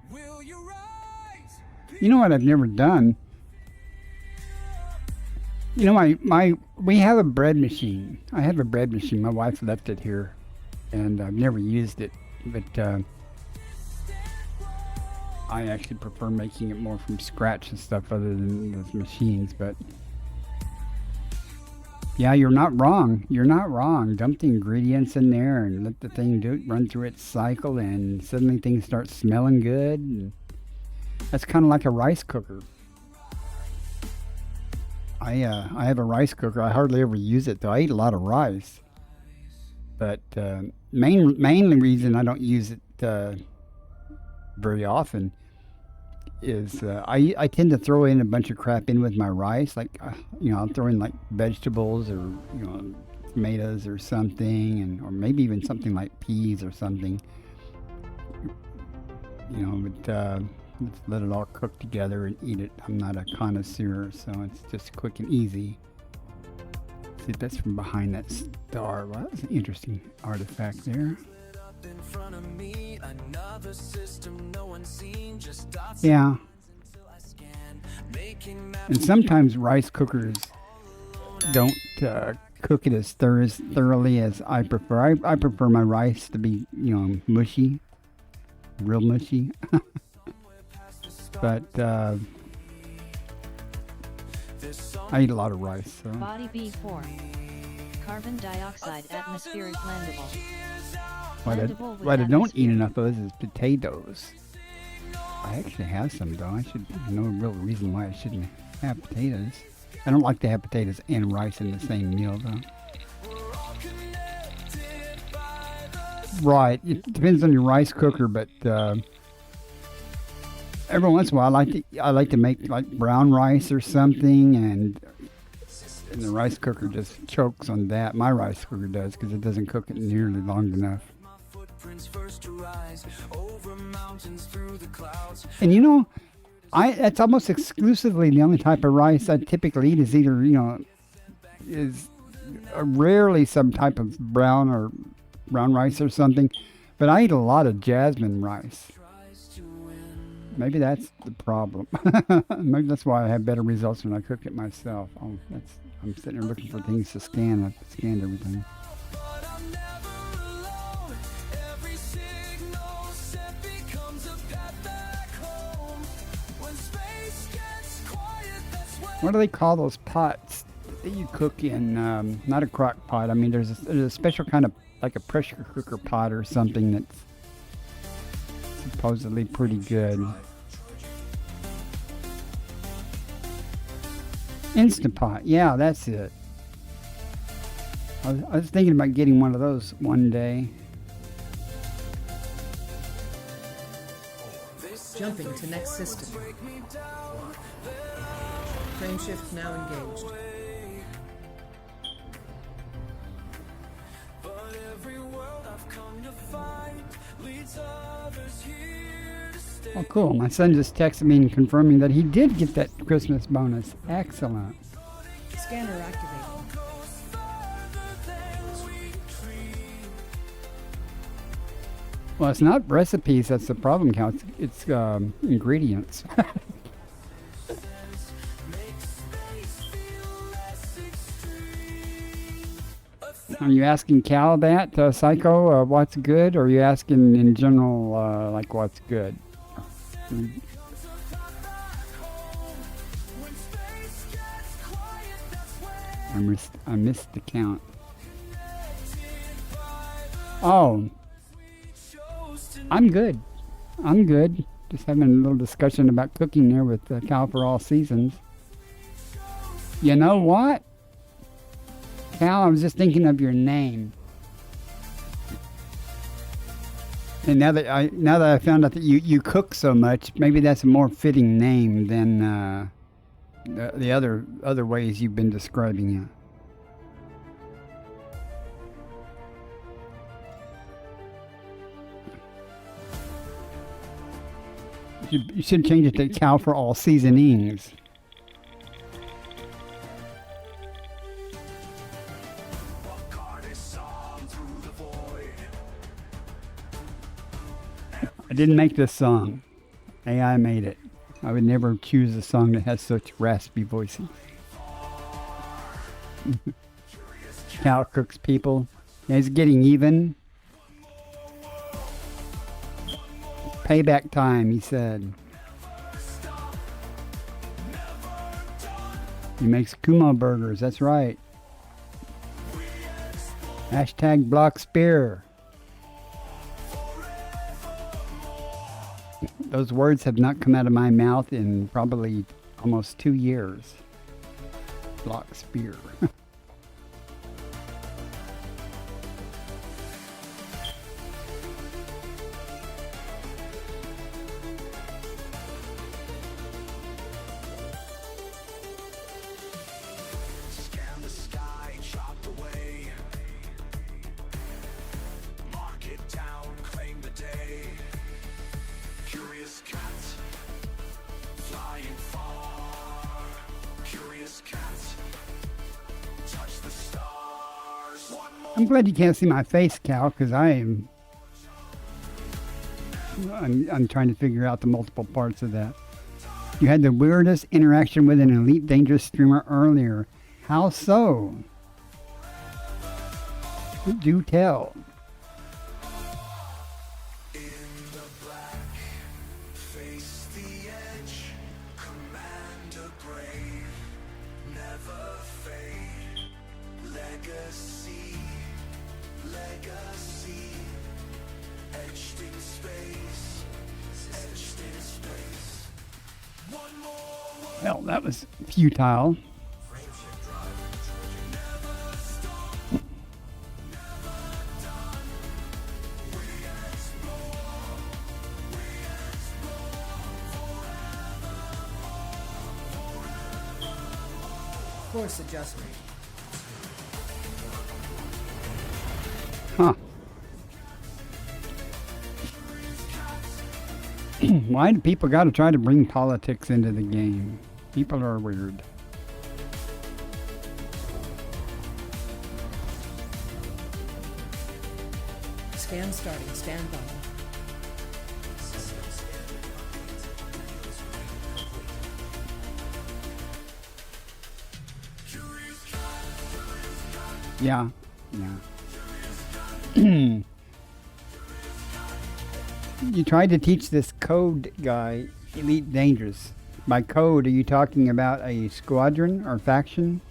Will you rise? You know what I've never done? You know, we have a bread machine. I have a bread machine. My wife left it here, and I've never used it. But I actually prefer making it more from scratch and stuff other than those machines. But yeah, you're not wrong. You're not wrong. Dump the ingredients in there and let the thing run through its cycle, and suddenly things start smelling good. And that's kind of like a rice cooker. I have a rice cooker. I hardly ever use it though. I eat a lot of rice, but mainly reason I don't use it very often is I tend to throw in a bunch of crap in with my rice. Like I'll throw in like vegetables or tomatoes or something, or maybe even something like peas or something. you know, but let's let it all cook together and eat it. I'm not a connoisseur, so it's just quick and easy. See, that's from behind that star. Well, that was an interesting artifact there. Yeah. And sometimes rice cookers don't cook it as thoroughly as I prefer. I prefer my rice to be, you know, mushy, real mushy. But I eat a lot of rice. So. Body B4. Carbon dioxide atmospheric blendable. What I don't eat enough of is potatoes. I actually have some though. I should. There's no real reason why I shouldn't have potatoes. I don't like to have potatoes and rice in the same meal though. Right. It depends on your rice cooker, but every once in a while I like to make like brown rice or something, and the rice cooker just chokes on that. My rice cooker does, because it doesn't cook it nearly long enough. And you know, that's almost exclusively the only type of rice I typically eat is either, you know, is rarely some type of brown rice or something, but I eat a lot of jasmine rice. Maybe that's the problem. Maybe that's why I have better results when I cook it myself. I'm sitting there looking for things to scan. I've scanned everything. What do they call those pots that you cook in? Not a crock pot. I mean, there's a special kind of, like a pressure cooker pot or something that's supposedly pretty good. Instant Pot. Yeah, that's it. I was thinking about getting one of those one day. Jumping to next system. Frame shift now engaged. Oh, cool. My son just texted me and confirming that he did get that Christmas bonus. Excellent. Scanner activated. Well, it's not recipes that's the problem, Cal. It's ingredients. Are you asking Cal that, Psycho, what's good? Or are you asking in general, like, what's good? I missed the count. Oh, I'm good. Just having a little discussion about cooking there with Cal for all seasons. You know what? Cal, I was just thinking of your name. And now that I found out that you cook so much, maybe that's a more fitting name than the other ways you've been describing it. You should change it to Cal for all seasonings. I didn't make this song. AI made it. I would never choose a song that has such raspy voices. Cal cooks people. Yeah, he's getting even. Payback time, he said. He makes Kumo burgers, that's right. Hashtag block spear. Those words have not come out of my mouth in probably almost 2 years. Block spear. I'm glad you can't see my face, Cal, because I'm trying to figure out the multiple parts of that. You had the weirdest interaction with an Elite Dangerous streamer earlier. How so? Do tell. Well, that was futile. Course adjustment. Huh. Why do people got to try to bring politics into the game? People are weird. Scan starting. Stand by. Yeah. Yeah. You tried to teach this code guy Elite Dangerous. By code, are you talking about a squadron or faction?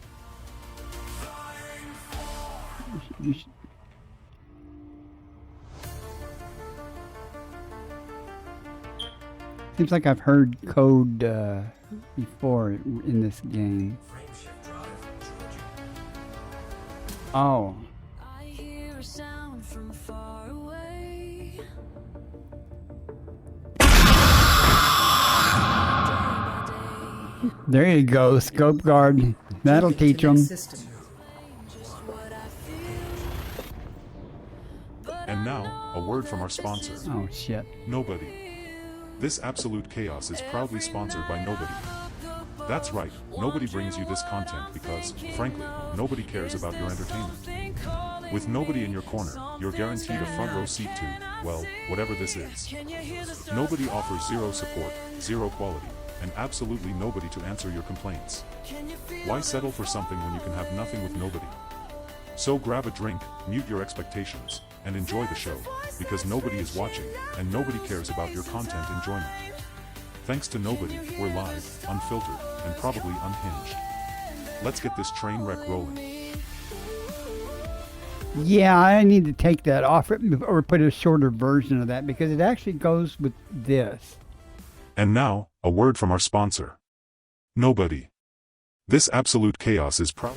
Seems like I've heard code before in this game. Oh. I hear a sound from far away. There you go, scope guard. That'll teach them. And now, a word from our sponsor. Oh shit. Nobody. This absolute chaos is proudly sponsored by Nobody. That's right, Nobody brings you this content because, frankly, nobody cares about your entertainment. With Nobody in your corner, you're guaranteed a front row seat to, well, whatever this is. Nobody offers zero support, zero quality, and absolutely nobody to answer your complaints. Why settle for something when you can have nothing with Nobody? So grab a drink, mute your expectations, and enjoy the show, because nobody is watching, and nobody cares about your content enjoyment. Thanks to Nobody, we're live, unfiltered, and probably unhinged. Let's get this train wreck rolling. Yeah, I need to take that off or put a shorter version of that because it actually goes with this. And now, a word from our sponsor. Nobody. This absolute chaos is proud.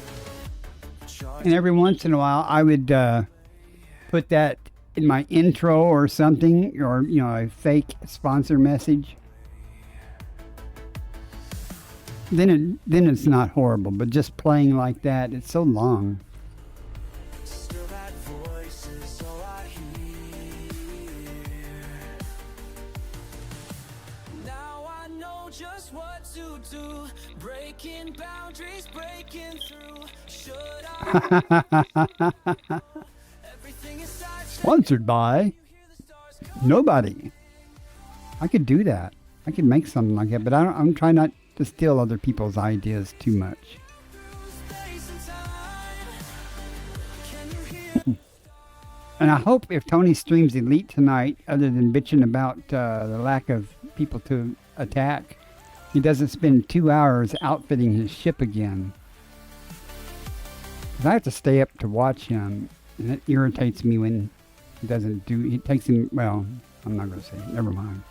And every once in a while, I would put that in my intro or something, or a fake sponsor message. Then it's not horrible, but just playing like that, it's so long. Now I know just what to do. Breaking boundaries, breaking through. Should I? Sponsored by Nobody. I could do that. I could make something like that, but I'm trying not to steal other people's ideas too much. And I hope if Tony streams Elite tonight, other than bitching about the lack of people to attack, he doesn't spend 2 hours outfitting his ship again. 'Cause I have to stay up to watch him, and it irritates me when he doesn't do. He takes him. Well, I'm not going to say it. Never mind.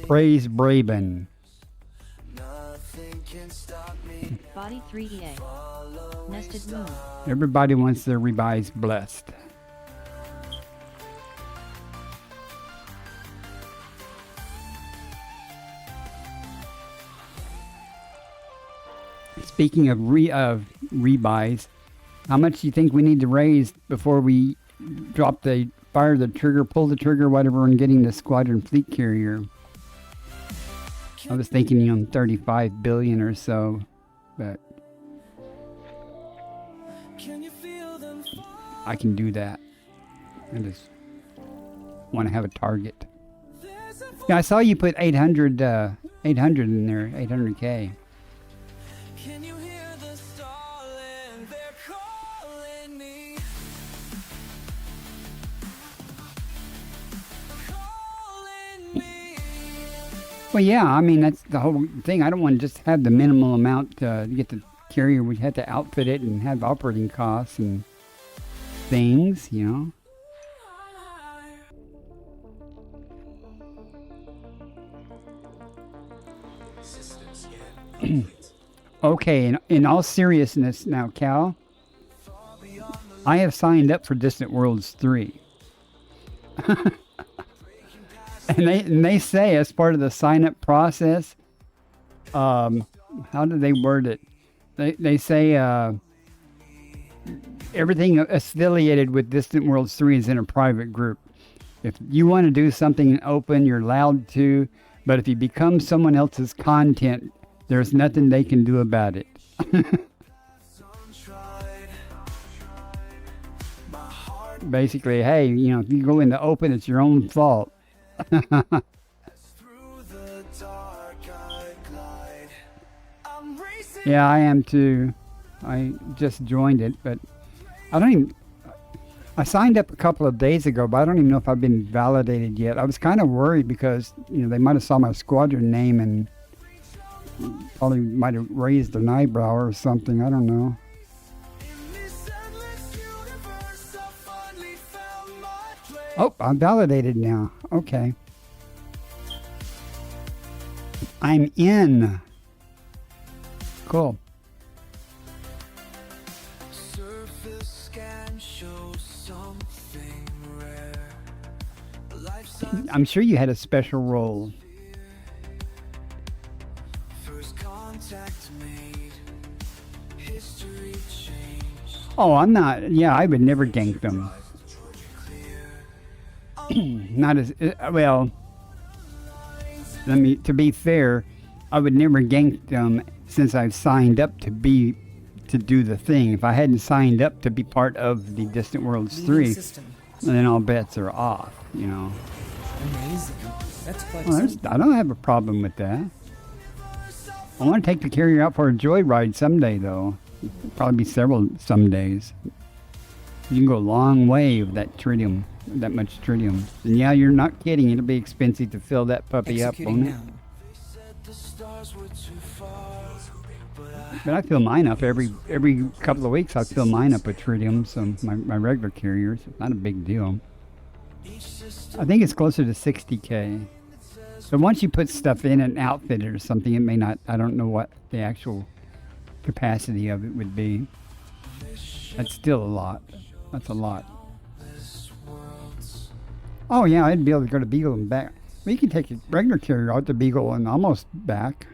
Praise Braben. Body 3EA. Nested Moon. Everybody wants their revised blessed. Speaking of rebuys, how much do you think we need to raise before we fire the trigger, pull the trigger, whatever, on getting the squadron fleet carrier? I was thinking, you know, 35 billion or so, but I can do that. I just want to have a target. Yeah, I saw you put 800 in there, 800K. Can you hear the stalling? They're calling me. Calling me. Well, yeah, I mean, that's the whole thing. I don't want to just have the minimal amount to get the carrier. We had to outfit it and have operating costs and things, you know. Okay, in all seriousness now, Cal, I have signed up for Distant Worlds 3. and they say as part of the sign-up process, how do they word it? They say everything affiliated with Distant Worlds 3 is in a private group. If you want to do something open, you're allowed to, but if you become someone else's content, there's nothing they can do about it. Basically, hey, you know, if you go in the open, it's your own fault. Yeah, I am too. I just joined it, but I don't even... I signed up a couple of days ago, but I don't even know if I've been validated yet. I was kind of worried because, you know, they might have saw my squadron name and probably might have raised an eyebrow or something. I don't know. Oh, I'm validated now. Okay. I'm in. Cool. I'm sure you had a special role. Oh, I'm not. Yeah, I would never gank them. Not as well. To be fair, I would never gank them since I've signed up to do the thing. If I hadn't signed up to be part of the Distant Worlds 3, then all bets are off. You know. Amazing. That's quite I don't have a problem with that. I want to take the carrier out for a joyride someday, though. Probably be several some days. You can go a long way with that tritium, that much tritium. And yeah, you're not kidding. It'll be expensive to fill that puppy up, won't it? But I fill mine up every couple of weeks. I fill mine up with tritium, so my regular carriers. It's not a big deal. I think it's closer to 60K. So once you put stuff in an outfit or something, it may not. I don't know what the actual capacity of it would be. That's still a lot. That's a lot. Oh yeah, I'd be able to go to Beagle and back. We can take a regular carrier out to Beagle and almost back.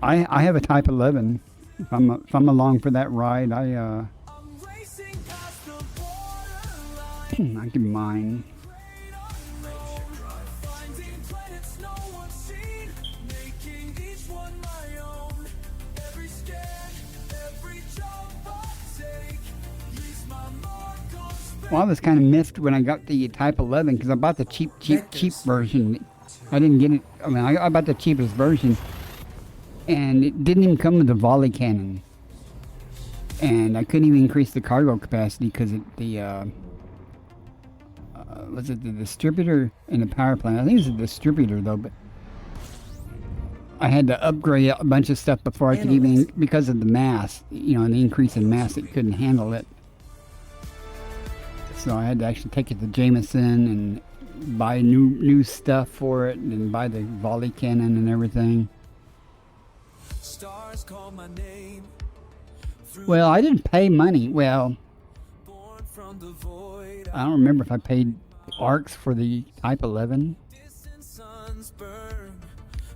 I have a Type 11. If I'm along for that ride, I can mine. Well, I was kind of miffed when I got the Type 11 because I bought the cheap version. I didn't get it. I mean, I bought the cheapest version, and it didn't even come with the volley cannon. And I couldn't even increase the cargo capacity because was it the distributor and the power plant? I think it was the distributor though, but I had to upgrade a bunch of stuff before I could even, because of the mass, you know, and the increase in mass, it couldn't handle it. So I had to actually take it to Jameson and buy new stuff for it, and buy the volley cannon and everything. Stars call my name. Well, I didn't pay money. Well, I don't remember if I paid ARCs for the Type 11.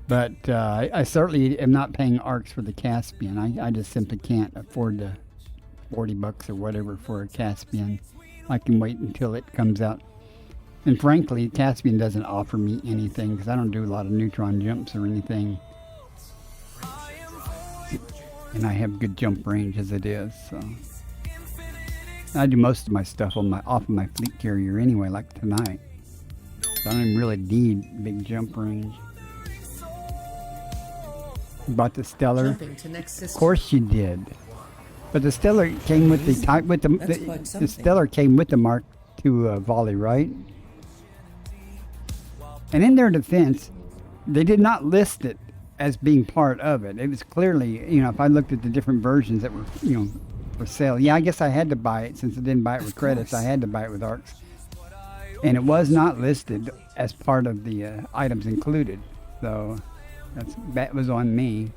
But I certainly am not paying ARCs for the Caspian. I just simply can't afford the $40 or whatever for a Caspian. I can wait until it comes out. And frankly, Caspian doesn't offer me anything because I don't do a lot of neutron jumps or anything. And I have good jump range as it is, so. I do most of my stuff on off of my fleet carrier anyway, like tonight. So I don't even really need big jump range. Bought the Stellar. Jumping to next Of system. course you did. But the Stellar came with the type with That's quite the something. Stellar came with the Mark II volley, right? And in their defense, they did not list it as being part of it. It was clearly, you know, if I looked at the different versions that were, you know, for sale. Yeah, I guess I had to buy it since I didn't buy it with credits. I had to buy it with ARCs. And it was not listed as part of the items included. So that was on me.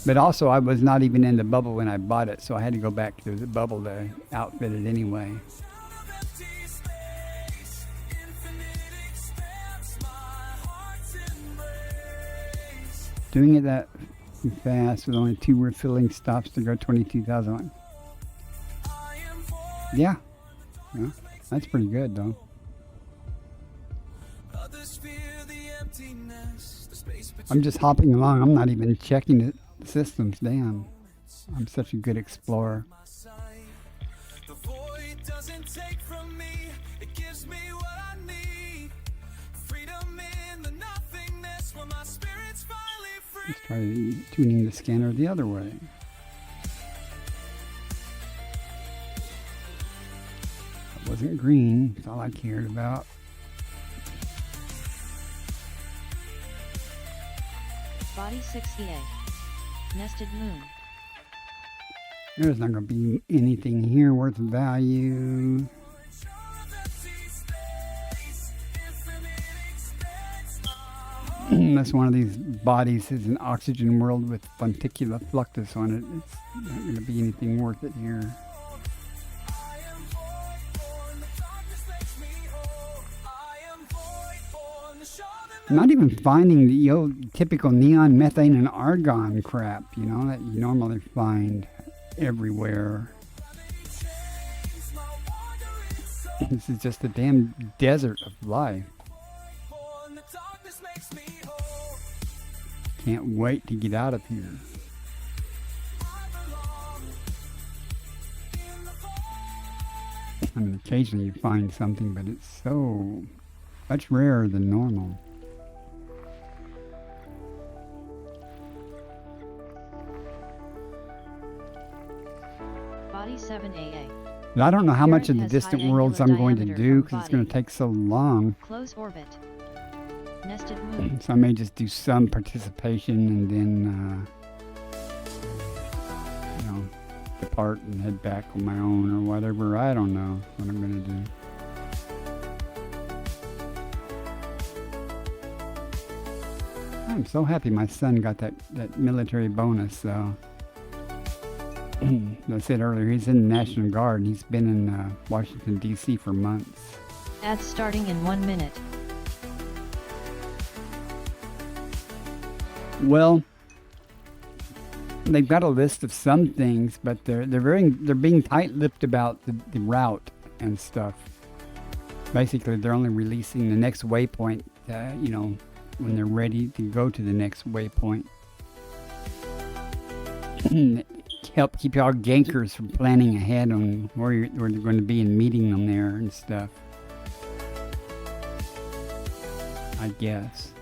But also, I was not even in the bubble when I bought it, so I had to go back to the bubble to outfit it anyway. Doing it that fast with only 2 refilling stops to go 22,000. Yeah. Yeah, that's pretty good, though. I'm just hopping along. I'm not even checking the systems. Damn. I'm such a good explorer. The void doesn't take from me, it gives me what I need. Freedom in the nothingness where my spirit's finally free. Let's try tuning the scanner the other way. That wasn't green. That's all I cared about. Body 68. Nested moon. There's not going to be anything here worth value. Unless one of these bodies is an oxygen world with funticula fluctus on it. It's not going to be anything worth it here. I'm not even finding the old typical neon, methane, and argon crap, you know, that you normally find everywhere. This is just a damn desert of life. Can't wait to get out of here. I mean, occasionally you find something, but it's so much rarer than normal. Body 7AA. But I don't know how much of the Has distant high worlds I'm angular going to diameter do from because it's going to body. take so long. Close orbit. Nested moon. So I may just do some participation and then, you know, depart and head back on my own or whatever. I don't know what I'm going to do. I'm so happy my son got that military bonus, so. As I said earlier, he's in the National Guard and he's been in Washington, D.C. for months. Ads starting in 1 minute. Well, they've got a list of some things, but they're being tight-lipped about the route and stuff. Basically, they're only releasing the next waypoint, you know, when they're ready to go to the next waypoint. Help keep y'all gankers from planning ahead on where they're going to be and meeting them there and stuff. I guess.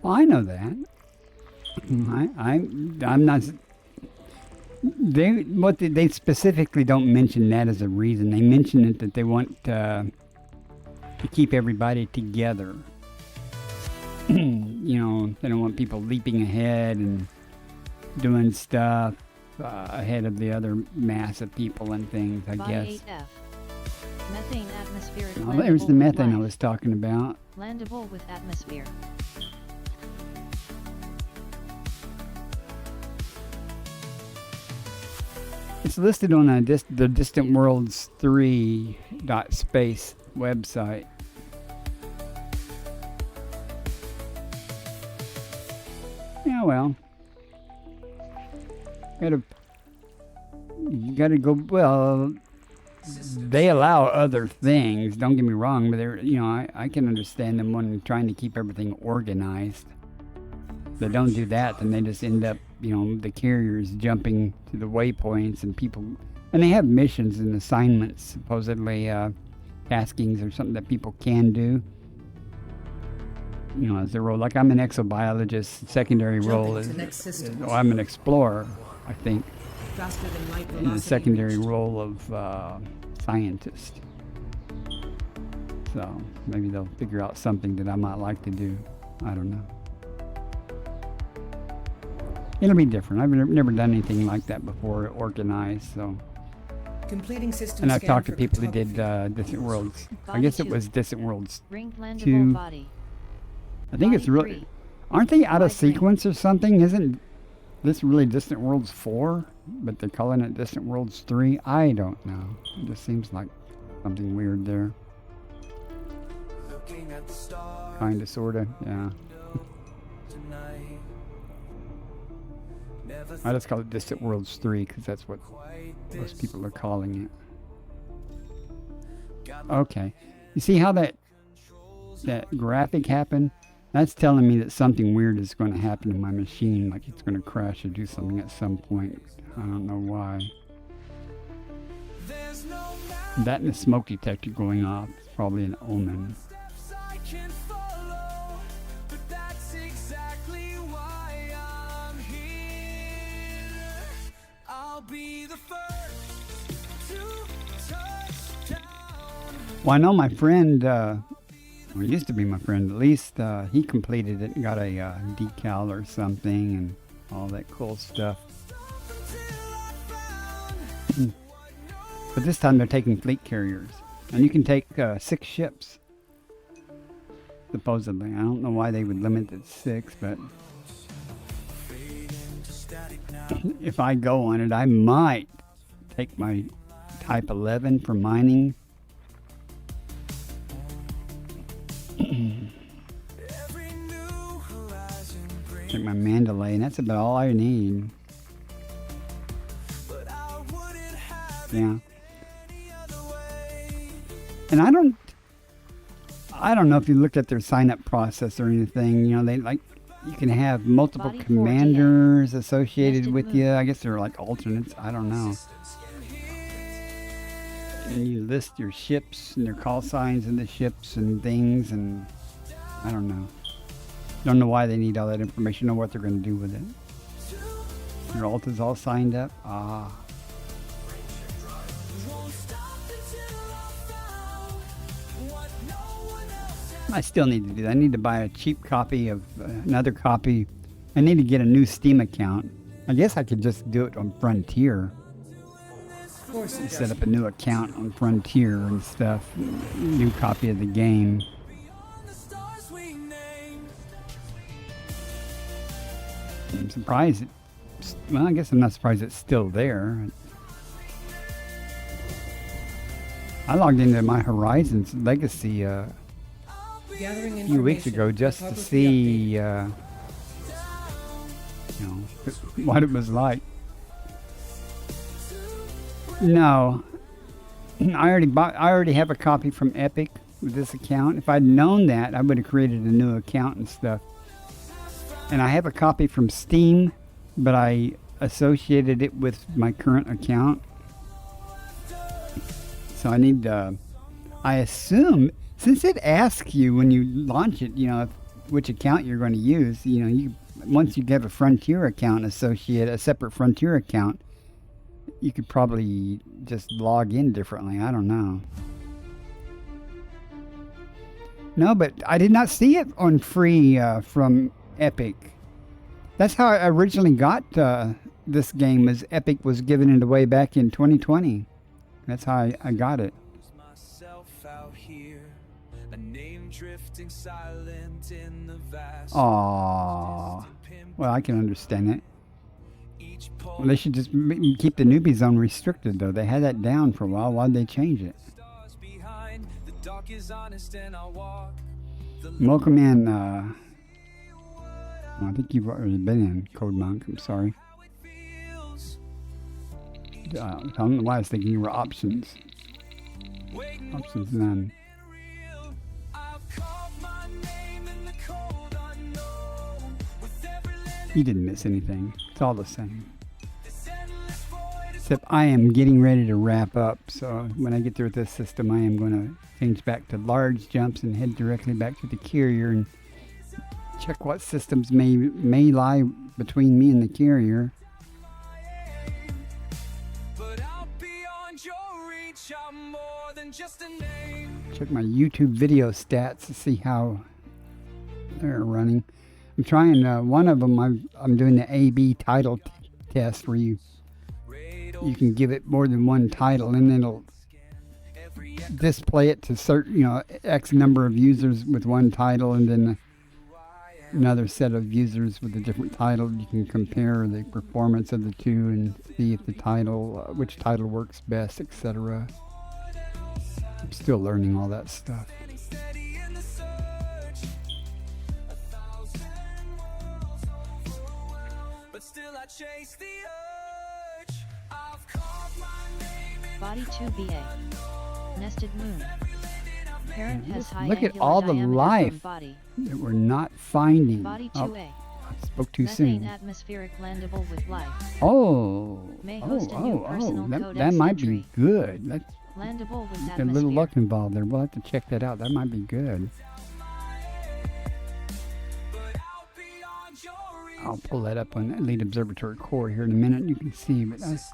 Well, I know that. I'm not. They specifically don't mention that as a reason. They mention it that they want to keep everybody together. You know, they don't want people leaping ahead and doing stuff ahead of the other mass of people and things, I Body guess. 8F. Methane atmospheric. Oh, there's the landable methane I life. was talking about. Landable with atmosphere. It's listed on the Distant Worlds 3 .space website. Yeah, well, you gotta go. Well, they allow other things. Don't get me wrong, but I can understand them when trying to keep everything organized. If they don't do that, then they just end up, the carriers jumping to the waypoints and people, and they have missions and assignments, supposedly taskings or something that people can do. As a role, like I'm an exobiologist, secondary role is, I'm an explorer, I think, Faster than light in the secondary role of scientist. So maybe they'll figure out something that I might like to do. I don't know. It'll be different. I've never done anything like that before, organized. So. Completing system And I've scan talked to for people who did cartography. Distant Worlds. I Body guess it two. was Distant Worlds Ring landable 2. body. I think it's Body really. three. Aren't they out of Wide ring. sequence or something? Isn't this really Distant Worlds 4? But they're calling it Distant Worlds 3? I don't know. It just seems like something weird there. Looking at the stars Kinda, sorta, yeah. tonight. Never I just call it Distant Worlds 3 because that's what quite most this people are calling it. got Okay. You see how that graphic happened? That's telling me that something weird is going to happen to my machine, like it's going to crash or do something at some point. I don't know why. there's no That and the smoke detector going off is probably an omen. steps I can follow, but that's exactly why I'm here. I'll be the first to touch down. Well, I know my friend, well, he used to be my friend, at least he completed it and got a decal or something and all that cool stuff. But this time they're taking fleet carriers. And you can take 6 ships. Supposedly. I don't know why they would limit it to 6, but if I go on it, I might take my Type 11 for mining. Every new horizon brings, Take my Mandalay, and that's about all I need. but I wouldn't have Yeah. any other way. And I don't know if you looked at their sign-up process or anything. They you can have multiple Body 4 commanders associated Nested with moon. you. I guess they're like alternates. I don't know. And you list your ships and their call signs of the ships and things, and I don't know. Don't know why they need all that information. Know what they're going to do with it. Your alt is all signed up. Ah. Won't stop until I found what no one else has. I still need to do that. I need to buy a cheap copy of another copy. I need to get a new Steam account. I guess I could just do it on Frontier. Course Set up a new account on Frontier and stuff. New copy of the game. Beyond the stars we named. I'm surprised. Well, I guess I'm not surprised it's still there. I logged into my Horizons Legacy Gathering a few weeks information. ago just to Cartography see, update. what it was like. No, I already have a copy from Epic with this account. If I'd known that, I would have created a new account and stuff. And I have a copy from Steam, but I associated it with my current account. So I need I assume, since it asks you when you launch it, which account you're going to use, once you have a Frontier account a separate Frontier account, you could probably just log in differently. I don't know. No, but I did not see it on free from Epic. That's how I originally got this game, as Epic was giving it away back in 2020. That's how I got it. Myself out here, a name drifting silent in the vast. Aww. Well, I can understand it. Well, they should just keep the newbie zone restricted, though. They had that down for a while. Why'd they change it? Welcome in. I think you've already been in, Code Monk. I'm sorry. I don't know why I was thinking you were options. Options none. You didn't miss anything. It's all the same. Except I am getting ready to wrap up, so when I get through with this system, I am going to change back to large jumps and head directly back to the carrier and check what systems may lie between me and the carrier. Check my YouTube video stats to see how they're running. I'm trying one of them. I'm doing the A/B title test where you can give it more than one title and it'll display it to certain X number of users with one title and then another set of users with a different title. You can compare the performance of the two and see if the title, which title works best, etc. I'm still learning all that stuff. Body 2BA. Nested moon. Parent has high Look at angular all the diameter life from body. that we're not finding. Body Oh, 2A. I spoke too Methane soon. atmospheric landable with life. May Oh, host a new personal that codex might entry. be good. That's Landable with a little atmosphere. luck involved there. We'll have to check that out. That might be good. I'll pull that up on Elite Observatory Core here in a minute. You can see, but this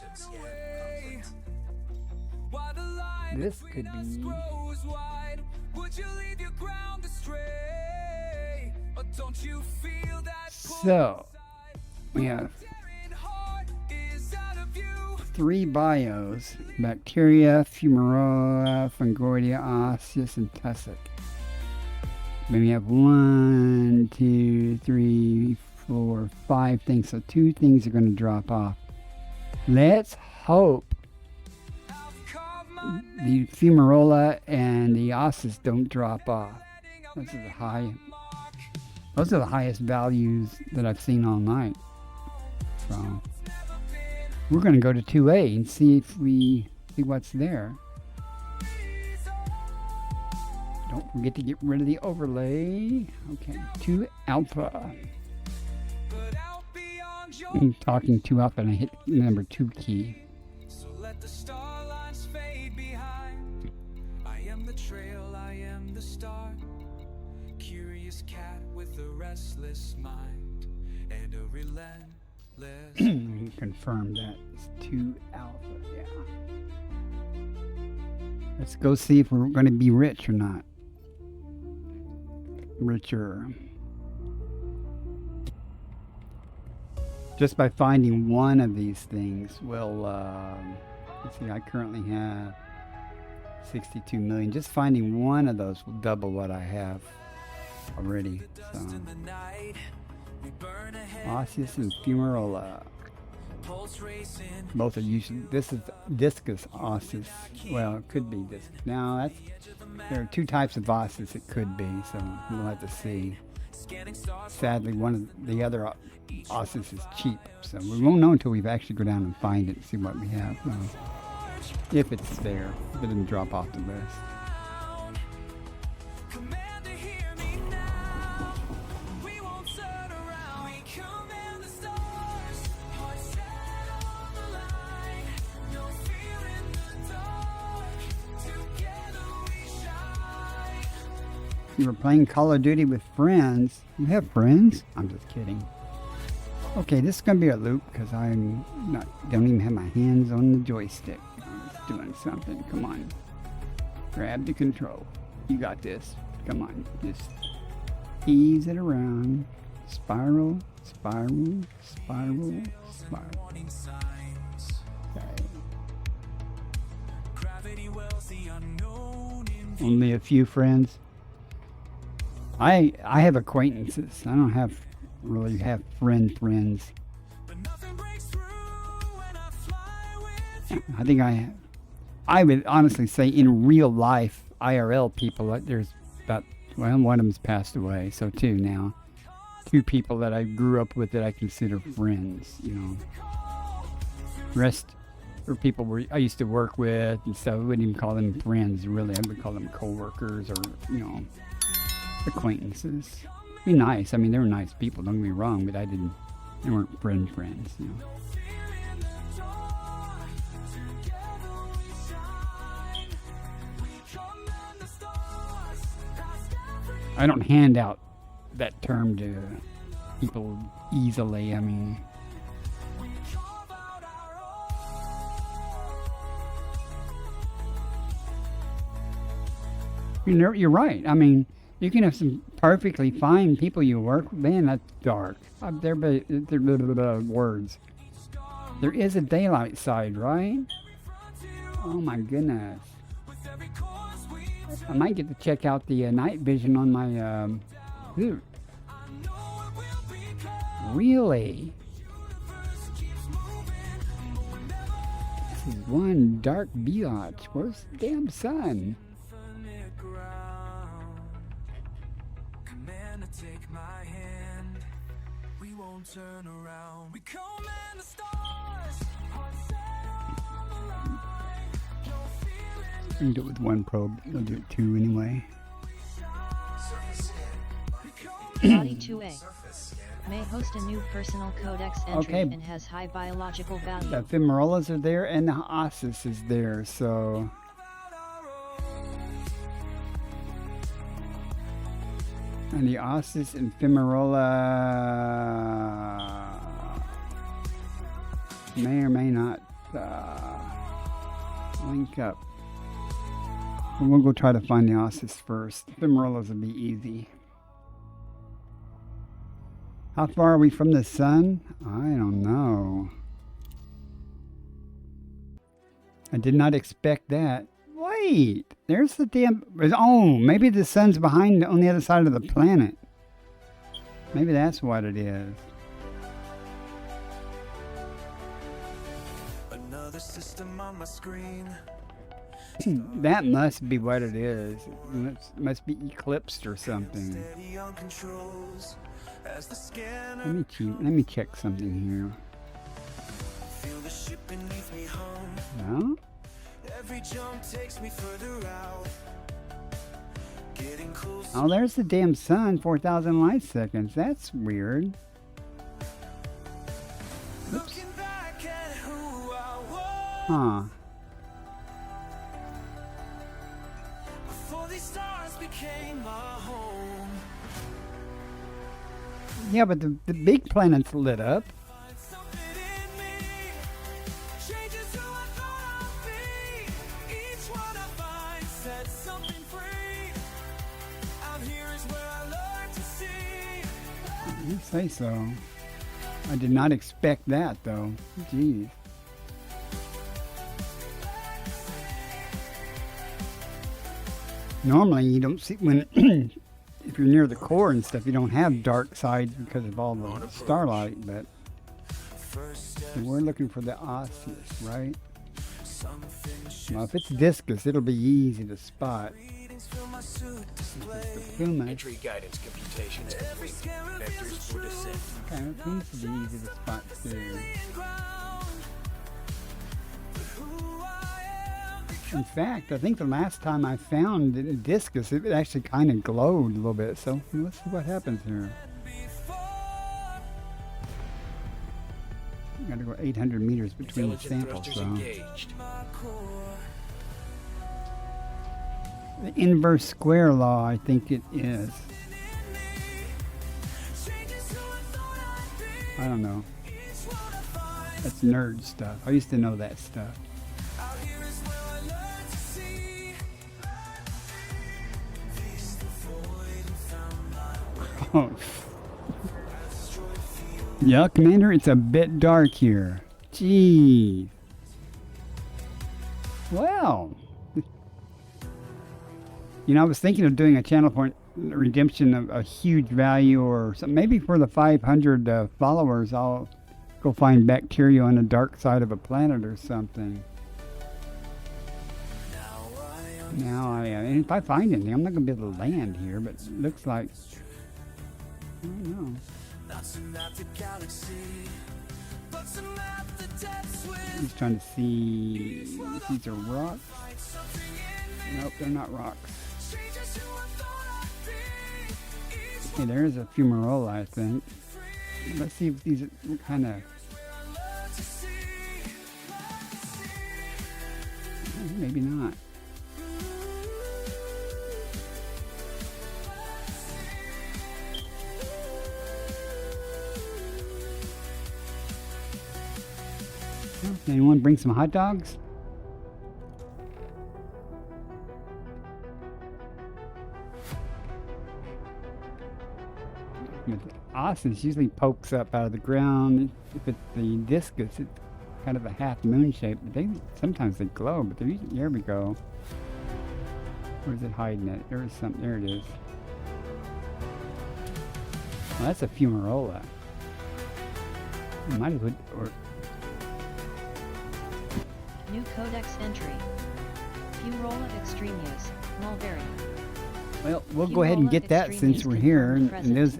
could be. So we have 3 bios: bacteria, fumarole, fungoidia, osseous, and tussock. Then we have 1, 2, 3, 4, 5 things. So 2 things are going to drop off. Let's hope the fumarola and the osseous don't drop off. Those are the highest values that I've seen all night. So we're going to go to 2A and see what's there. Don't forget to get rid of the overlay. Okay, 2 alpha. I'm talking 2 alpha and I hit the number 2 key. So let the starlines fade behind. I am the trail, I am the star. Curious cat with a restless mind and a relentless. Confirm that. It's 2 alpha, yeah. Let's go see if we're going to be rich or not. Richer. Just by finding one of these things will, let's see, I currently have 62 million. Just finding one of those will double what I have already. So, osseous and fumarola. Both are usually, this is discus osseous. Well, it could be discus. Now, there are 2 types of osseous it could be, so we'll have to see. Sadly, one of the other osseous is cheap, so we won't know until we've actually go down and find it and see what we have. If it's there, if it doesn't drop off the list. You were playing Call of Duty with friends. You have friends? I'm just kidding. Okay, this is gonna be a loop because don't even have my hands on the joystick. I'm just doing something. Come on, grab the control. You got this. Come on, just ease it around. Spiral, spiral, spiral, spiral. Okay. Only a few friends. I have acquaintances. I don't really have friends. I think I would honestly say in real life, IRL people, there's about, well, one of them's passed away, so two now. Two people that I grew up with that I consider friends, you know. Rest were people I used to work with and stuff. I wouldn't even call them friends, really. I would call them co-workers or, you know, acquaintances. Be nice. I mean, they were nice people, don't get me wrong, but they weren't friends, you know. I don't hand out that term to people easily. I mean, you're right. I mean, you can have some perfectly fine people you work with. Man, that's dark. They're words. There is a daylight side, right? Oh my goodness. I might get to check out the night vision on my suit. Really? This is one dark biatch. Where's the damn sun? Take my hand, we won't turn around. We command the stars, hearts set on the line. No feeling. I can do it with one probe. I'll do it two anyway. Body 2A may host a new personal codex entry and has high biological value. The femoralas are there and the ossus is there, so. And the ossus and femoral may or may not link up. But we'll go try to find the ossus first. The femoralas will be easy. How far are we from the sun? I don't know. I did not expect that. Wait, there's the damn... Oh, maybe the sun's behind on the other side of the planet. Maybe that's what it is. Another system on my screen. That must be what it is. It must be eclipsed or something. Let me check something here. Feel the ship beneath me hum. No? Every jump takes me further out. Getting closer. Oh, there's the damn sun, 4,000 light seconds. That's weird. Oops. Huh. Before these stars became my home. Yeah, but the big planet's lit up. You say so. I did not expect that, though. Jeez. Normally, you don't see when if you're near the core and stuff, you don't have dark sides because of all the starlight. But so we're looking for the osseous, right? Well, if it's discus, it'll be easy to spot. Entry guidance computations complete. Vectors for descent. Okay, it seems to be easy to spot too. In fact, I think the last time I found it in discus, it actually kind of glowed a little bit. So let's see what happens here. Got to go 800 meters between the samples, so. Engaged. The inverse square law, I think it is. I don't know. That's nerd stuff. I used to know that stuff. Oh. Yeah, Commander, it's a bit dark here. Gee. Well. You know, I was thinking of doing a channel point redemption of a huge value or something. Maybe for the 500 followers, I'll go find bacteria on the dark side of a planet or something. Now, and if I find anything, I'm not going to be able to land here, but it looks like, I don't know. He's trying to see if these are rocks. Nope, they're not rocks. Okay, there's a fumarola, I think. Let's see if these are what kind of... Maybe not. Anyone bring some hot dogs? With Austin's usually pokes up out of the ground. If it's the discus, it's kind of a half moon shape. But sometimes they glow, but they're usually, there we go. Where's it hiding it? There's something. There it is. Well, that's a fumarola. Might as well, or New codex entry. Fumarola extremis, mulberry. well, we'll go ahead and get that since we're here. And those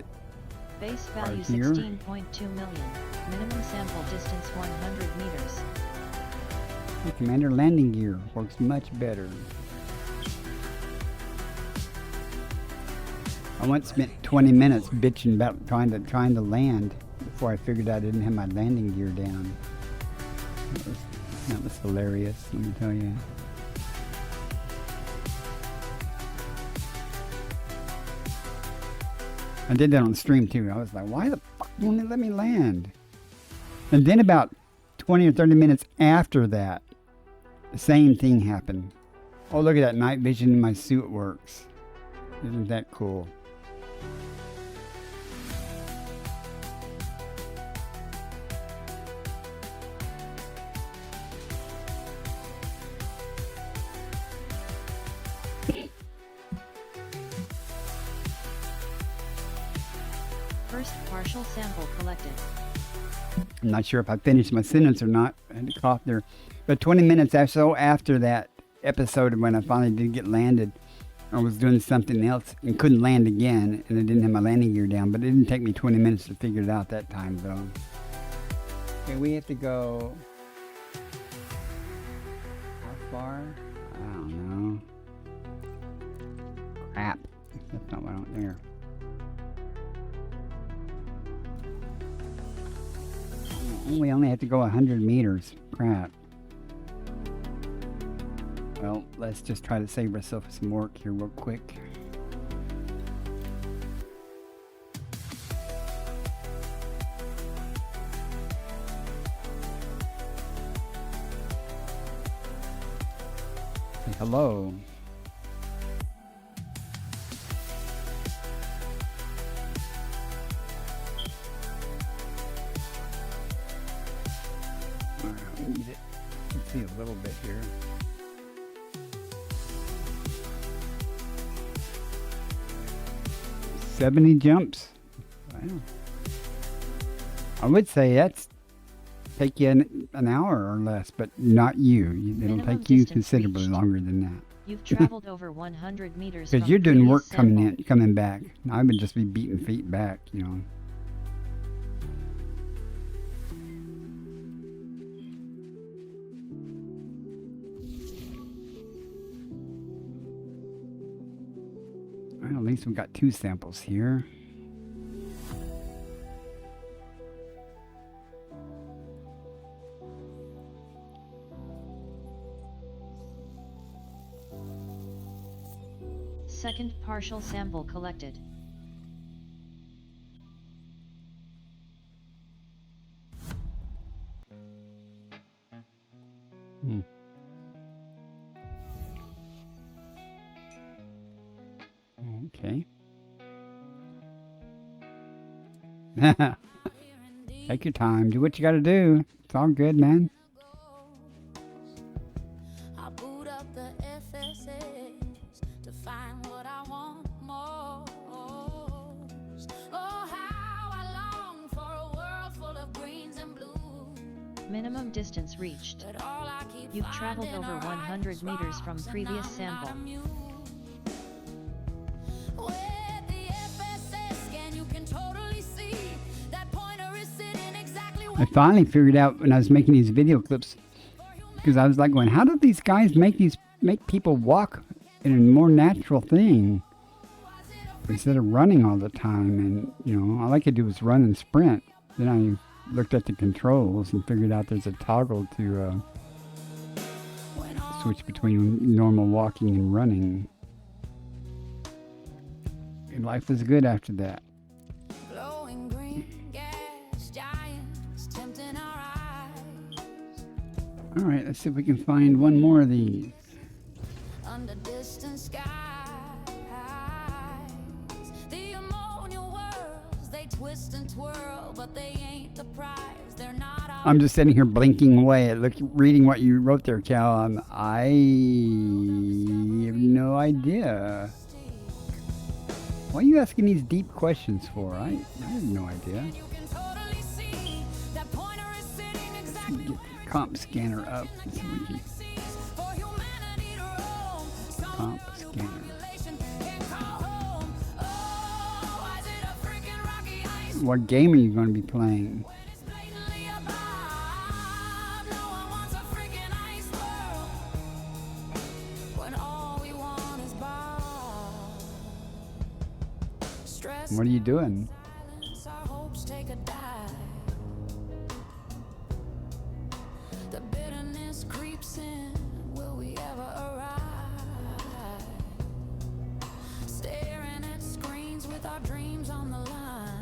Base value here. 16.2 million. Minimum sample distance 100 meters. the Commander landing gear works much better. I once spent 20 minutes bitching about trying to land before I figured out I didn't have my landing gear down. That was hilarious, let me tell you. I did that on stream too. I was like, why the fuck won't it let me land? And then about 20 or 30 minutes after that, the same thing happened. Oh, look at that night vision in my suit works. Isn't that cool? First partial sample collected. I'm not sure if I finished my sentence or not. I had to cough there. But 20 minutes or so after that episode when I finally did get landed, I was doing something else and couldn't land again, and I didn't have my landing gear down. But it didn't take me 20 minutes to figure it out that time, though. Okay, we have to go... How far? I don't know. Crap. That's not what I want there. We only have to go 100 meters. Crap. Well, let's just try to save ourselves some work here real quick. Say hello. Let's see a little bit here. $70 jumps. Wow. I would say that's take you an hour or less, but not you. It'll Minimum take you distance considerably reached. longer than that. You've traveled over 100 meters. Because from you're doing previous work sample. coming back. I would just be beating feet back, you know. Well, at least we got 2 samples here. Second partial sample collected. Okay. Take your time. Do what you gotta do. It's all good, man. I boot up the FSS to find what I want most. Oh, how I long for a world full of greens and blues. Minimum distance reached. You've traveled over 100 meters from previous sample. I finally figured out when I was making these video clips, because I was like going, how do these guys make people walk in a more natural thing instead of running all the time? And you know, all I could do was run and sprint. Then I looked at the controls and figured out there's a toggle to switch between normal walking and running. And life was good after that. All right, let's see if we can find one more of these. Under distant skies, the ammonia worlds, they twist and twirl, but they ain't the prize. They're not our I'm just sitting here blinking away at reading what you wrote there, Cal. I have no idea. Why are you asking these deep questions for? I have no idea. You can totally see that pointer is sitting exactly Get the comp scanner up. So we can for humanity to roam. comp scanner. Population can't call home. Oh, why is it a freaking rocky ice? What game are you going to be playing? It's blatantly a bomb. No one wants a freaking ice world when all we want is bomb. Stress, What are you doing? silence, our hopes take a dive. The bitterness creeps in. Will we ever arrive? Staring at screens with our dreams on the line.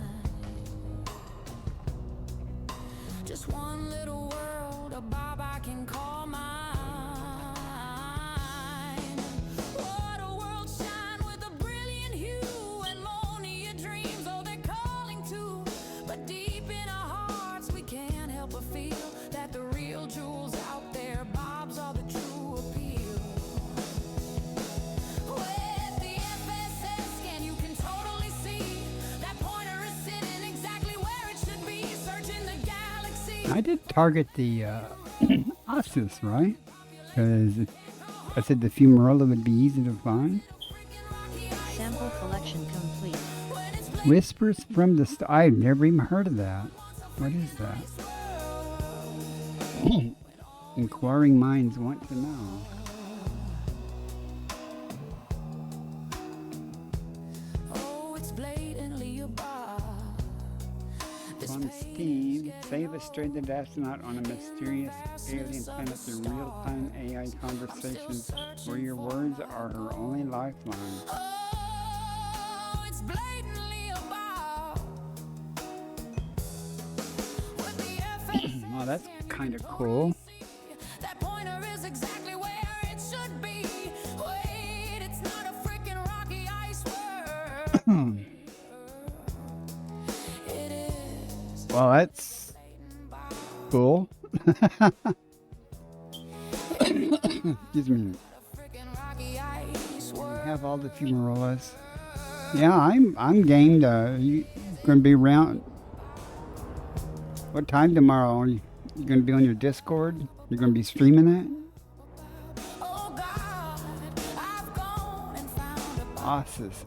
Just one little world, a bob I can call mine. What a world shine with a brilliant hue and ammonia dreams, oh they're calling too. But deep in our hearts we can't help but feel that the real jewels out there, bobs are the true appeal. With the FSS scan you can totally see that pointer is sitting exactly where it should be, searching the galaxy. I did target the Ossus, right? Because I said the Fumarola would be easy to find. Sample collection complete. Whispers from the I've never even heard of that. What is that? Inquiring minds want to know. Oh, it's blatantly a bar. On Steam, save a stranded astronaut on a mysterious alien planet through real-time AI conversations where your words are her only lifeline. Oh, it's blatantly a bar. With the FSS, Wow, that's kind of cool. that pointer is exactly where it should be. Wait, it's not a freaking rocky ice world. It is. Well, that's cool. Excuse me. Freaking rocky ice I world. have all the Fumarolas. Yeah, I'm game to. You going to be around? What time tomorrow? Are you going to be on your Discord? You're going to be streaming it? Oh God, I've gone and found a bar. Ossus.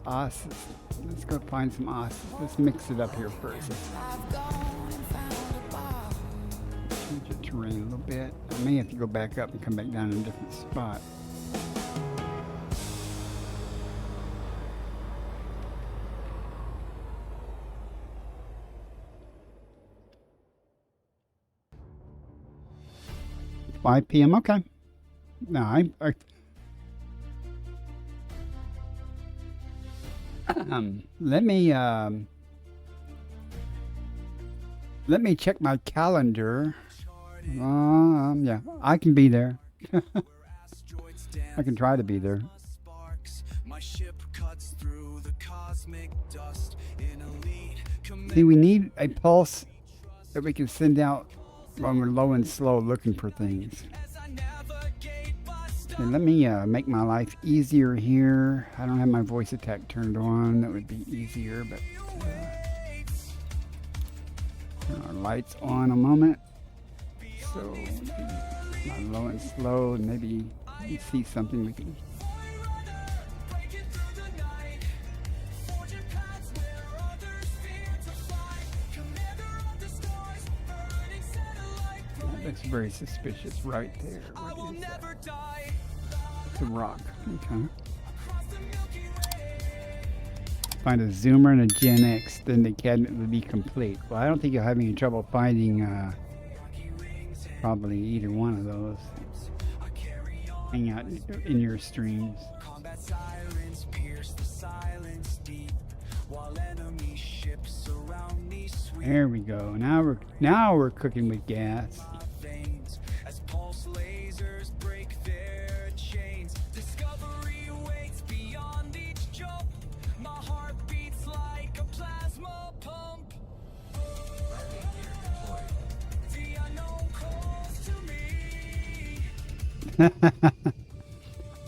Let's go find some Ossus. Let's mix it up here first. I've gone and found a bar. Change the terrain a little bit. I may have to go back up and come back down in a different spot. It's 5 p.m. Okay. No, let me check my calendar. Yeah, I can be there. I can try to be there. My ship cuts through the cosmic dust in elite See, we need a pulse that we can send out when we're low and slow looking for things. And let me make my life easier here. I don't have my voice attack turned on. That would be easier, but turn our lights on a moment. So not low and slow, and maybe you see something we can. That looks very suspicious right there. What is that? It's a rock. Okay. Find a zoomer and a Gen X, then the cabinet would be complete. Well, I don't think you'll have any trouble finding probably either one of those. Hang out in your streams. There we go. Now we're cooking with gas.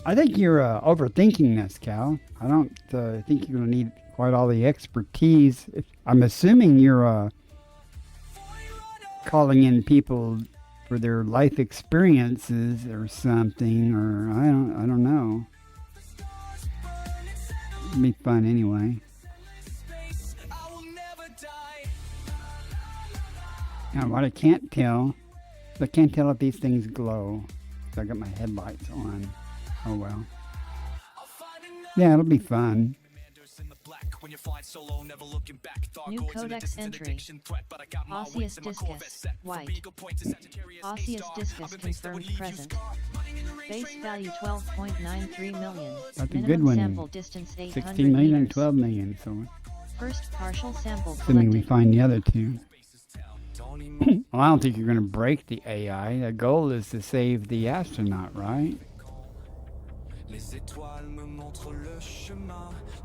I think you're overthinking this, Cal. I don't think you're going to need quite all the expertise. I'm assuming you're calling in people for their life experiences or something, or I don't know. It'll be fun anyway. Now, what I can't tell if these things glow. I got my headlights on. Oh well. Yeah, it'll be fun. New codex entry. Osseous discus, white. Osseous discus confirmed present. Base value 12.93 million. That's a Minimum good one. sample distance 800 16 million and meters. 12 million. So, First partial sample assuming we collected. find the other two. Well, I don't think you're going to break the AI. The goal is to save the astronaut, right?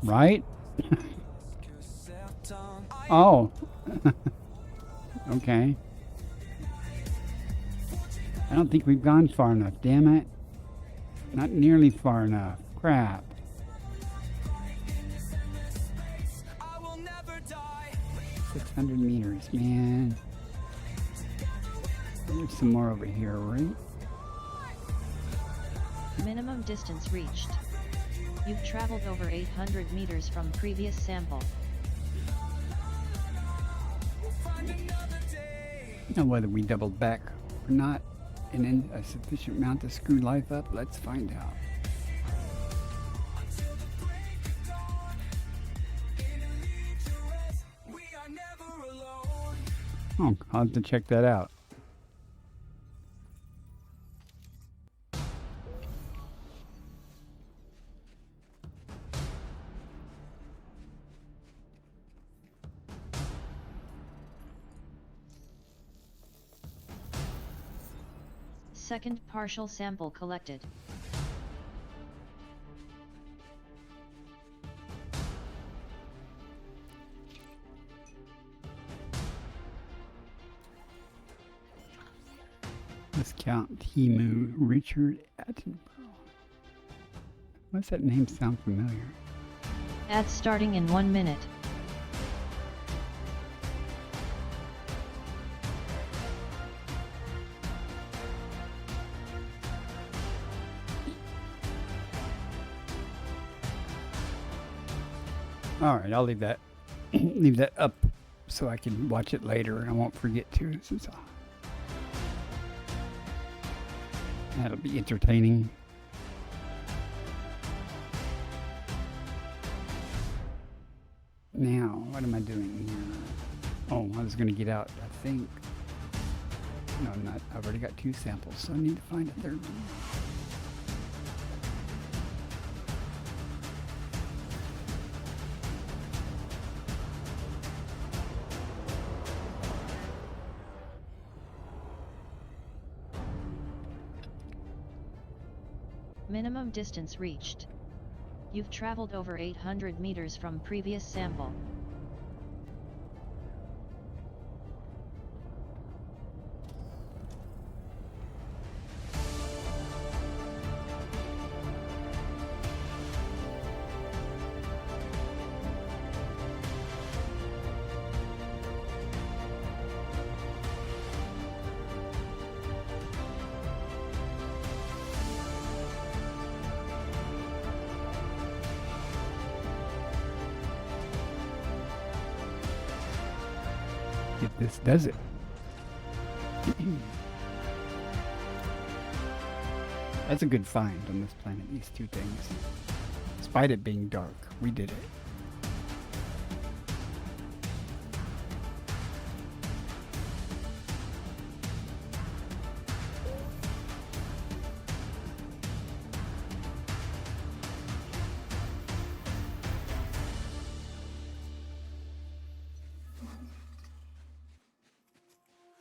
Right? Oh. Okay. I don't think we've gone far enough, damn it. Not nearly far enough. Crap. I will never die. 600 meters, man. There's some more over here, right? Minimum distance reached. You've traveled over 800 meters from previous sample. Now whether we doubled back or not, and in a sufficient amount to screw life up, let's find out. Oh, I'll have to check that out. Second partial sample collected. Let's count Timu Richard Attenborough. What's that name sound familiar? Ads starting in 1 minute. All right, I'll leave that leave that up so I can watch it later and I won't forget to. That'll be entertaining. Now, what am I doing here? Oh, I was going to get out, I think. No, I'm not. I've already got 2 samples, so I need to find a third one. Minimum distance reached. You've traveled over 800 meters from previous sample. If this does it. That's a good find on this planet, these two things. Despite it being dark, we did it.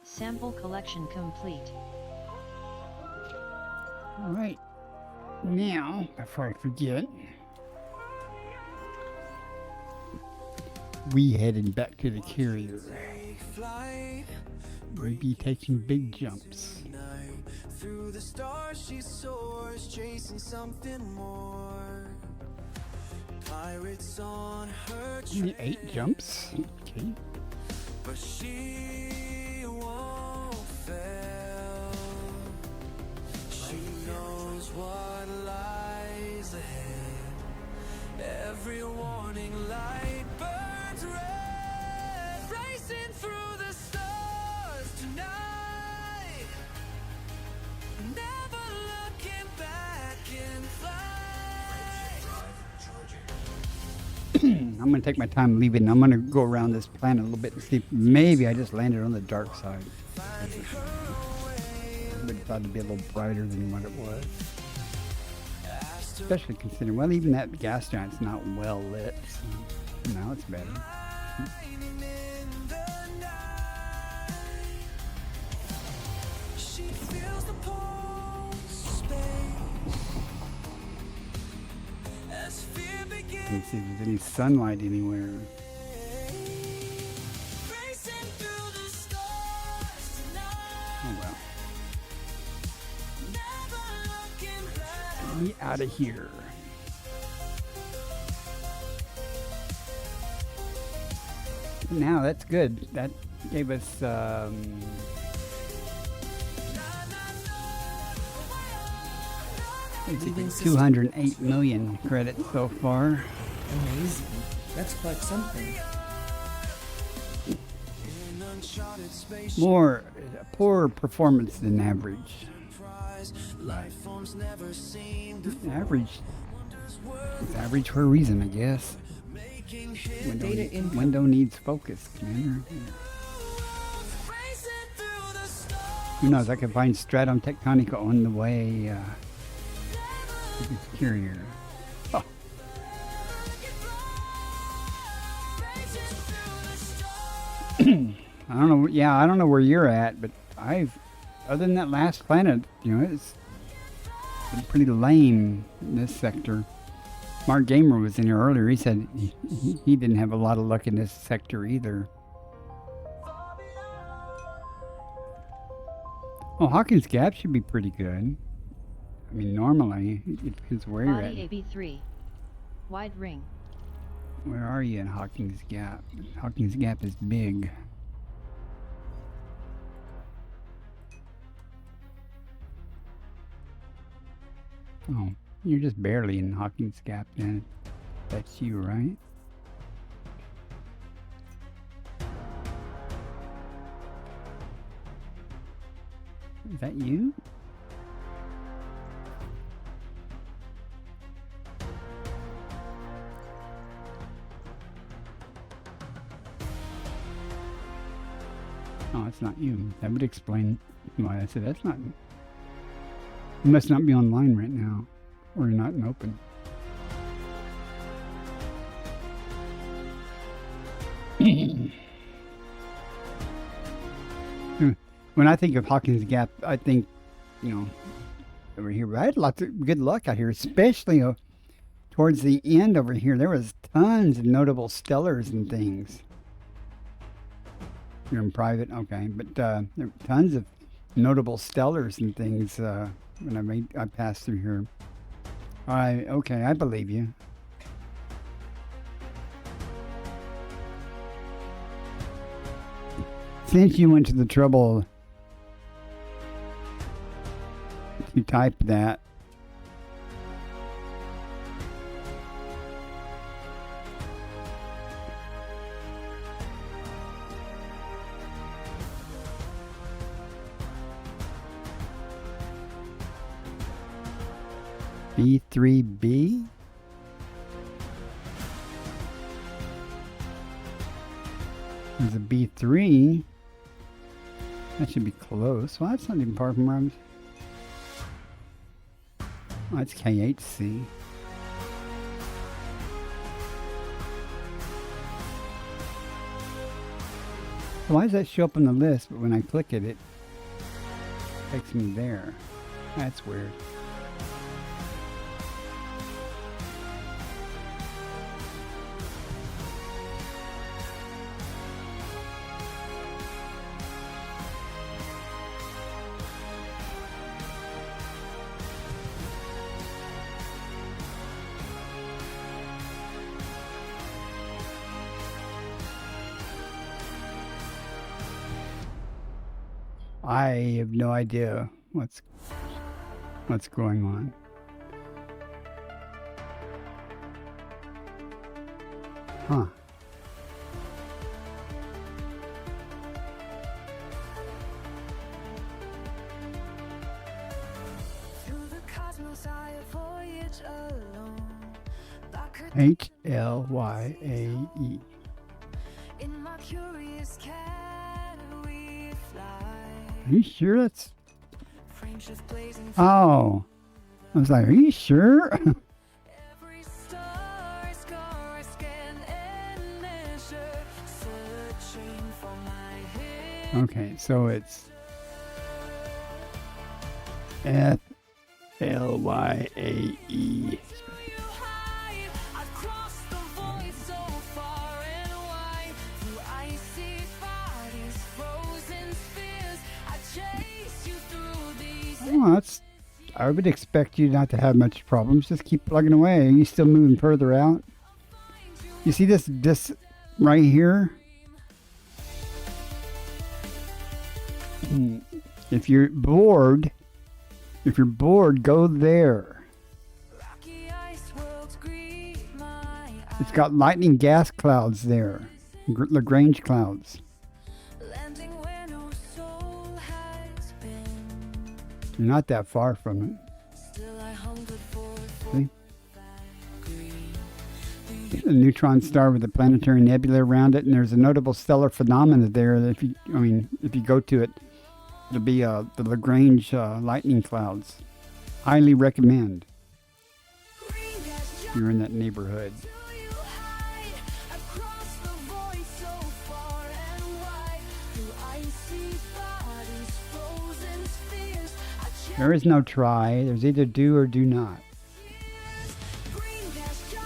Sample collection complete. All right. Now, before I forget, we headed back to the carrier. We'll be taking big jumps. Through the stars she soars, chasing something more. Pirates on her Only 8 jumps. Okay. but she won't fail. She knows what lies ahead. Every warning light burns red, racing through the stars tonight. Never looking back in flight. I'm going to take my time leaving. I'm going to go around this planet a little bit and see if maybe I just landed on the dark side. I would have thought it'd be a little brighter than what it was. Especially considering, well, even that gas giant's not well lit. So now it's better. She feels the pulse of space as fear begins. Let me see if there's any sunlight anywhere. Racing through the stars tonight. Oh well. Never looking back. Get me out of here. Now that's good. That gave us 208 million credits so far. Amazing. That's quite something. In uncharted space, More poor performance than average. prize. Life forms never seem to Average. It's average for a reason, I guess. making hit. Window needs focus, Commander. Racing through the stars. Who knows? I could find Stratum Tectonica on the way to this carrier. Oh, Racing through the stars. I don't know. Yeah, I don't know where you're at, but other than that last planet, it's been pretty lame in this sector. Mark Gamer was in here earlier. He said he didn't have a lot of luck in this sector either. Oh, Hawkins Gap should be pretty good. I mean, normally, it depends where you're Body at. AB3. Wide ring. Where are you in Hawkins Gap? Hawkins Gap is big. Oh, you're just barely in Hawkins Gap then. That's you, right? Is that you? Oh, that's not you. That would explain why I said that's not you. You must not be online right now, or you're not in open. When I think of Hawkins Gap, I think, over here. But I had lots of good luck out here, especially towards the end over here. There was tons of notable stellars and things. You're in private, okay, but there were tons of notable stellars and things when I passed through here. Okay, I believe you. Since you went to the trouble to type that, B3B? There's a B3. That should be close. Well, that's not even far from where I'm... Oh, it's KHC. Why does that show up on the list, but when I click it, it takes me there? That's weird. I have no idea what's going on. Huh. HLYAE. In my curious can we fly? Are you sure that's... Oh. I was like, are you sure? Every star scar scan and measure, searching for my hidden. Okay, so it's FLYAE. I've crossed the void so far and wide, through icy bodies, frozen spheres. I chase you through these. Well, that's... I would expect you not to have much problems. Just keep plugging away. Are you still moving further out? You see this right here? If you're bored, go there. Rocky ice worlds greet my It's got lightning gas clouds there. Lagrange clouds. landing where no soul has been. You're not that far from it. Still I hungered for See? A neutron star with a planetary nebula around it, and there's a notable stellar phenomena there. That if you go to it, it'll be the Lagrange lightning clouds. Highly recommend. If you're in that neighborhood. There is no try. There's either do or do not.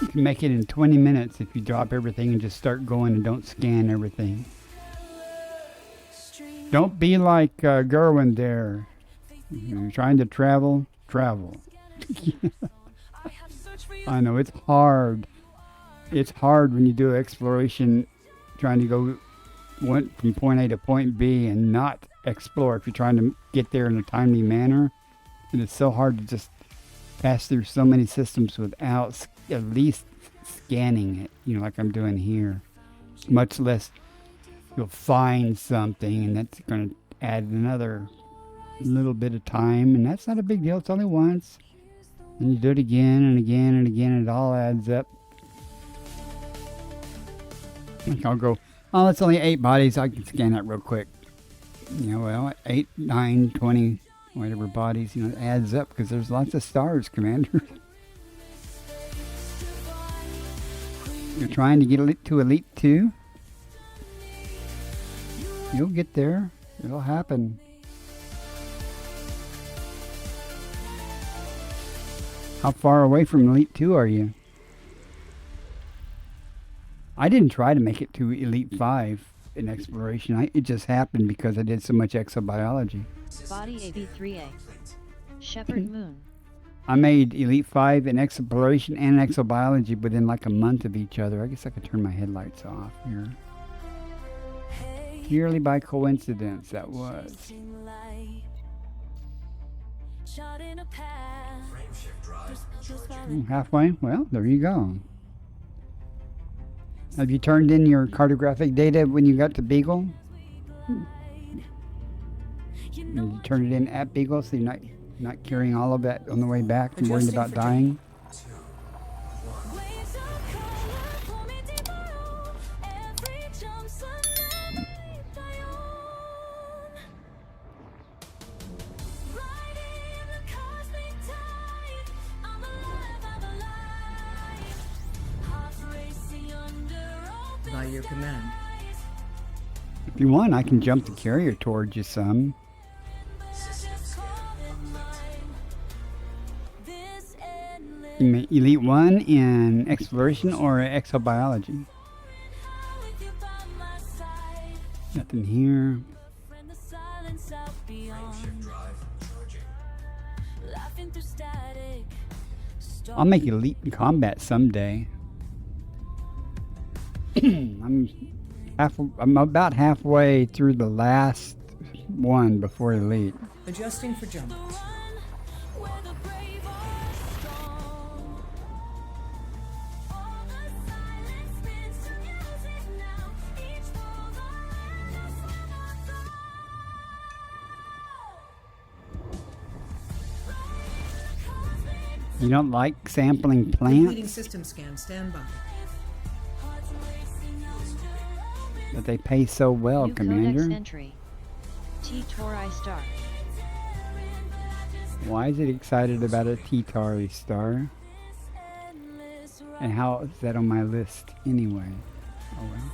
You can make it in 20 minutes if you drop everything and just start going and don't scan everything. Don't be like Gerwin there. You're trying to travel. I know, it's hard. It's hard when you do exploration, trying to go from point A to point B and not explore if you're trying to get there in a timely manner. And it's so hard to just pass through so many systems without at least scanning it, like I'm doing here. Much less you'll find something, and that's going to add another little bit of time, and that's not a big deal. It's only once. And you do it again and again and again, and it all adds up. I'll go, oh, it's only 8 bodies. I can scan that real quick. 8, 9, 20, whatever bodies, it adds up because there's lots of stars, Commander. You're trying to get to Elite 2? You'll get there. It'll happen. How far away from Elite 2 are you? I didn't try to make it to Elite 5 in exploration. It just happened because I did so much exobiology. Body AB3A. Shepherd Moon. I made Elite 5 in exploration and exobiology within like a month of each other. I guess I could turn my headlights off here. Purely by coincidence, that was. Halfway? Well, there you go. Have you turned in your cartographic data when you got to Beagle? You turn it in at Beagle, so you're Not carrying all of that on the way back and worried Adjusting about for dying. Waves of color pull me deeper on. Every jump's a night I own. Riding the cosmic tide. I'm alive. Hearts racing under open By your command. skies. If you want, I can jump the carrier towards you some. Just call it mine. This endless You may Elite 1 in exploration or exobiology. with you by my side. Nothing here. Friend, the silence out beyond. Laughing through static. I'll make Elite in combat someday. I'm about halfway through the last one before Elite. Adjusting for jump. Where the brave are strong. All the silence spins to music now. Each for the endless never You don't like sampling Completing plants, system scan. Stand by. hearts racing under open but they pay so well, New Commander. codex entry. T-Tauri star. Why is it excited about a T-Tauri star? endless ride. And how is that on my list anyway? Oh well.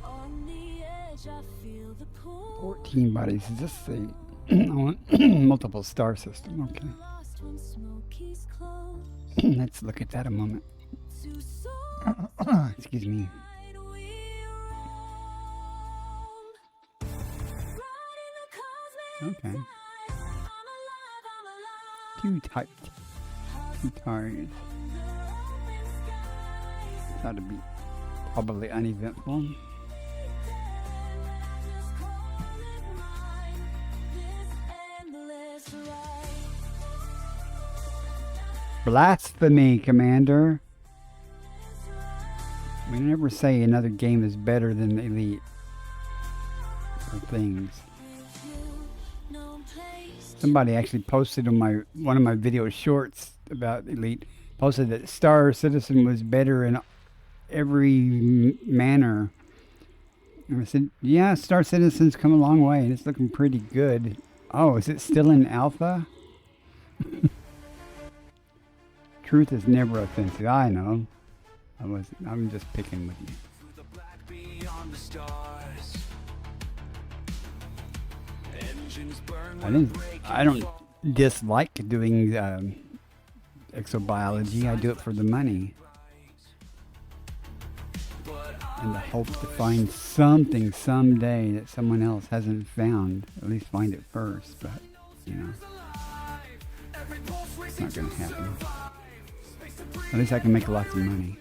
On the edge, I feel the pull. 14 bodies. Is this the multiple star system? Okay. Lost when smoky's close. Let's look at that a moment. To soar Excuse me. we roam. Riding the cosmic Okay. tide. I'm alive, I'm alive. Too tight. Too tired. Under open skies. That'd be probably uneventful. Just call it mine. This endless ride. Blasphemy, Commander. We never say another game is better than Elite. Or things. With you, no place to Somebody actually posted on one of my video shorts about Elite, posted that Star Citizen was better in every manner. And I said, yeah, Star Citizen's come a long way and it's looking pretty good. Oh, is it still in alpha? Truth is never offensive. I know. I'm just picking with you. The black beyond the stars. Engines burn I don't dislike doing exobiology. I do it for the money and the hope to find something someday that someone else hasn't found. At least find it first, but you know, it's not gonna happen. At least I can make lots of money.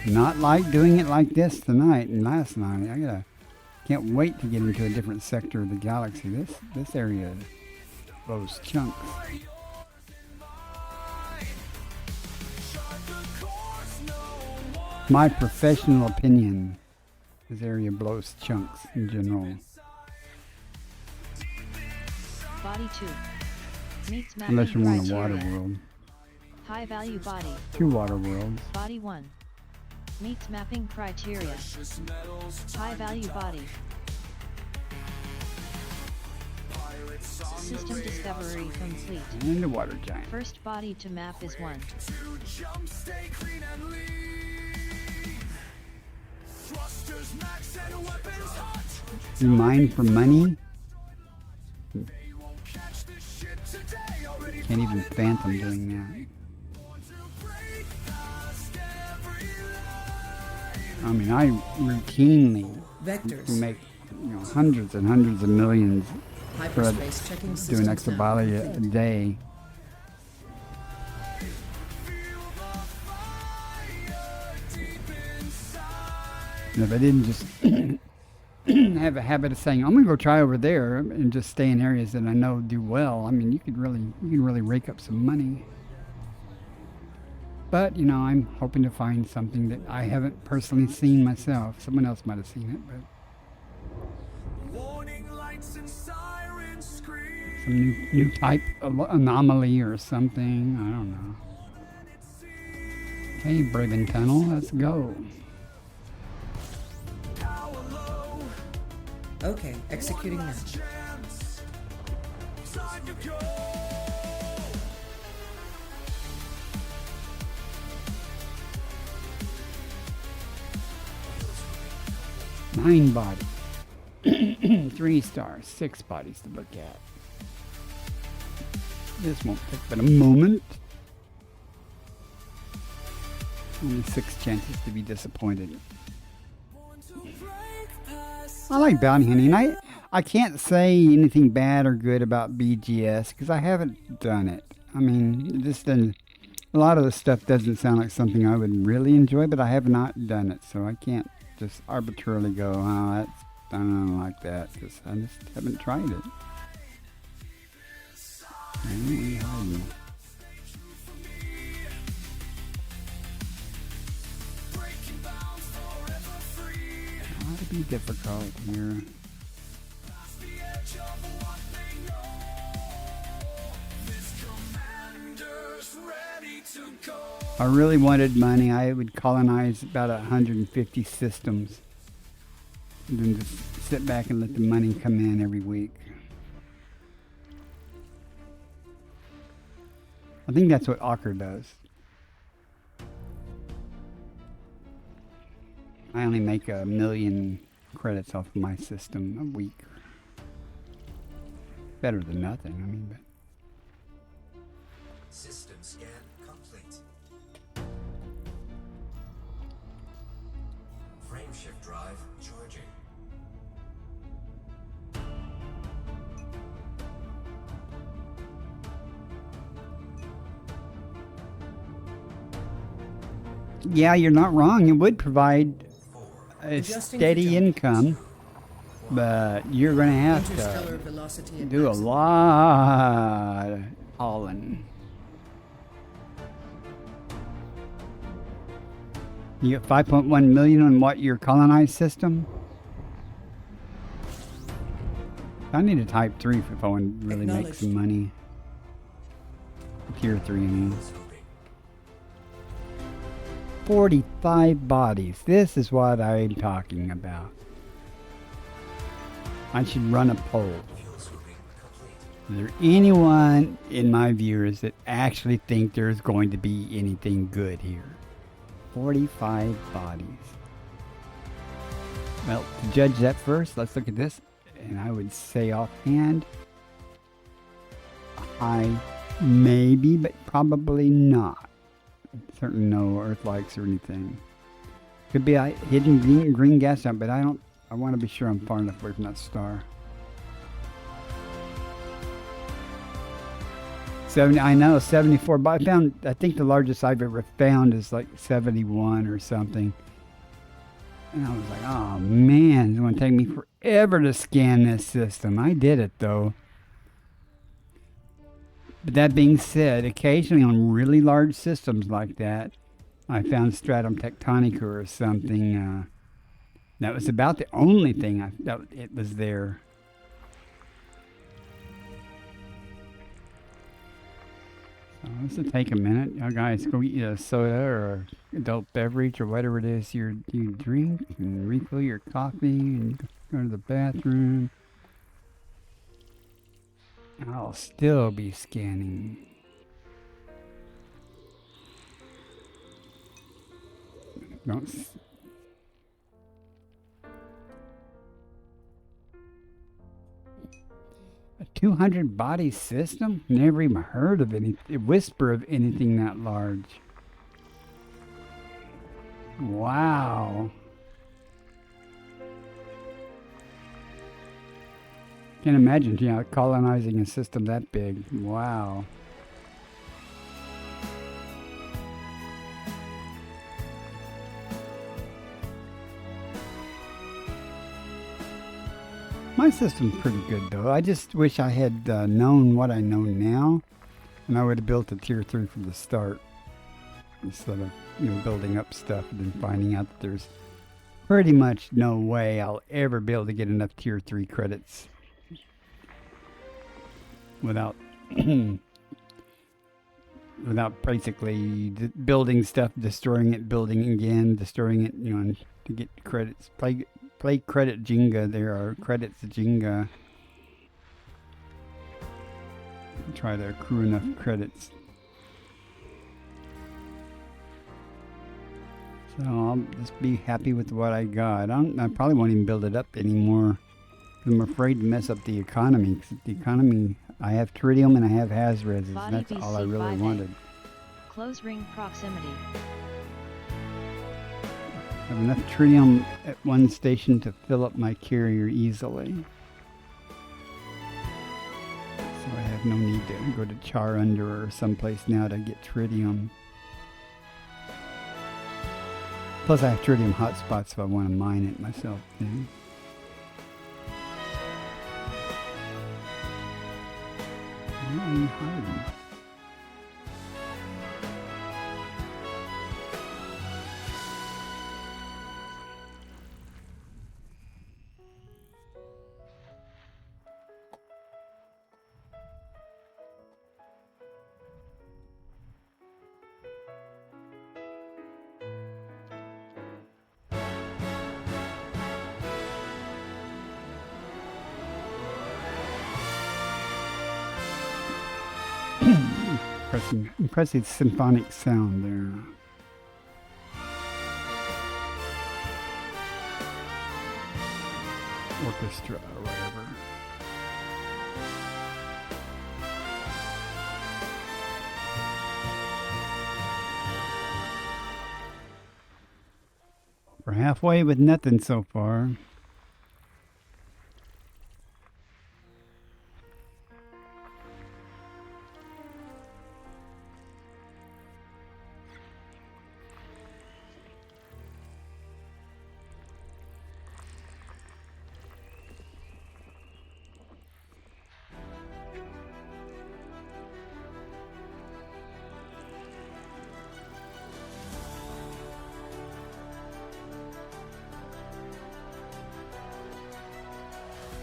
Not like doing it like this tonight and last night. Can't wait to get into a different sector of the galaxy. This area blows chunks. My professional opinion, this area blows chunks in general. Body 2. Meets mapping Unless you want a criteria. water world. High value body. 2 water worlds. Body 1. Meets mapping criteria. High value body. System discovery complete. And the water giant. First body to map is 1. You mine for money? Can't even phantom doing that. I mean, I routinely Vectors. can make hundreds and hundreds of millions for Hyperspace checking doing systems now. exobiology a day. And if I didn't just have a habit of saying, I'm gonna go try over there and just stay in areas that I know do well, I mean, you can really rake up some money. But, you know, I'm hoping to find something that I haven't personally seen myself. Someone else might have seen it, but Warning lights and sirens scream. some new type of anomaly or something. I don't know. Hey, Braven Tunnel, let's go. Okay, executing now. Time to go. 9 bodies. 3 stars, 6 bodies to look at. This won't take but a moment. Only 6 chances to be disappointed. I like bounty hunting. I can't say anything bad or good about BGS because I haven't done it. I mean, it just doesn't. A lot of the stuff doesn't sound like something I would really enjoy, but I have not done it, so I can't just arbitrarily go, oh, that's, I don't like that, because I just haven't tried it. Ought to be difficult here. If I really wanted money, I would colonize about 150 systems. And then just sit back and let the money come in every week. I think that's what Ocker does. I only make 1 million credits off of my system a week. Better than nothing, I mean, but. System scan complete. Frameshift drive charging. Yeah, you're not wrong. It would provide a Adjusting steady for jump. income, but you're going to have Interstellar to velocity at do a maximum. lot of hauling. You get 5.1 million on what, your colonized system? I need a type 3 if I want to really make Acknowledged. some money. Tier 3, I mean. 45 bodies. This is what I'm talking about. I should run a poll. Is there anyone in my viewers that actually think there's going to be anything good here? 45 bodies. Well, to judge that first, let's look at this. And I would say offhand, high maybe, but probably not. Certainly no Earthlikes or anything. Could be a hidden green gas jump, but I want to be sure I'm far enough away from that star. 70, I know, 74, but I think the largest I've ever found is like 71 or something. And I was like, oh man, it's going to take me forever to scan this system. I did it though. But that being said, occasionally on really large systems like that, I found stratum tectonica or something. That was about the only thing that it was there. So this will take a minute. You guys go eat a soda or adult beverage or whatever it is you drink and refill your coffee and go to the bathroom. I'll still be scanning. Don't. 200 body system? Never even heard of any whisper of anything that large. Wow. Can't imagine, colonizing a system that big. Wow. My system's pretty good though. I just wish I had known what I know now, and I would have built a tier 3 from the start. instead of building up stuff and then finding out that there's pretty much no way I'll ever be able to get enough tier 3 credits without without basically building stuff, destroying it, building again, destroying it, and to get credits. Play credit Jenga. There are credits Jenga. Try to accrue enough credits. So I'll just be happy with what I got. I probably won't even build it up anymore. I'm afraid to mess up the economy. Because the economy, I have Tritium and I have Hazres. And that's all I really wanted. Close ring proximity. I have enough Tritium at one station to fill up my carrier easily. So I have no need to go to Charunder or someplace now to get Tritium. Plus I have Tritium hotspots if I want to mine it myself too. Where are you hiding? Impressive symphonic sound there. Orchestra or whatever. We're halfway with nothing so far.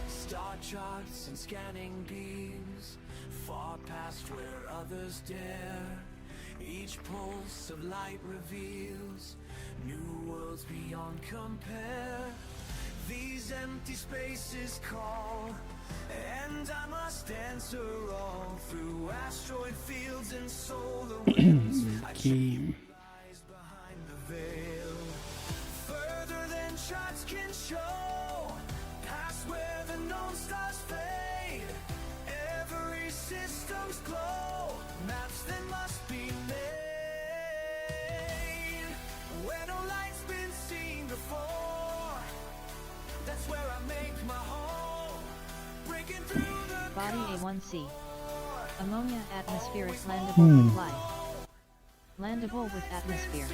Star charts and scanning beams, far past where others dare. Each pulse of light reveals new worlds beyond compare. These empty spaces call, and I must answer all. Through asteroid fields and solar winds, I check who lies behind the veil. Further than charts can show, past where the known stars fade. Every system's glow, maps that must be made. Where no light's been seen before, that's where I make my home. Breaking through the Body A1C. Ammonia atmospheric landable with life. Landable with atmosphere.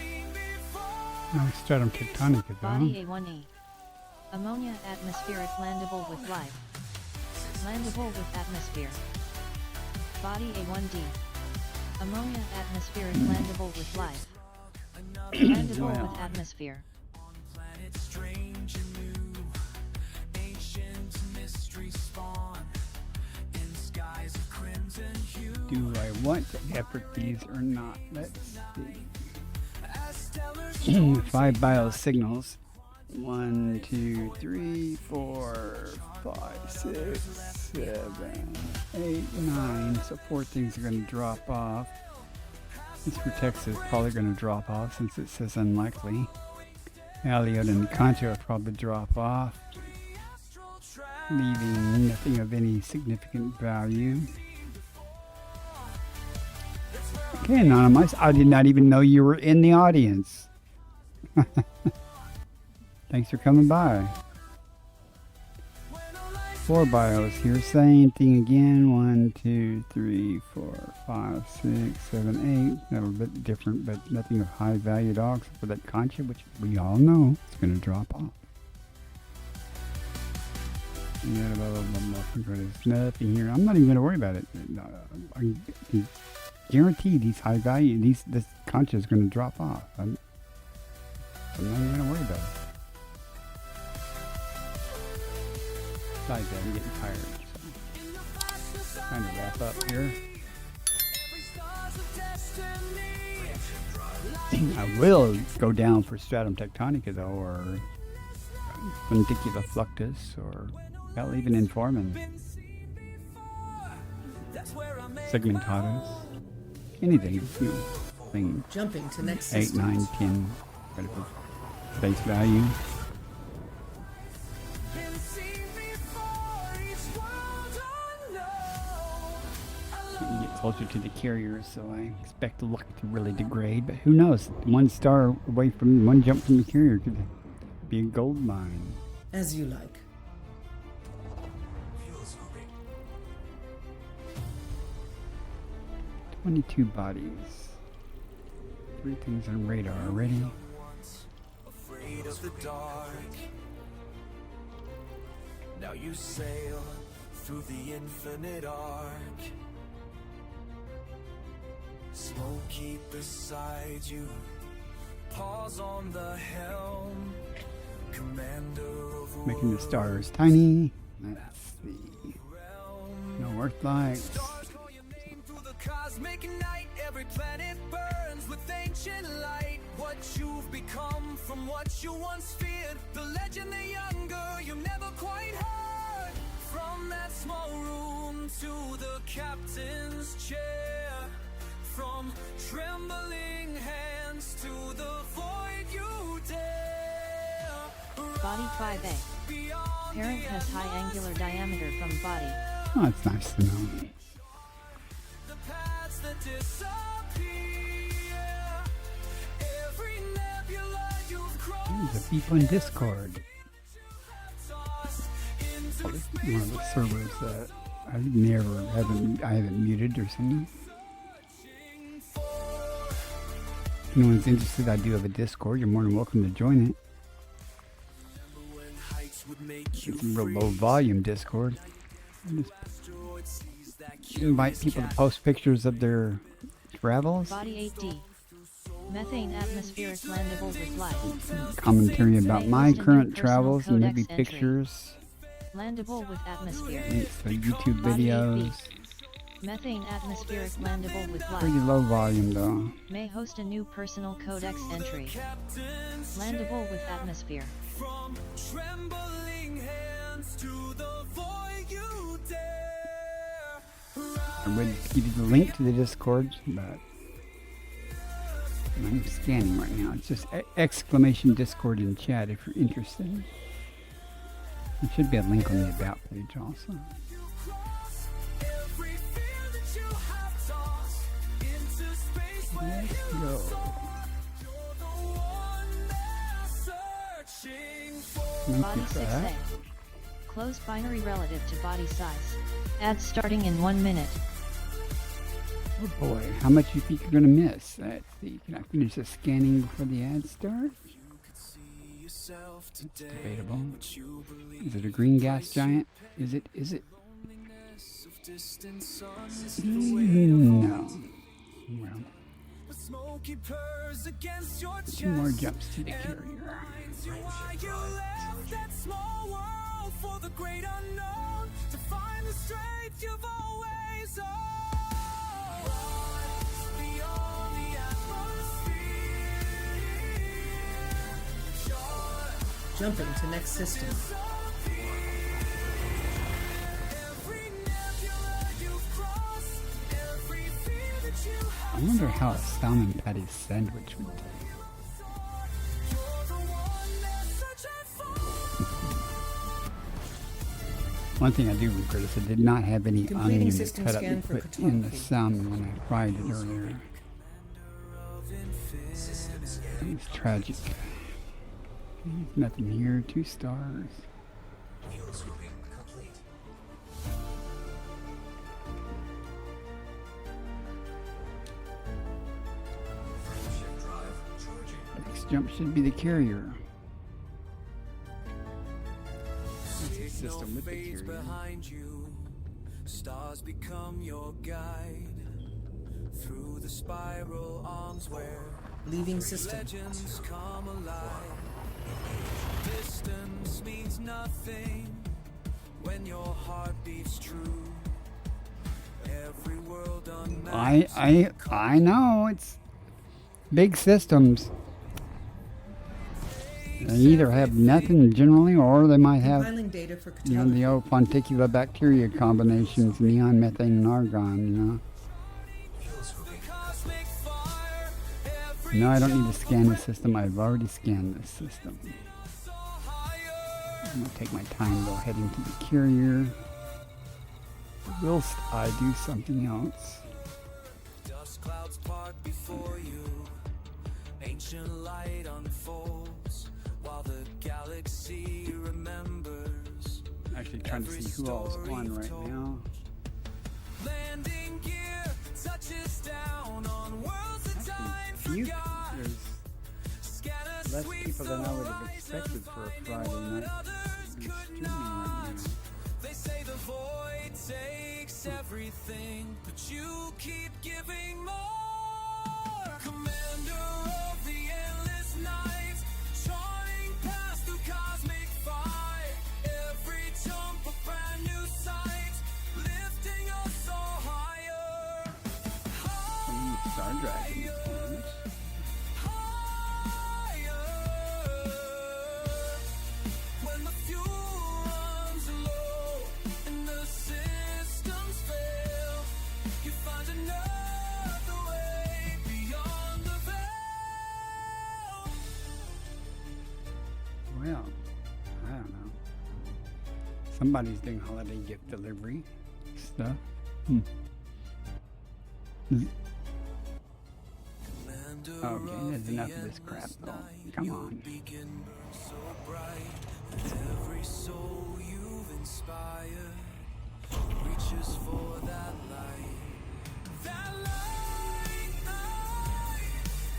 No, stratum tectonic is Body on. A1E. Ammonia atmospheric landable with life. Landable with atmosphere. Body A1D. Ammonia atmospheric landable with life. Landable with atmosphere. planet strange and new. Ancient mystery spawn in skies of crimson hue. Do I want to effort these or not? Let's As stellar see. 5 biosignals. 1, 2, 3, 4, 5, 6, 7, 8, 9. So 4 things are going to drop off. This protects is probably going to drop off since it says unlikely. Aliot and Concha will probably drop off, leaving nothing of any significant value. Okay, Anonymous, I did not even know you were in the audience. Thanks for coming by. 4 bios here, same thing again. 1, 2, 3, 4, 5, 6, 7, 8. A little bit different, but nothing of high value at all, except for that Concha, which we all know is going to drop off. Yeah, blah, blah, blah, blah. There's nothing here. I'm not even going to worry about it. I can guaranteed these high value, this concha is going to drop off. I'm not even going to worry about it. Besides that, I'm getting tired. So. Trying to wrap up here. I will go down for Stratum Tectonica though, or Funicula Fluctus, or hell, even Informing. Segmentatus. Anything, you know, thing. Jumping to next 8, system. 9, 10, whatever. Base value. Getting get closer to the carrier, so I expect the luck to really degrade, but who knows? One star away from, one jump from the carrier could be a gold mine. As you like. 22 bodies. 3 things on radar already. Afraid of the dark. Now you sail through the infinite arc. Smokey beside you. Pause on the helm. Commander of Making the stars tiny. That's the North Lights. Cosmic night, every planet burns with ancient light. What you've become from what you once feared. The legend, the younger, you never quite heard. From that small room to the captain's chair. From trembling hands to the void you dare. Body 5A. Parent has high angular diameter from body. Oh, it's nice to know. There's a people in Discord. One of the servers that I haven't muted or something. If anyone's interested, I do have a Discord. You're more than welcome to join it. It's a real low volume Discord. Just invite people to post pictures of their travels. Body 8D. Methane atmospheric landable with life. Commentary about my current travels and maybe Codex entry. pictures. Landable with atmosphere. Links to YouTube Body 8B. videos. Methane atmospheric landable with life. Pretty low volume though. May host a new personal codex entry. Landable with atmosphere. From trembling hands to the void you dare. I would give you the link to the Discord, but I'm scanning right now. It's just exclamation Discord in chat if you're interested. There should be a link on the About page also. Let's go. Thank Body you for 6A. that. Closed binary relative to body size. Ads starting in 1 minute. Oh boy, how much you think you're gonna miss? Let's see, can I finish the scanning before the ads start? That's debatable. Is it a green gas giant? Is it? No. Well, Smoky purrs against your chest. 2 more jumps to the carrier. Reminds you why you left that small world for the great unknown, to find the strength you've always owned. Beyond the atmosphere. Jumping to next system. Every nebula you've crossed, every fear that you have. I wonder how a salmon patty sandwich would taste. One thing I do regret is I did not have any Completing onion to system cut up scan and for put in the cartography. salmon when I fried it earlier. It's tragic. There's nothing here. 2 stars. Next jump should be the carrier. System with the carrier. Behind you, stars become your guide. through the spiral arms where Leaving system. legends come alive. Distance means nothing when your heart beats true. Every world unmapped. I know it's big systems. They either have nothing generally, or they might have, Compiling data for you know, cartography. the old Fonticula bacteria combinations, neon, methane, and argon. You know. Cosmic fire, every No, I don't need to scan the system. I've already scanned this system. so higher. I'm gonna take my time though, heading to the carrier. Whilst I do something else. Dust clouds part before you. Ancient light unfolds while the galaxy remembers. Actually trying to see who all's on right now. Landing gear touches down on worlds that time Few, forgot. there's Scatter less sweeps people than I would have the expected for a horizon, Friday finding night what others streaming could right now. They say the void takes everything, but you keep giving more. Commander of the endless night, charting past through cosmic fight. Every jump a brand new sight, lifting us all higher. Some Star Dragon plans. Higher. When the fuel runs low and the systems fail, you find another way beyond the veil. Well, I don't know. Somebody's doing holiday gift delivery stuff. Okay, there's enough of this crap though. Come on. Beacon burns so bright, and every soul you've inspired reaches for that light. That light,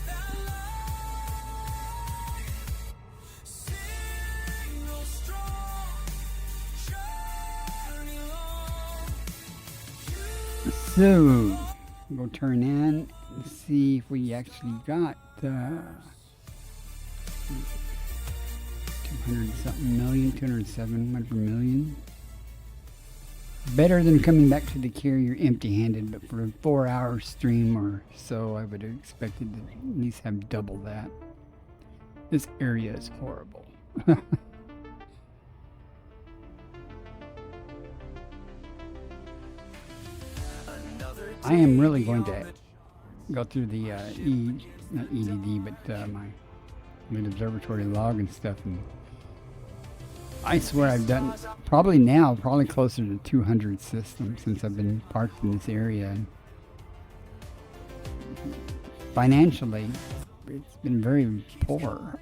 that light. Signal strong, journey long. So, we'll turn in and see if we actually got 200 something million, 207 whatever million. Better than coming back to the carrier empty-handed, but for a 4-hour stream or so, I would have expected to at least have double that. This area is horrible. I am really going to go through the not EDD, but my Elite Observatory log and stuff, and I swear I've done probably closer to 200 systems since I've been parked in this area. And financially, it's been very poor,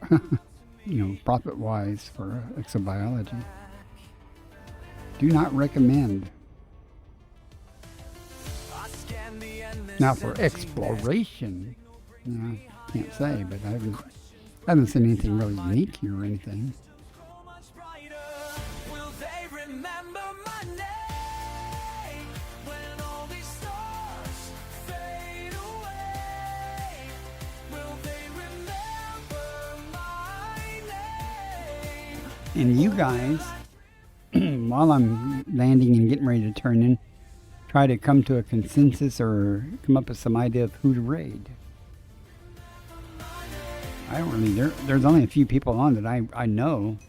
you know, profit-wise for exobiology. Do not recommend. Now for exploration, you know, can't say, but I haven't seen anything really unique here or anything. Will they remember my name when all these stars fade away? Will they remember my name? And you guys, while I'm landing and getting ready to turn in, try to come to a consensus or come up with some idea of who to raid. I don't really, there's only a few people on that I know.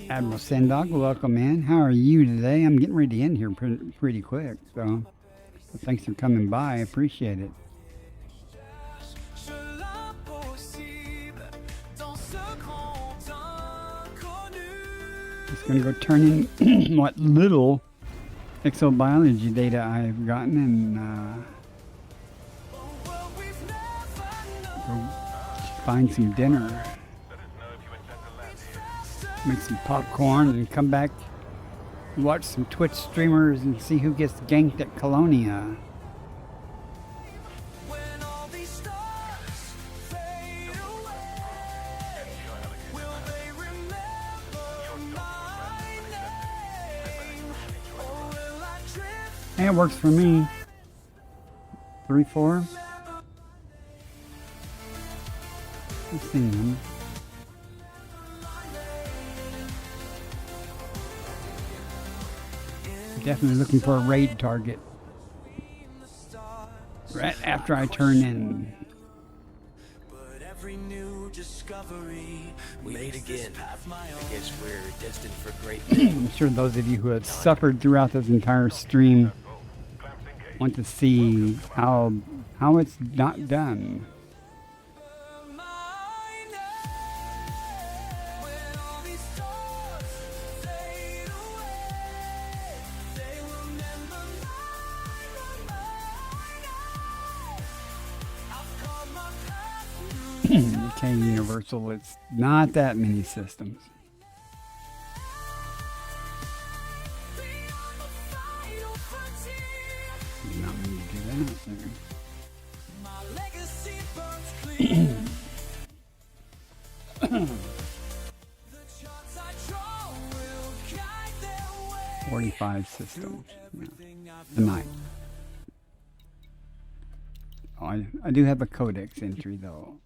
Admiral Sendog, welcome in. How are you today? I'm getting ready to end here pretty quick, so thanks for coming by. I appreciate it. Just gonna go turn in what little exobiology data I've gotten and go find some dinner, make some popcorn, and come back and watch some Twitch streamers and see who gets ganked at Colonia. Hey, it works for me. 3-4. Let's see them. Definitely looking for a raid target. Right after I turn in. But every new discovery We meet again. I guess we're destined for great I'm sure those of you who have suffered throughout this entire stream want to see how it's not done. Okay, Universal, it's not that many systems. Did not mean to do that there. my legacy burns clear. The charts I draw will guide their way. 45 systems. Yeah. Tonight. Oh, I do have a codex entry though.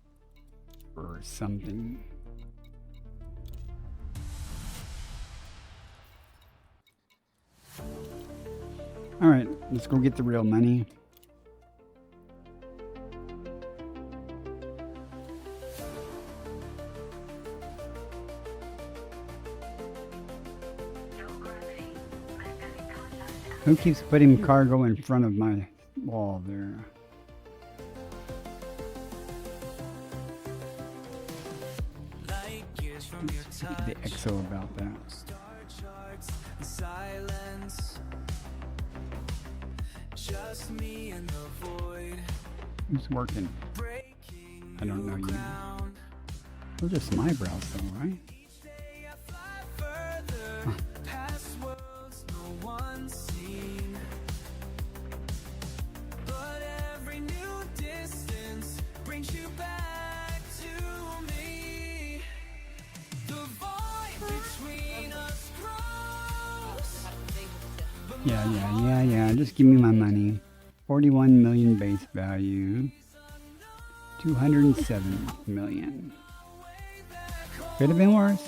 Or something. Alright, let's go get the real money. Who keeps putting cargo in front of my wall there? The EXO about that. Star charts and silence. Just me and the void. Who's working? Breaking I don't know you. ground. Those are just my brows though, right? Each day I fly further. Past worlds no one's seen. But every new distance brings you back to me. The void between us grows. Yeah. Just give me my money. 41 million base value. 207 million. Could have been worse.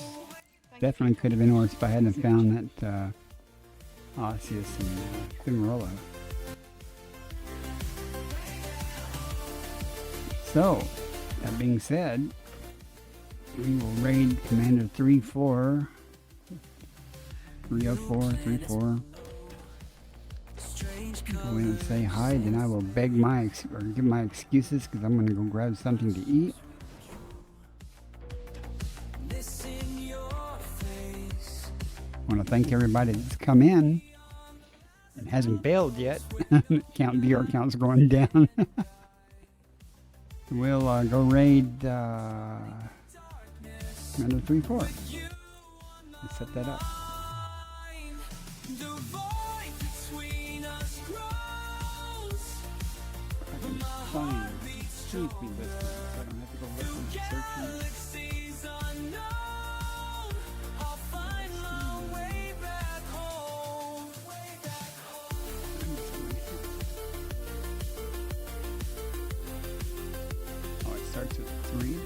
Definitely could have been worse if I hadn't found that Osseous and Cimarrola. So, that being said, we will raid Commander 3-4. 304, 3-4. Go in and say hi, then I will beg or give my excuses because I'm going to go grab something to eat. I want to thank everybody that's come in and hasn't bailed yet. Viewer count's going down. We'll go raid Commander 3-4. Let's set that up. Find sleepy listings. I don't have to go listen to searching. Oh, it starts with 3.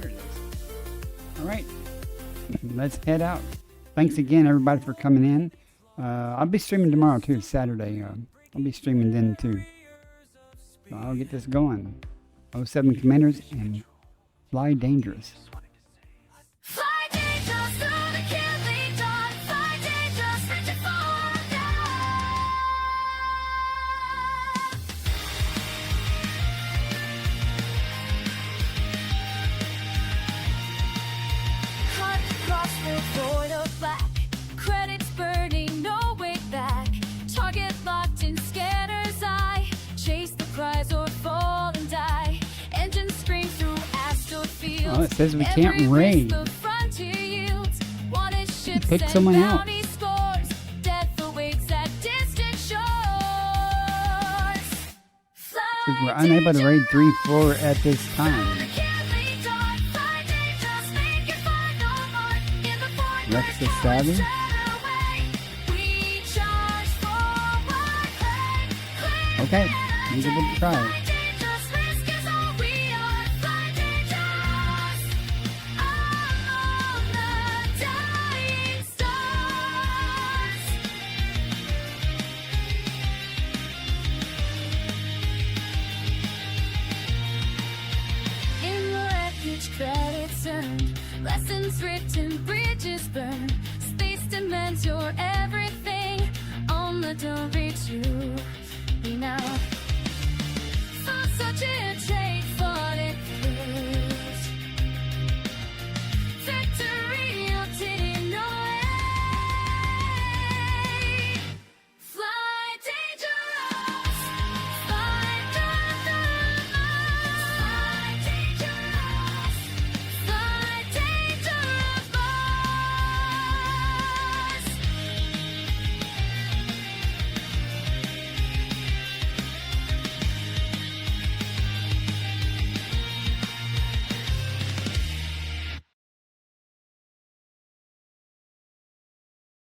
There it is. All right, let's head out. Thanks again, everybody, for coming in. I'll be streaming tomorrow too, Saturday. I'll be streaming then too. So I'll get this going. 07 Commanders and Fly Dangerous. Fly dangerous through the killing dawn. Fly dangerous, reaching for death. Cut across the void of black. Credits burning, no way back. Target locked in scanner's eye. Chase the prize or fall and die. Engine scream through astral fields. Oh, it says we can't raid. Pick someone out. Says we're unable to raid 3-4 at this time. Rex the Savage. Okay, I'll give it a try. Dangerous, risk is all we are. Fly dangerous. Among the dying stars. In the wreckage, credits earned, lessons written, bridges burned. Space demands your everything. On the don't reach you. We now for such a change.